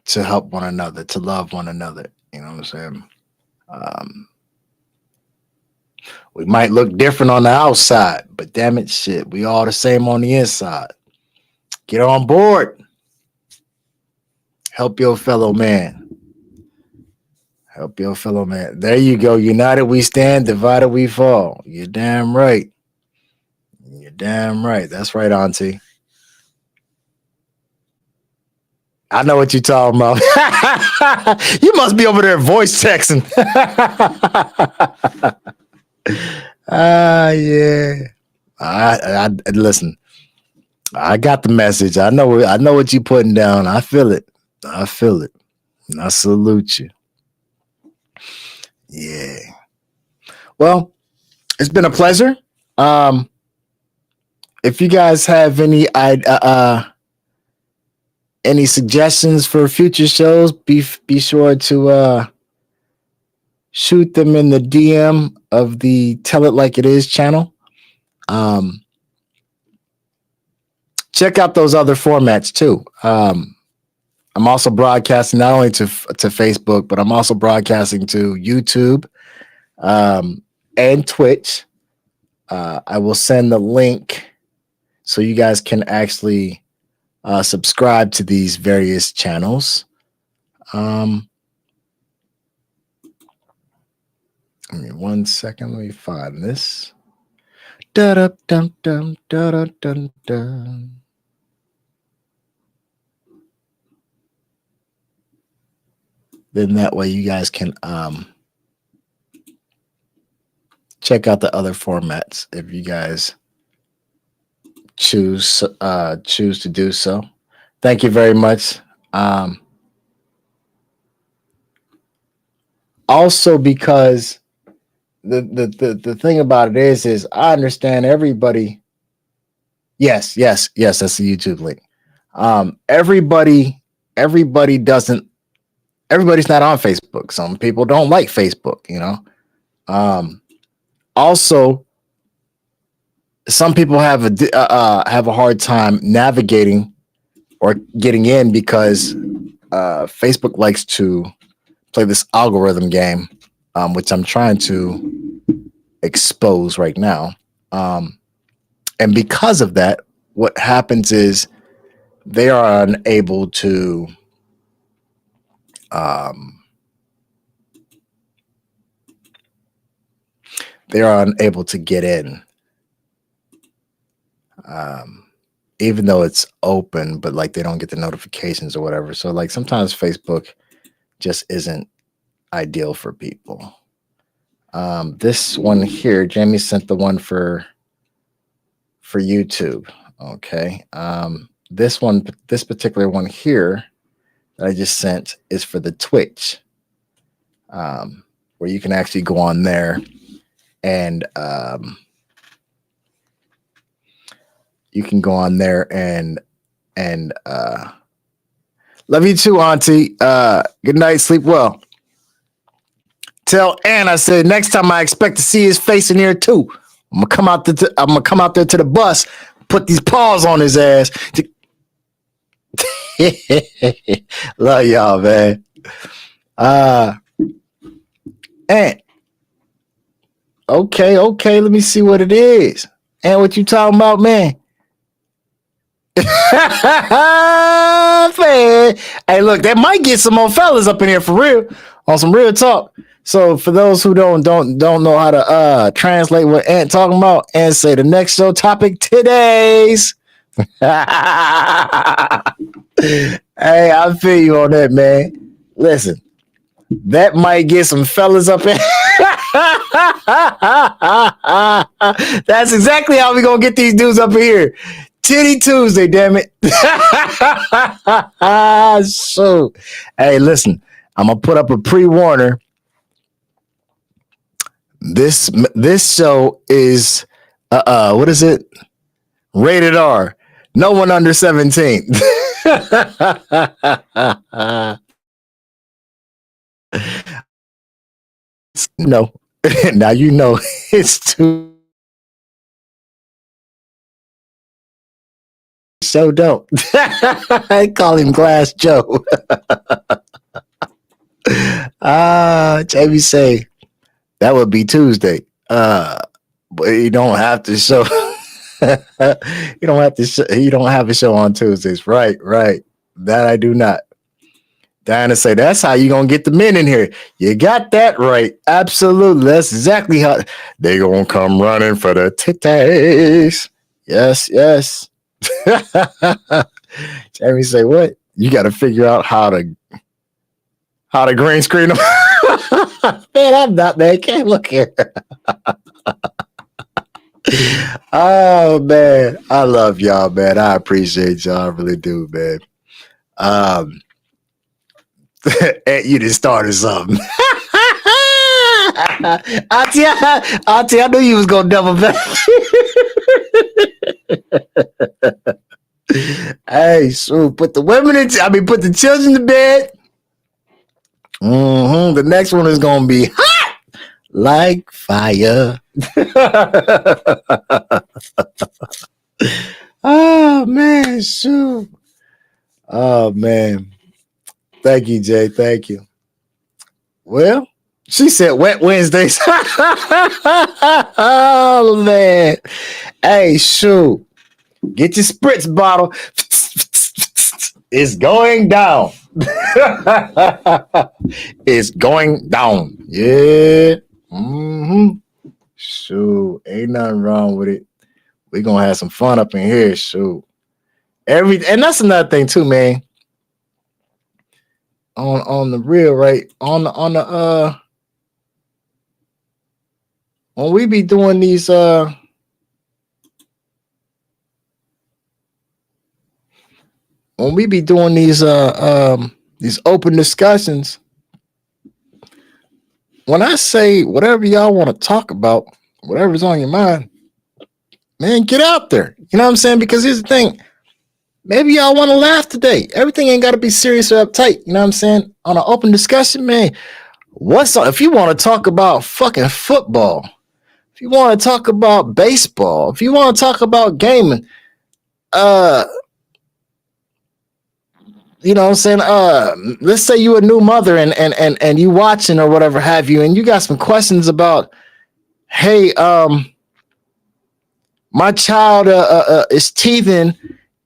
to help one another, to love one another. You know what I'm saying? We might look different on the outside, but damn it, shit, we all the same on the inside. Get on board. Help your fellow man. There you go. United we stand, divided we fall. You're damn right. That's right, Auntie. I know what you're talking about. You must be over there voice texting. Yeah. I listen. I got the message. I know what you're putting down. I feel it. I feel it. And I salute you. Yeah. Well, it's been a pleasure. If you guys have any suggestions for future shows, be sure to shoot them in the DM of the Tell It Like It Is channel. Check out those other formats too. I'm also broadcasting not only to Facebook, but I'm also broadcasting to YouTube and Twitch. I will send the link so you guys can actually subscribe to these various channels. Give me 1 second. Let me find this. Da-da-dum-dum-da-da-dum-dum. Then that way you guys can check out the other formats if you guys choose to do so. Thank you very much. Also, because the thing about it is I understand everybody. Yes, that's the YouTube link. Everybody doesn't. Everybody's not on Facebook. Some people don't like Facebook, you know. Also, some people have a hard time navigating or getting in because Facebook likes to play this algorithm game, which I'm trying to expose right now. And because of that, what happens is they are unable to get in, even though it's open, but like they don't get the notifications or whatever. So like sometimes Facebook just isn't ideal for people. This one here, Jamie sent the one for YouTube. Okay. This particular one here that I just sent is for the Twitch, where you can actually go on there and you can go on there and love you too, Auntie. Good night, sleep well. Tell Ann I said next time I expect to see his face in here too. I'm gonna come out there to the bus, put these paws on his ass. Love y'all, man. And okay, let me see what it is. And what you talking about, man? Man. Hey, look, that might get some more fellas up in here for real, on some real talk. So for those who don't know how to translate what Ant talking about, and say the next show topic today's. Hey, I feel you on that, man. Listen, that might get some fellas up in. That's exactly how we gonna get these dudes up in here. Titty Tuesday, damn it. So, hey, listen, I'm gonna put up a pre-warner. This show is what is it? Rated R. No one under 17. No. Now you know it's too. So don't. I call him Glass Joe. Jamie say that would be Tuesday. But you don't have to show. You don't have a show on Tuesdays. Right. That I do not. Diana say that's how you gonna get the men in here. You got that right. Absolutely. That's exactly how they gonna come running for the titties. Yes. Jamie say what? You got to figure out how to green screen them. Man, I'm not, man. Can't look here. Oh man, I love y'all, man. I appreciate y'all. I really do, man. Um, you just started something. Auntie, I knew you was gonna double back. Hey, so put the women put the children to bed. The next one is gonna be hot like fire. Oh man, shoot. Oh man. Thank you, Jay. Thank you. Well, she said wet Wednesdays. Oh man. Hey, shoot. Get your spritz bottle. It's going down. It's going down. Yeah. Shoot. Ain't nothing wrong with it. We're gonna have some fun up in here. Shoot. And that's another thing too, man. On the real, right? On the when we be doing these these open discussions, when I say whatever y'all want to talk about, whatever's on your mind, man, get out there. You know what I'm saying? Because here's the thing. Maybe y'all want to laugh today. Everything ain't got to be serious or uptight. You know what I'm saying? On an open discussion, man, if you want to talk about fucking football, if you want to talk about baseball, if you want to talk about gaming, you know what I'm saying? Let's say you a new mother and you watching or whatever have you, and you got some questions about, hey, my child is teething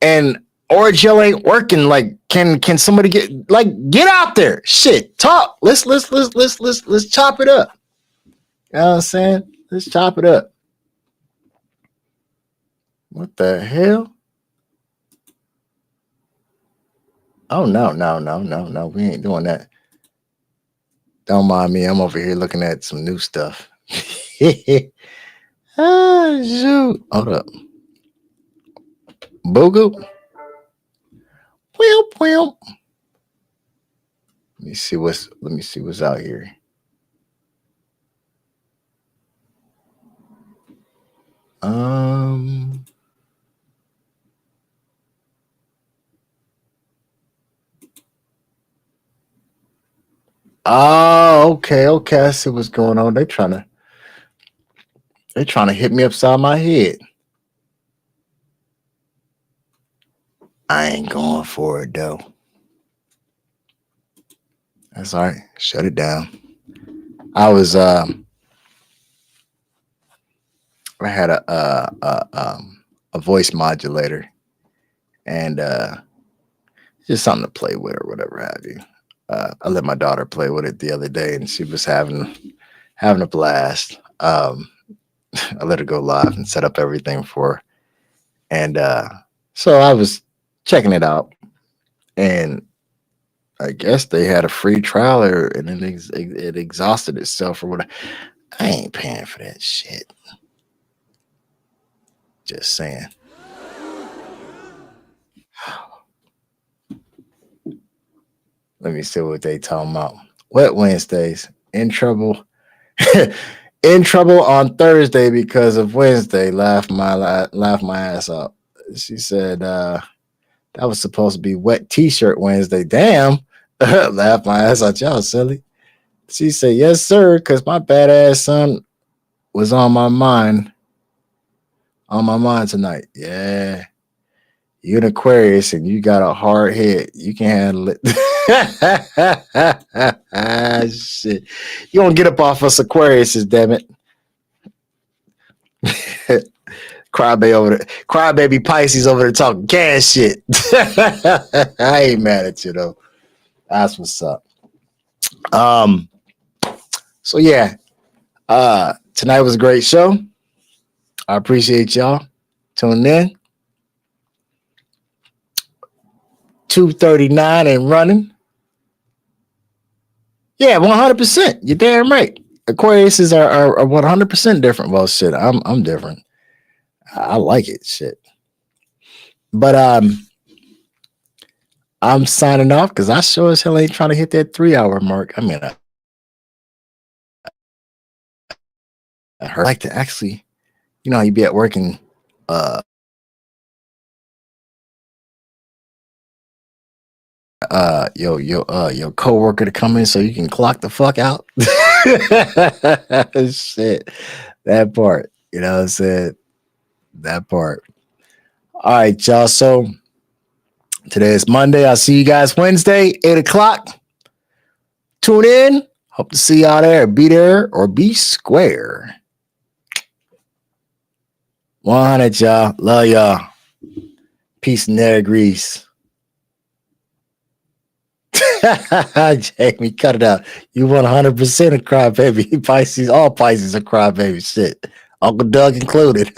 and Orajel ain't working. Like, can somebody get out there? Shit, talk. Let's chop it up. You know what I'm saying? Let's chop it up. What the hell? Oh no. We ain't doing that. Don't mind me. I'm over here looking at some new stuff. Ah, shoot. Hold up. Boogoop. Well. Let me see what's out here. Oh, okay. I see what's going on. They're trying to hit me upside my head. I ain't going for it though. That's all right. Shut it down. I was I had a voice modulator and just something to play with or whatever have you. I let my daughter play with it the other day and she was having a blast. I let her go live and set up everything for her. And so I was checking it out and I guess they had a free trial and it exhausted itself or whatever. I ain't paying for that shit. Just saying. Let me see what they talking about. Wet Wednesdays. In trouble. In trouble on Thursday because of Wednesday. Laugh my ass up. She said that was supposed to be Wet T-shirt Wednesday. Damn. Laugh my ass out, y'all silly. She said, yes, sir, because my badass son was on my mind tonight. Yeah. You're an Aquarius and you got a hard head. You can handle it. Shit. You don't get up off us Aquariuses, damn it. Crybaby Pisces over there talking gas shit. I ain't mad at you though. That's what's up. So yeah. Tonight was a great show. I appreciate y'all tuning in. 2:39 and running. Yeah, 100%. You're damn right. Aquariuses are 100% different. Well, shit, I'm different. I like it. Shit. But I'm signing off because I sure as hell ain't trying to hit that 3 hour mark. I mean, I like to actually, you know, you be at work and your coworker to come in so you can clock the fuck out. Shit. That part. You know what I'm saying? That part. All right, y'all. So today is Monday. I'll see you guys Wednesday, 8 o'clock. Tune in. Hope to see y'all there. Be there or be square. 100, y'all. Love y'all. Peace and air grease. Jamie, cut it out. You 100% a crybaby. Pisces, all Pisces are crybaby. Shit. Uncle Doug included.